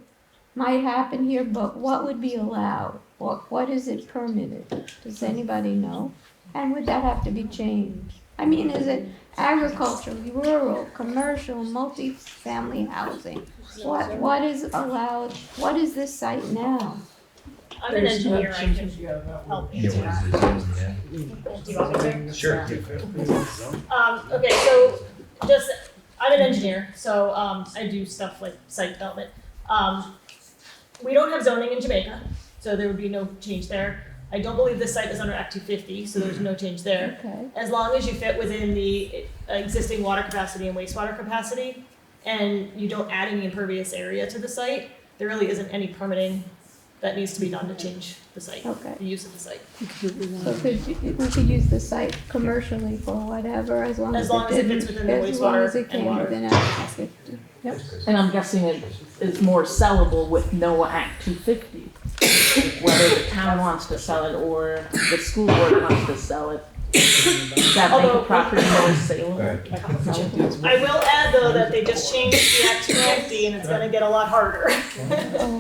might happen here, but what would be allowed? What is it permitted? Does anybody know? And would that have to be changed? I mean, is it agricultural, rural, commercial, multi-family housing? What is allowed? What is this site now? I'm an engineer, I can help answer that. Do you want me to? Sure. Okay, so I'm an engineer, so I do stuff like site development. We don't have zoning in Jamaica, so there would be no change there. I don't believe this site is under Act 250, so there's no change there. Okay. As long as you fit within the existing water capacity and wastewater capacity, and you don't add any impervious area to the site, there really isn't any permitting that needs to be done to change the site, the use of the site. So we could use the site commercially for whatever, as long as it fits within the as long as wastewater it came and water. within Act 250. Yep. And I'm guessing it's more sellable with no Act 250. Whether the town wants to sell it or the school board wants to sell it. Does that make a property more saleable? I will add though that they just changed the Act 250 and it's gonna get a lot harder.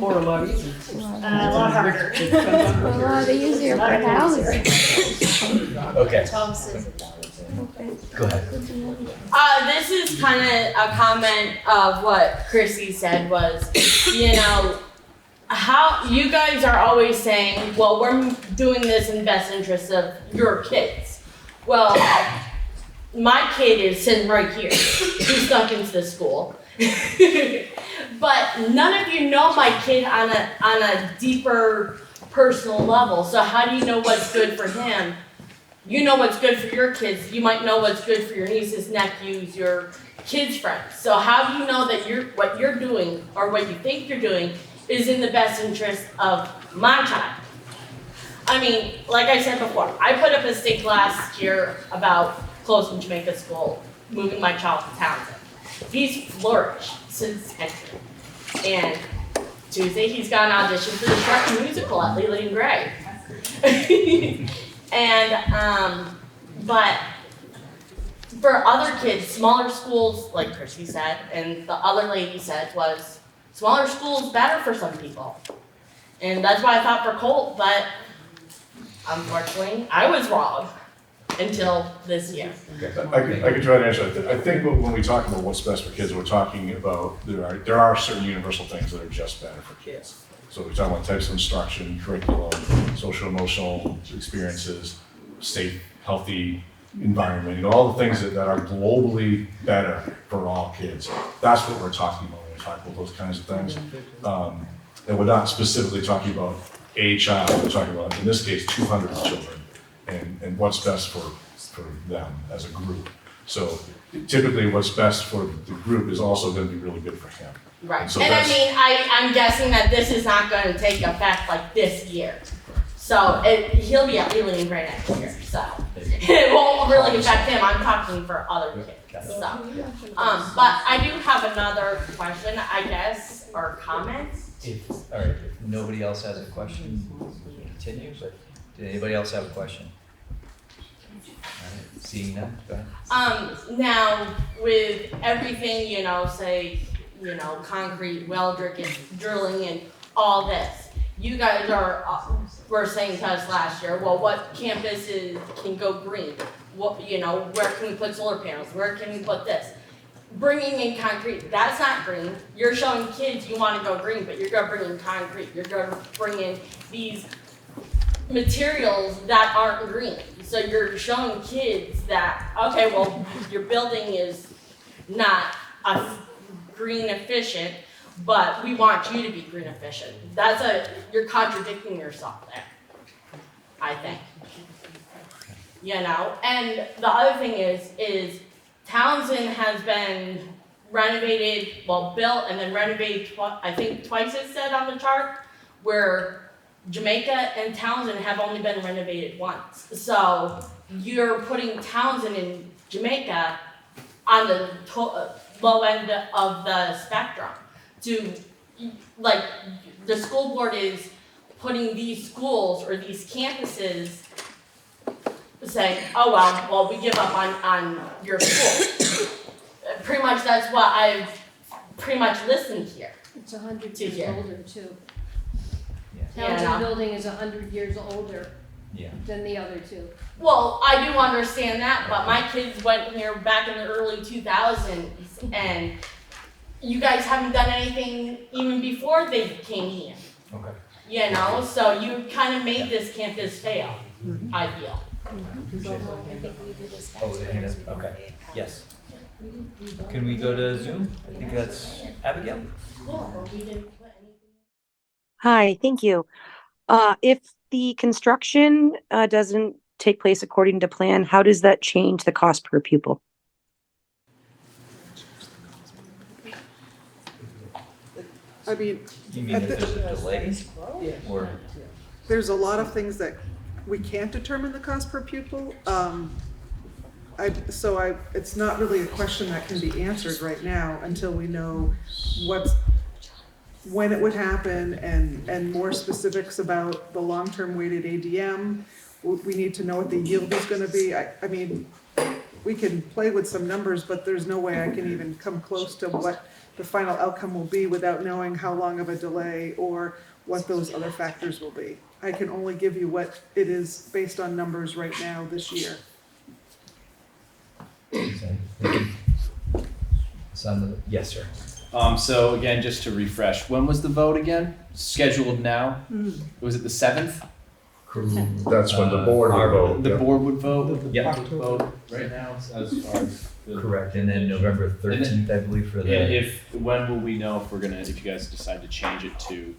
Or a lot easier. A lot harder. A lot easier for houses. Okay. Tom says $1 too. Go ahead. This is kind of a comment of what Chrissy said was, you know, how you guys are always saying, well, we're doing this in the best interest of your kids. Well, my kid is sitting right here. He's stuck into the school. But none of you know my kid on a deeper personal level. So how do you know what's good for him? You know what's good for your kids. You might know what's good for your nieces, nephews, your kids' friends. So how do you know that what you're doing or what you think you're doing is in the best interest of my child? I mean, like I said before, I put up a stake last year about closing Jamaica School, moving my child to Townsend. He's flourished since entry. And Tuesday, he's got an audition for the Shrek musical at Leland and Gray. And, but for other kids, smaller schools, like Chrissy said, and the other lady said, was smaller schools better for some people. And that's why I thought for Colt, but unfortunately, I was wrong until this year. I can try to answer that. I think when we talk about what's best for kids, we're talking about there are certain universal things that are just better for kids. So we're talking about types of instruction, curriculum, social emotional experiences, safe, healthy environment, you know, all the things that are globally better for all kids. That's what we're talking about when we talk about those kinds of things. And we're not specifically talking about a child, we're talking about, in this case, 200 children and what's best for them as a group. So typically what's best for the group is also going to be really good for him. Right. So and I mean, I'm guessing that this is not going to take effect like this year. So he'll be at Leland and Gray next year. So it won't really affect him. I'm talking for other kids. So, but I do have another question, I guess, or comment. All right, if nobody else has a question, we can continue, but did anybody else have a question? All right, seeing none, go ahead. Now, with everything, you know, say, you know, concrete, well drilling and all this, you guys were saying to us last year, well, what campuses can go green? What, you know, where can we put solar panels? Where can we put this? Bringing in concrete, that's not green. You're showing kids you want to go green, but you're going to bring in concrete. You're going to bring in these materials that aren't green. So you're showing kids that, okay, well, your building is not green efficient, but we want you to be green efficient. You're contradicting yourself there, I think. You know, and the other thing is Townsend has been renovated, well, built and then renovated, I think twice it said on the chart, where Jamaica and Townsend have only been renovated once. So you're putting Townsend and Jamaica on the low end of the spectrum. Like, the school board is putting these schools or these campuses saying, oh, well, we give up on your school. Pretty much that's what I've pretty much listened here. It's 100 To years here. older too. Yeah. Townsend building is 100 years older Yeah. than the other two. Well, I do understand that, but my kids went here back in the early 2000s, and you guys haven't done anything even before they came here. Okay. You know, so you kind of made this campus fail, I feel. Oh, the hand is, okay, yes. Can we go to Zoom? I think that's Abigail. Hi, thank you. If the construction doesn't take place according to plan, how does that change the cost per pupil? I mean, You mean if there's a delay? Or? there's a lot of things that we can't determine the cost per pupil. It's not really a question that can be answered right now until we know when it would happen and more specifics about the long-term weighted ADM. We need to know what the yield is gonna be. I mean, we can play with some numbers, but there's no way I can even come close to what the final outcome will be without knowing how long of a delay or what those other factors will be. I can only give you what it is based on numbers right now this year. Yes, sir. So again, just to refresh, when was the vote again? Scheduled now? Was it the 7th? That's when the board would vote. The board would vote? Yep. Vote right now as far as the. Correct, and then November 13th, I believe, for the. And when will we know if if you guys decide to change it to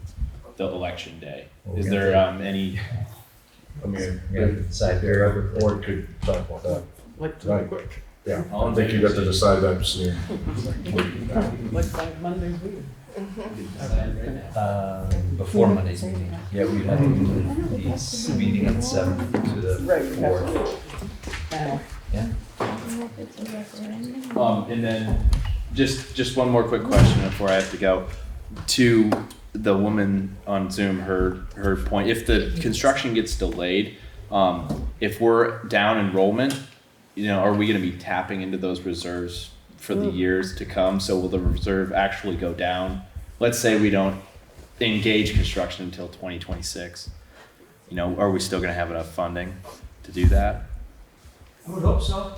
the election day? Is there any? I mean, We have to decide here. the board could talk about that. Right. Yeah, I don't think you got to decide that soon. Like 5 Mondays a week. Before Monday's meeting. Yeah, we'd have to move the meeting on the 7th to the 4th. Yeah. And then just one more quick question before I have to go. To the woman on Zoom, her point, if the construction gets delayed, if we're down enrollment, are we going to be tapping into those reserves for the years to come? So will the reserve actually go down? Let's say we don't engage construction until 2026. Are we still going to have enough funding to do that? I would hope so.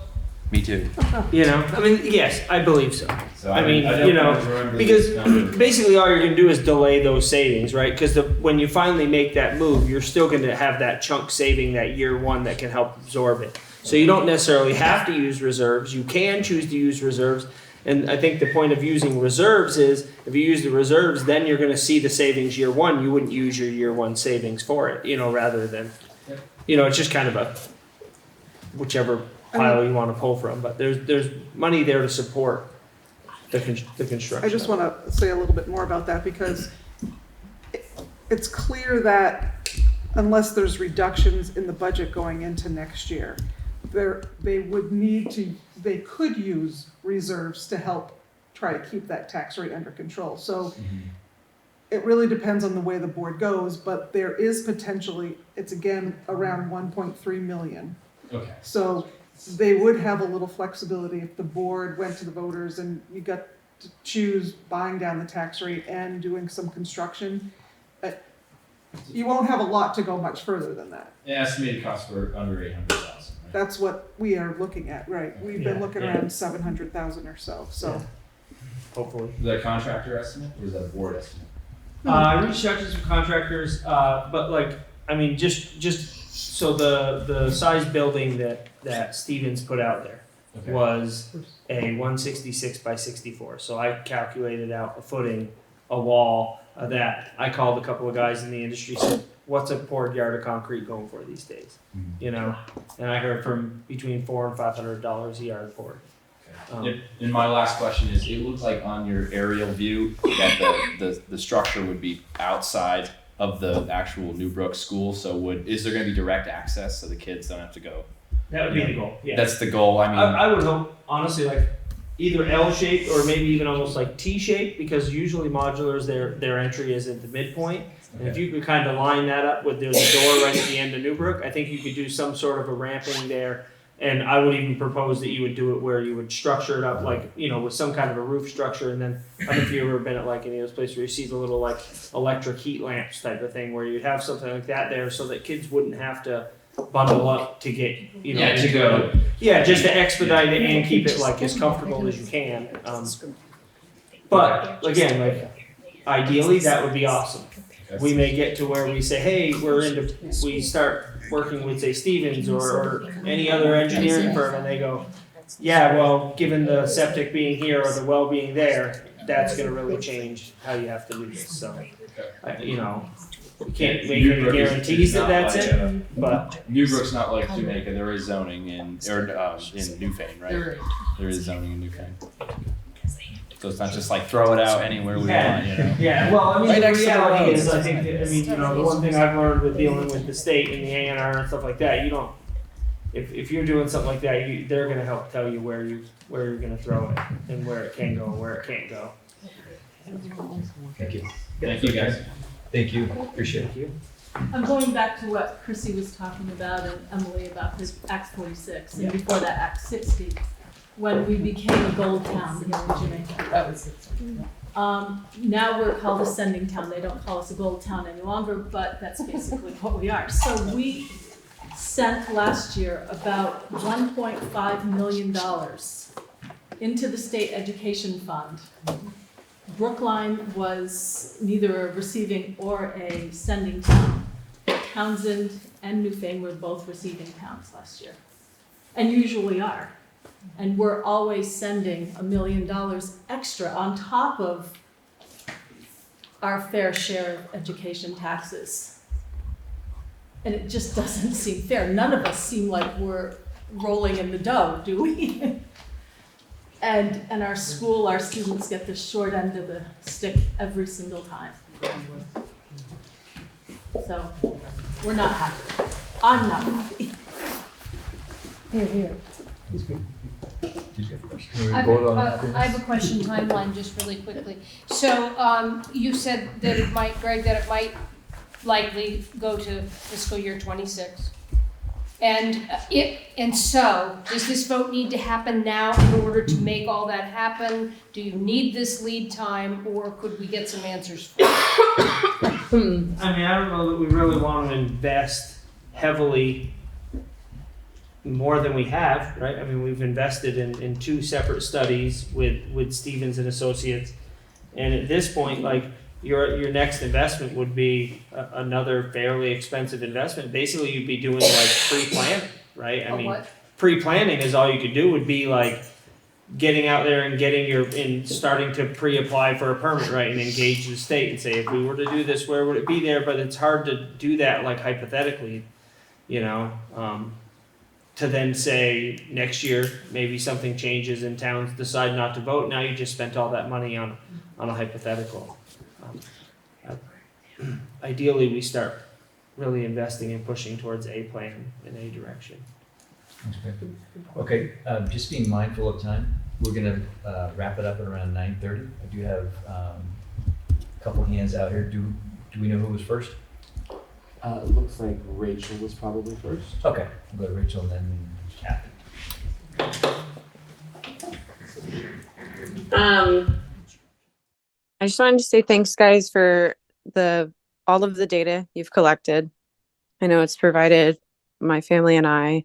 Me too. Yes, I believe so. Remember because this basically all you're going to do is delay those savings, right? Because when you finally make that move, you're still going to have that chunk saving that year one that can help absorb it. So you don't necessarily have to use reserves. You can choose to use reserves. And I think the point of using reserves is if you use the reserves, then you're going to see the savings year one. You wouldn't use your year one savings for it, rather than, it's just kind of a whichever pile you want to pull from. But there's money there to support the construction. I just want to say a little bit more about that because it's clear that unless there's reductions in the budget going into next year, they could use reserves to help try to keep that tax rate under control. So it really depends on the way the board goes, but there is potentially, it's again around 1.3 million. Okay. So they would have a little flexibility if the board went to the voters and you got to choose buying down the tax rate and doing some construction. But you won't have a lot to go much further than that. The estimated cost for under 800,000. Right? That's what we are looking at, right? We've been looking around 700,000 or so. So hopefully. Is that a contractor estimate or is that a board estimate? I reached out to some contractors, but just so the size building that Stevens put out there was a 166 by 64. So I calculated out a footing, a wall of that. I called a couple of guys in the industry, said, what's a poured yard of concrete going for these days? And I heard from between $400 and $500 a yard poured. And my last question is, it looked like on your aerial view that the structure would be outside of the actual Newbrook school. So is there going to be direct access so the kids don't have to go? That would be the goal. Yeah. That's the goal. I would hope, honestly, like either L-shaped or maybe even almost like T-shaped, because usually modulars, their entry is at the midpoint. And if you could kind of line that up with there's a door right at the end of Newbrook, I think you could do some sort of a ramping there. And I would even propose that you would do it where you would structure it up like, with some kind of a roof structure. And then I don't know if you've ever been at like any of those places where you see the little like electric heat lamps type of thing, where you'd have something like that there so that kids wouldn't have to bundle up to get, just to expedite it and keep it like as comfortable as you can. But again, like ideally that would be awesome. We may get to where we say, hey, we start working with say Stevens or any other engineering firm, and they go, yeah, well, given the septic being here or the well being there, that's going to really change how you have to do this. So, we can't make any guarantees that that's it, but Newbrook's not like Jamaica. There is zoning in Newfane, right? There is zoning in Newfane. So it's not just like throw it out anywhere we want, Yeah, well, the reality is, I think, the one thing I've learned with dealing with the state and the A&R and stuff like that, you don't, if you're doing something like that, they're going to help tell you where you're going to throw it and where it can go and where it can't go. Thank you. Thank you, guys. Thank you. Appreciate it. I'm going back to what Chrissy was talking about and Emily about this Act 46 and before that Act 60. When we became a gold town here in Jamaica. That was it. Now we're called a sending town. They don't call us a gold town any longer, but that's basically what we are. So we sent last year about $1.5 million into the state education fund. Brookline was neither a receiving or a sending town. Townsend and Newfane were both receiving towns last year, and usually are. And we're always sending $1 million extra on top of our fair share of education taxes. And it just doesn't seem fair. None of us seem like we're rolling in the dough, do we? And our school, our students get the short end of the stick every single time. So we're not happy. I'm not happy. Here, here. I have a question timeline just really quickly. So you said that it might, Greg, that it might likely go to fiscal year 26. And so does this vote need to happen now in order to make all that happen? Do you need this lead time, or could we get some answers? I mean, I don't know that we really want to invest heavily more than we have, right? I mean, we've invested in 2 separate studies with Stevens and Associates. And at this point, like, your next investment would be another fairly expensive investment. Basically, you'd be doing like pre-planning, right? I mean, pre-planning is all you could do would be like getting out there and starting to pre-apply for a permit, right? And engage the state and say, if we were to do this, where would it be there? But it's hard to do that like hypothetically, you know, to then say next year, maybe something changes and towns decide not to vote. Now you just spent all that money on a hypothetical. Ideally, we start really investing and pushing towards a plan in a direction. Okay, just being mindful of time, we're gonna wrap it up at around 9:30. I do have a couple hands out here. Do we know who was first? It looks like Rachel was probably first. Okay, we'll go to Rachel and then Kathy. I just wanted to say thanks, guys, for all of the data you've collected. I know it's provided my family and I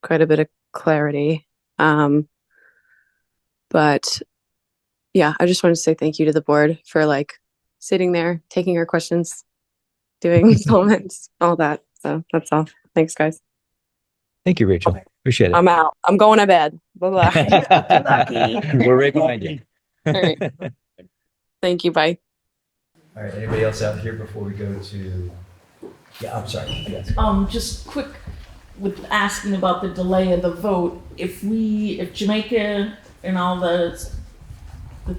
quite a bit of clarity. But yeah, I just wanted to say thank you to the board for like sitting there, taking our questions, doing comments, all that. So that's all. Thanks, guys. Thank you, Rachel. Appreciate it. I'm out. I'm going to bed. Bye-bye. Lucky. We're right behind you. All right. Thank you. Bye. All right, anybody else out here before we go to, yeah, I'm sorry. Yes. Just quick with asking about the delay of the vote. If Jamaica and all the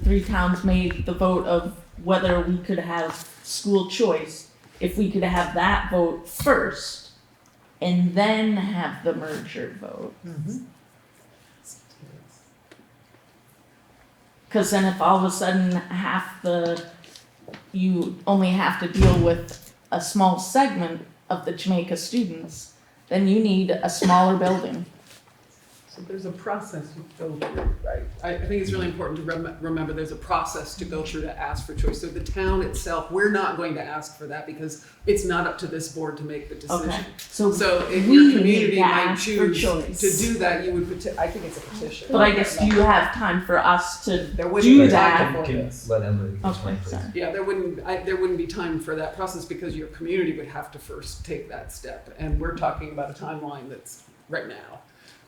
3 towns made the vote of whether we could have school choice, if we could have that vote first and then have the merger vote. Because then if all of a sudden you only have to deal with a small segment of the Jamaica students, then you need a smaller building. So there's a process you go through, right? I think it's really important to remember there's a process to go through to ask for choice. So the town itself, we're not going to ask for that because it's not up to this board to make the decision. Okay. So if we your need community to might ask for choose choice. to do that, you would, I think it's a petition. But I guess do you have time for us to There wouldn't do be that? time for Can this. let Emily Okay, explain, please. sorry. Yeah, there wouldn't be time for that process because your community would have to first take that step. And we're talking about a timeline that's right now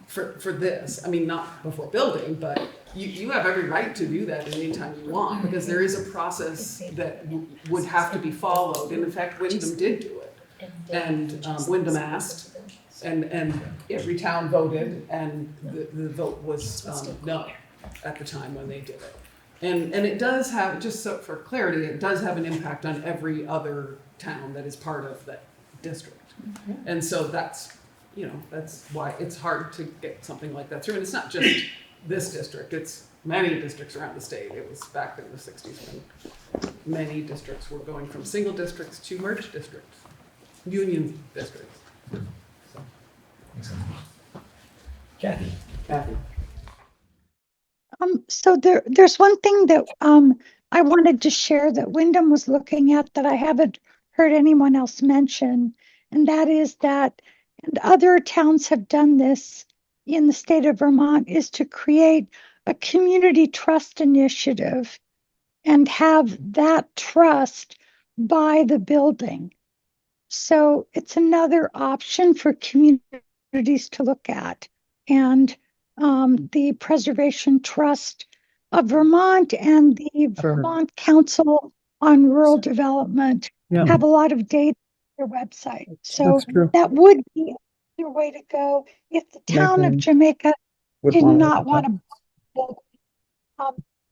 for this. I mean, not before building, but you have every right to do that anytime you want because there is a process that would have to be followed. And in fact, Wyndham did do it. And Wyndham asked and every town voted and the vote was no at the time when they did it. And it does have, just so for clarity, it does have an impact on every other town that is part of that district. And so that's why it's hard to get something like that through. And it's not just this district, it's many districts around the state. It was back in the 60s when many districts were going from single districts to merged districts, union districts. So. Excellent. Kathy. So there's one thing that I wanted to share that Wyndham was looking at that I haven't heard anyone else mention, and that is that, and other towns have done this in the state of Vermont, is to create a community trust initiative and have that trust buy the building. So it's another option for communities to look at. And the Preservation Trust of Vermont and the Vermont Council on Rural Development have a lot of data on their website. So that would be another way to go if the town of Jamaica did not want to build,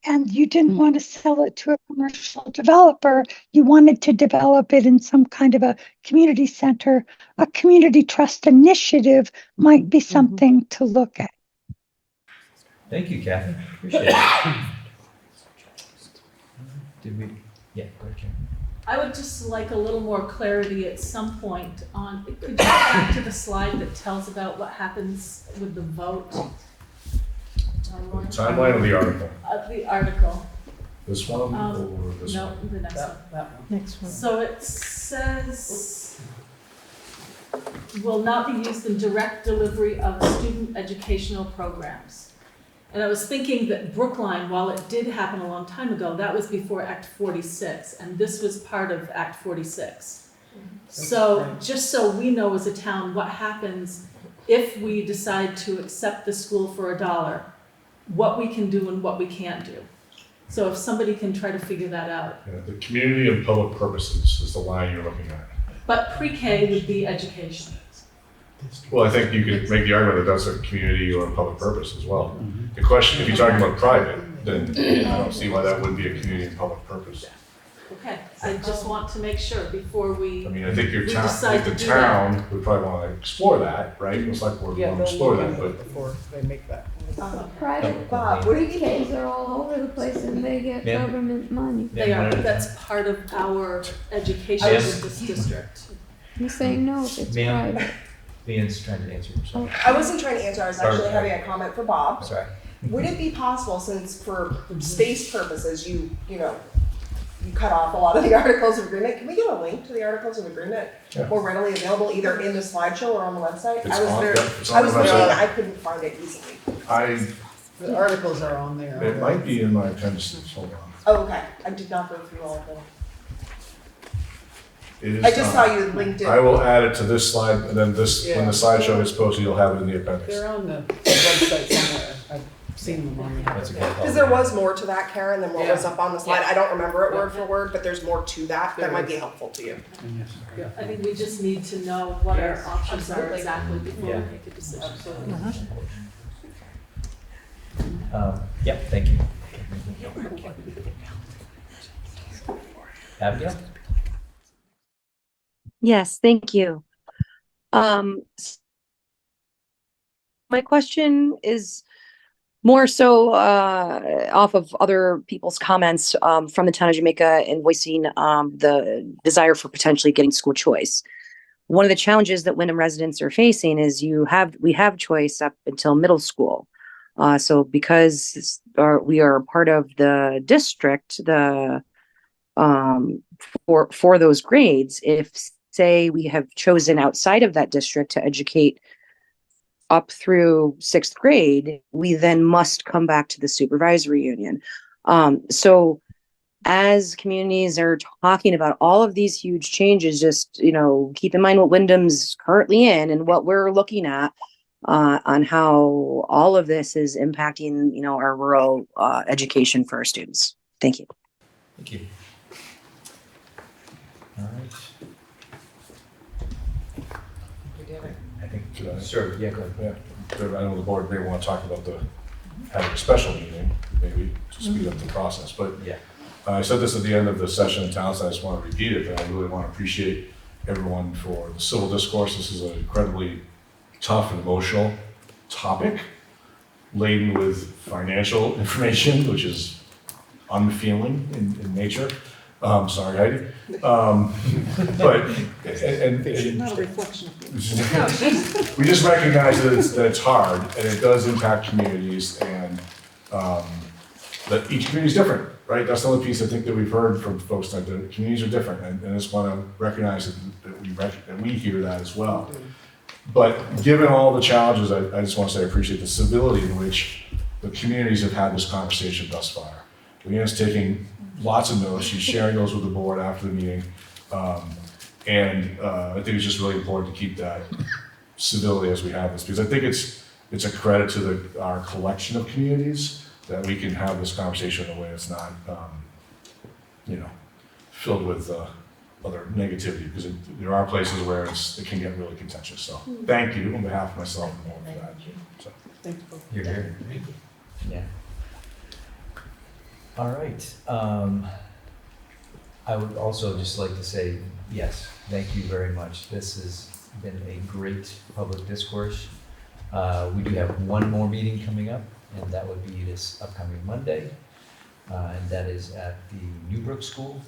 and you didn't want to sell it to a commercial developer. You wanted to develop it in some kind of a community center. A community trust initiative might be something to look at. Thank you, Catherine. Appreciate it. Did we? Yeah, go ahead, Karen. I would just like a little more clarity at some point on, could you go back to the slide that tells about what happens with the vote? Timeline of the article. The article. This one or this No, one? the next one. That one. Next one. So it says, will not be used in direct delivery of student educational programs. And I was thinking that Brookline, while it did happen a long time ago, that was before Act 46, and this was part of Act 46. So just so we know as a town what happens if we decide to accept the school for $1, what we can do and what we can't do. So if somebody can try to figure that out. Yeah, the community and public purposes is the line you're looking at. But pre-K would be education. Well, I think you could make the argument that that's a community or a public purpose as well. The question, if you're talking about private, then I don't see why that wouldn't be a community and public purpose. Okay, I just want to make sure before we. I mean, I think your we town, decide like the to do town would probably want to explore that, right? It's like we're going to explore that, but Before they make that. Private Bob, what do you kids are all over the place and they get Ma'am? government money. They are, but that's part of our education Ma'am? with this district. I'm saying no if it's Ma'am? private. Leanne's trying to answer your question. I wasn't trying to answer, I was actually having a comment for Bob. Sorry. Would it be possible, since for space purposes, you cut off a lot of the articles of agreement, can we get a link to the articles of agreement more readily available, either in the slideshow or on the website? It's I was on- very, yeah, it's on I the was looking, website. I couldn't find it easily. The articles are on there. It might be in my appendices, hold on. Oh, okay, I did not go through all of them. It is I just not. saw you linked it. I will add it to this slide, and then this, when Yeah. the slideshow is posted, you'll have it in the appendix. They're on the website somewhere. I've seen them on there. That's a good call. Because there was more to that, Karen, than what was Yeah. up on the slide. Yeah. I don't remember it word for word, but there's more to that There that might is. be helpful to you. I think we just need to know what our Yes, options are absolutely. exactly before Yeah. we make a decision. Yep, thank you. Abigail? Yes, thank you. My question is more so off of other people's comments from the town of Jamaica and voicing the desire for potentially getting school choice. One of the challenges that Wyndham residents are facing is we have choice up until middle school. So because we are part of the district, for those grades, if say we have chosen outside of that district to educate up through 6th grade, we then must come back to the supervisory union. So as communities are talking about all of these huge changes, just, keep in mind what Wyndham's currently in and what we're looking at on how all of this is impacting, our rural education for our students. Thank you. Thank you. All right. I think, sure, yeah, go ahead. Yeah, I know the board may want to talk about having a special meeting, maybe, to speed up the process, but yeah. I said this at the end of the session in town, so I just want to repeat it, but I really want to appreciate everyone for the civil discourse. This is an incredibly tough and emotional topic, laden with financial information, which is unfeeling in nature. Sorry, Heidi. But Not a reflection of we just recognize that it's hard and it does impact communities, and that each community is different, right? That's the only piece I think that we've heard from folks, that the communities are different, and I just want to recognize that we hear that as well. But given all the challenges, I just want to say I appreciate the civility in which the communities have had this conversation thus far. Leanne's taking lots of notes, she's sharing those with the board after the meeting. I think it's just really important to keep that civility as we have this, because I think it's a credit to our collection of communities that we can have this conversation in a way that's not, filled with other negativity, because there are places where it can get really contentious. So thank you on behalf of myself and the board for that. So. Thank you. You're here. Yeah. All right. I would also just like to say, yes, thank you very much. This has been a great public discourse. We do have one more meeting coming up, and that would be this upcoming Monday. And that is at the Newbrook School.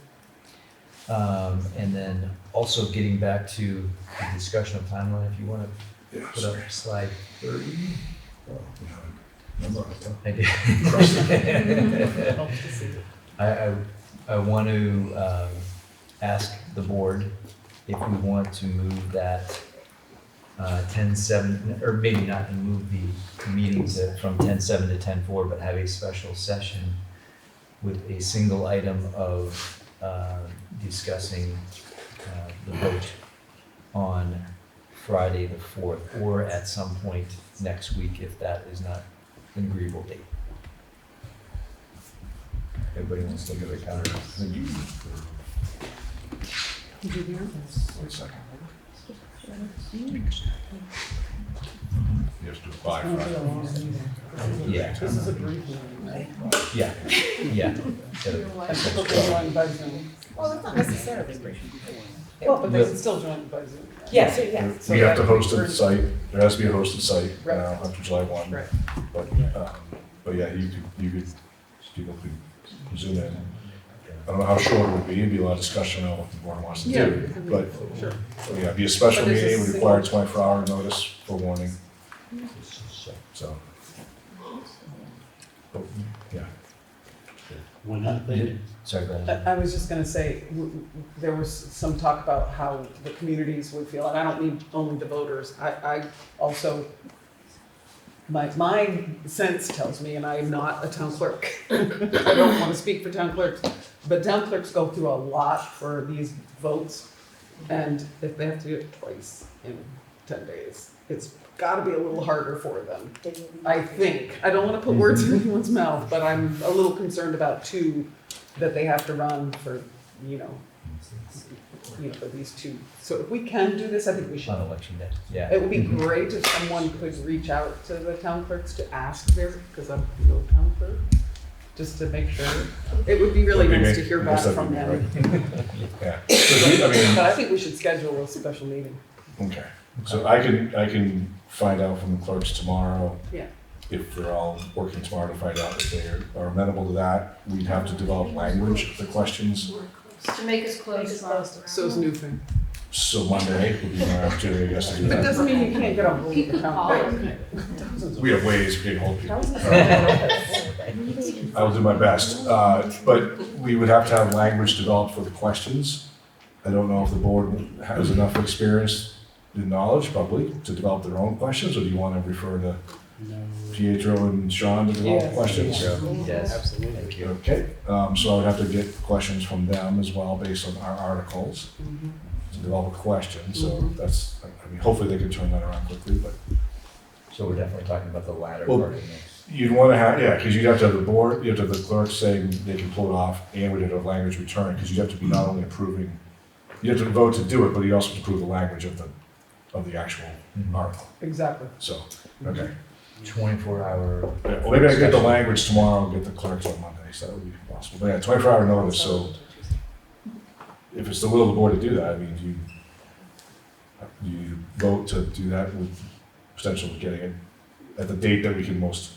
And then also getting back to the discussion of timeline, if you want to put up slide 30. I did. I want to ask the board if we want to move that 10-7, or maybe not move the meetings from 10-7 to 10-4, but have a special session with a single item of discussing the vote on Friday the 4th, or at some point next week if that is not an agreeable date. Everybody wants to look at their calendar. Wait a second. You have to apply for Yeah. This is a brief meeting, right? Yeah, yeah. And people can join by Zoom. Well, that's not necessarily brief. Well, but they can still join by Zoom. Yes, yeah. We have to host a site, there has to be a hosted site Right. after July 1. Right. But yeah, people could Zoom in. I don't know how short it would be, it'd be a lot of discussion on what the board wants to do, but, Sure. yeah, it'd be a special But it's a meeting, would single- require 24-hour notice for warning. So. Yeah. Sorry, go ahead. I was just gonna say, there was some talk about how the communities would feel, and I don't mean only the voters, I also, my sense tells me, and I am not a town clerk, I don't wanna speak for town clerks, but town clerks go through a lot for these votes, and if they have to do it twice in 10 days, it's gotta be a little harder for them, I think. I don't wanna put words in anyone's mouth, but I'm a little concerned about two that they have to run for, for these two. So if we can do this, I think we should. On election day, yeah. It would be great if someone could reach out to the town clerks to ask because I'm no town clerk, just to make sure. It would be really nice to hear back from them. Yeah. But I think we should schedule a special meeting. Okay, so I can find out from the clerks tomorrow. Yeah. If they're all working tomorrow to find out if they are amenable to that. We'd have to develop language of the questions. Jamaica's closed tomorrow. So is Newfane. So Monday would be my opportunity, I guess, to do That that. doesn't mean you can't get on board with the town clerk. We have ways we can hold people. I will do my best, but we would have to have language developed for the questions. I don't know if the board has enough experience and knowledge, probably, to develop their own questions, or do you want to refer to Pietro and Sean to develop questions? Yes, absolutely. Okay, so I would have to get questions from them as well, based on our articles, to develop a question, so that's, hopefully they can turn that around quickly, but. So we're definitely talking about the latter Well, part of this. You'd want to have, because you'd have to have the board, you have to have the clerk saying they can pull it off, and we'd have to have language returned, because you'd have to be not only approving, you have to vote to do it, but you also have to approve the language of the actual article. Exactly. So, okay. 24-hour. Yeah, well, maybe I get the language tomorrow and get the clerks on Monday, so that would be possible. But yeah, 24-hour notice, so if it's the will of the board to do that, I mean, you vote to do that with potential of getting it at the date that we can most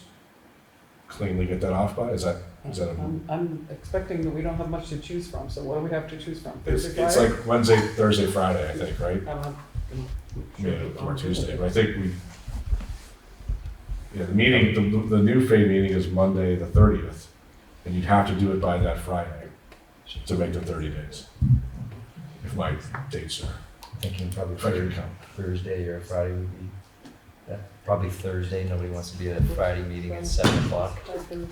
cleanly get that off by? Is that a? I'm expecting that we don't have much to choose from, so what do we have to choose from? It's Thursday, Friday? like Wednesday, Thursday, Friday, I think, right? Sure. Or Tuesday, but I think the meeting, the new FAE meeting is Monday, the 30th, and you'd have to do it by that Friday to make the 30 days, if my dates are. Thinking probably If I can come. Thursday or Friday would be probably Thursday. Nobody wants to be at a Friday meeting at 7 o'clock. I don't even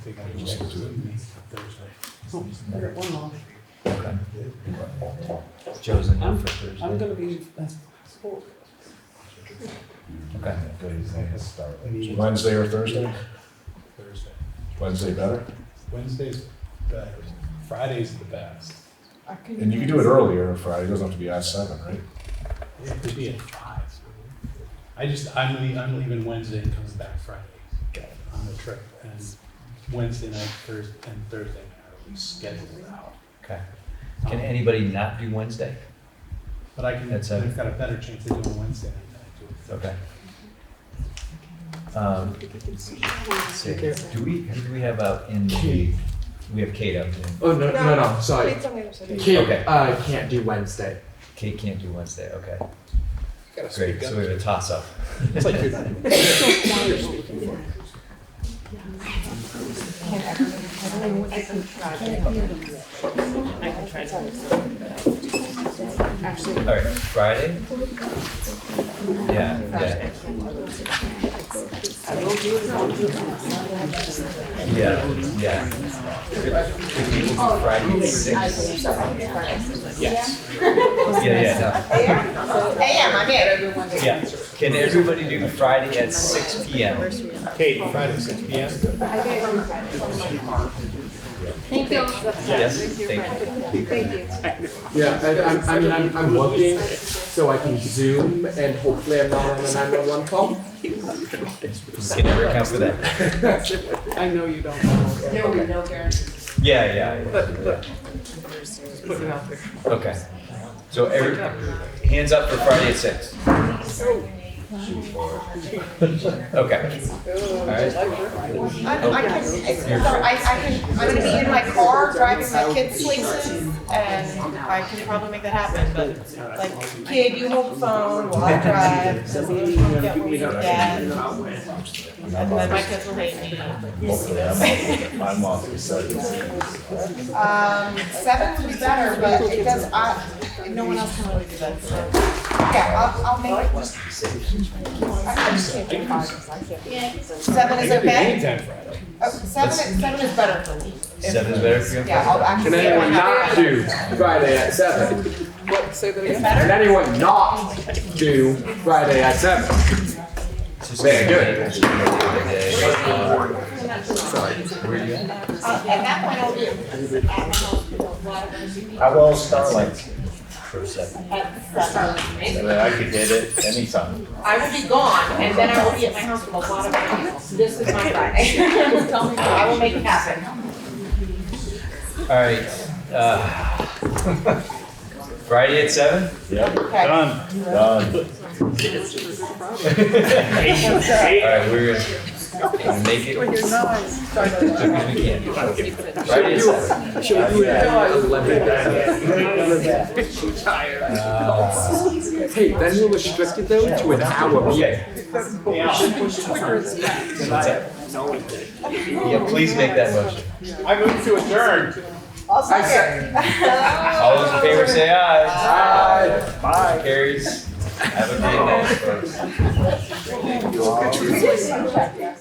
think I can make a Zoom meeting Thursday. We're at one long. Okay. Joe's a no for Thursday. I'm gonna be at school. Okay. Wednesday or Thursday? Thursday. Wednesday better? Wednesday's better. Friday's the best. And you can do it earlier Friday, it doesn't have to be at 7, right? It could be at 5. I'm leaving Wednesday and coming back Friday on the trip. And Wednesday night, Thursday night are we scheduled out. Okay. Can anybody not do Wednesday? But I can, That's I've got a better chance of doing Wednesday night than I do Thursday. Okay. Let's see. Do we have out in the, we have Kate out in. Oh, no, sorry. Kate's on the other side. Kate, Okay. can't do Wednesday. Kate can't do Wednesday, okay. Great, so we have a toss up. It's like All right, Friday? Yeah. Could people do Friday at 6? Yes. AM, I'm in. Yeah. Can everybody do Friday at 6 p.m.? Kate, Friday, 6 p.m. Thank you. Yes, thank you. Yeah, I'm working, so I can Zoom, and hopefully I'm not on a 911 call. Can never account for that. I know you don't. No guarantee. Yeah. But just put it out there. Okay. So hands up for Friday at 6. Okay. All right. I'm gonna be in my car driving my kids places, and I can probably make that happen, but like, kid, you hold the phone while I drive, so we don't get what we get. And then my kids will hate me. I'm off the 7. 7 would be better, but it does, no one else can really do that, so. Yeah, I'll make it work. I just can't do 5 because I can't. 7 is okay? Anytime Friday. Oh, 7 is better for me. 7 is better for you? Yeah, I'll actually. Can anyone not do Friday at 7? What, say that again? Can anyone not do Friday at 7? Very good. Sorry. Where are you at? At that point, I'll be at my house. How well is Starlight? For 7. At 7. And then I could hit it anytime. I will be gone, and then I will be at my house with a lot of friends. This is my Friday. I will make it happen. All right. Friday at 7? Yep. Okay. Done. All right, we're gonna make it as quick as we can. Friday at 7. Should we do it at 11? Hey, then we'll restrict it though to an hour. Okay. Yeah, please make that motion. I move to adjourn. I'll second. All those in favor say aye. Aye. Bye. Carries. Have a great day, folks.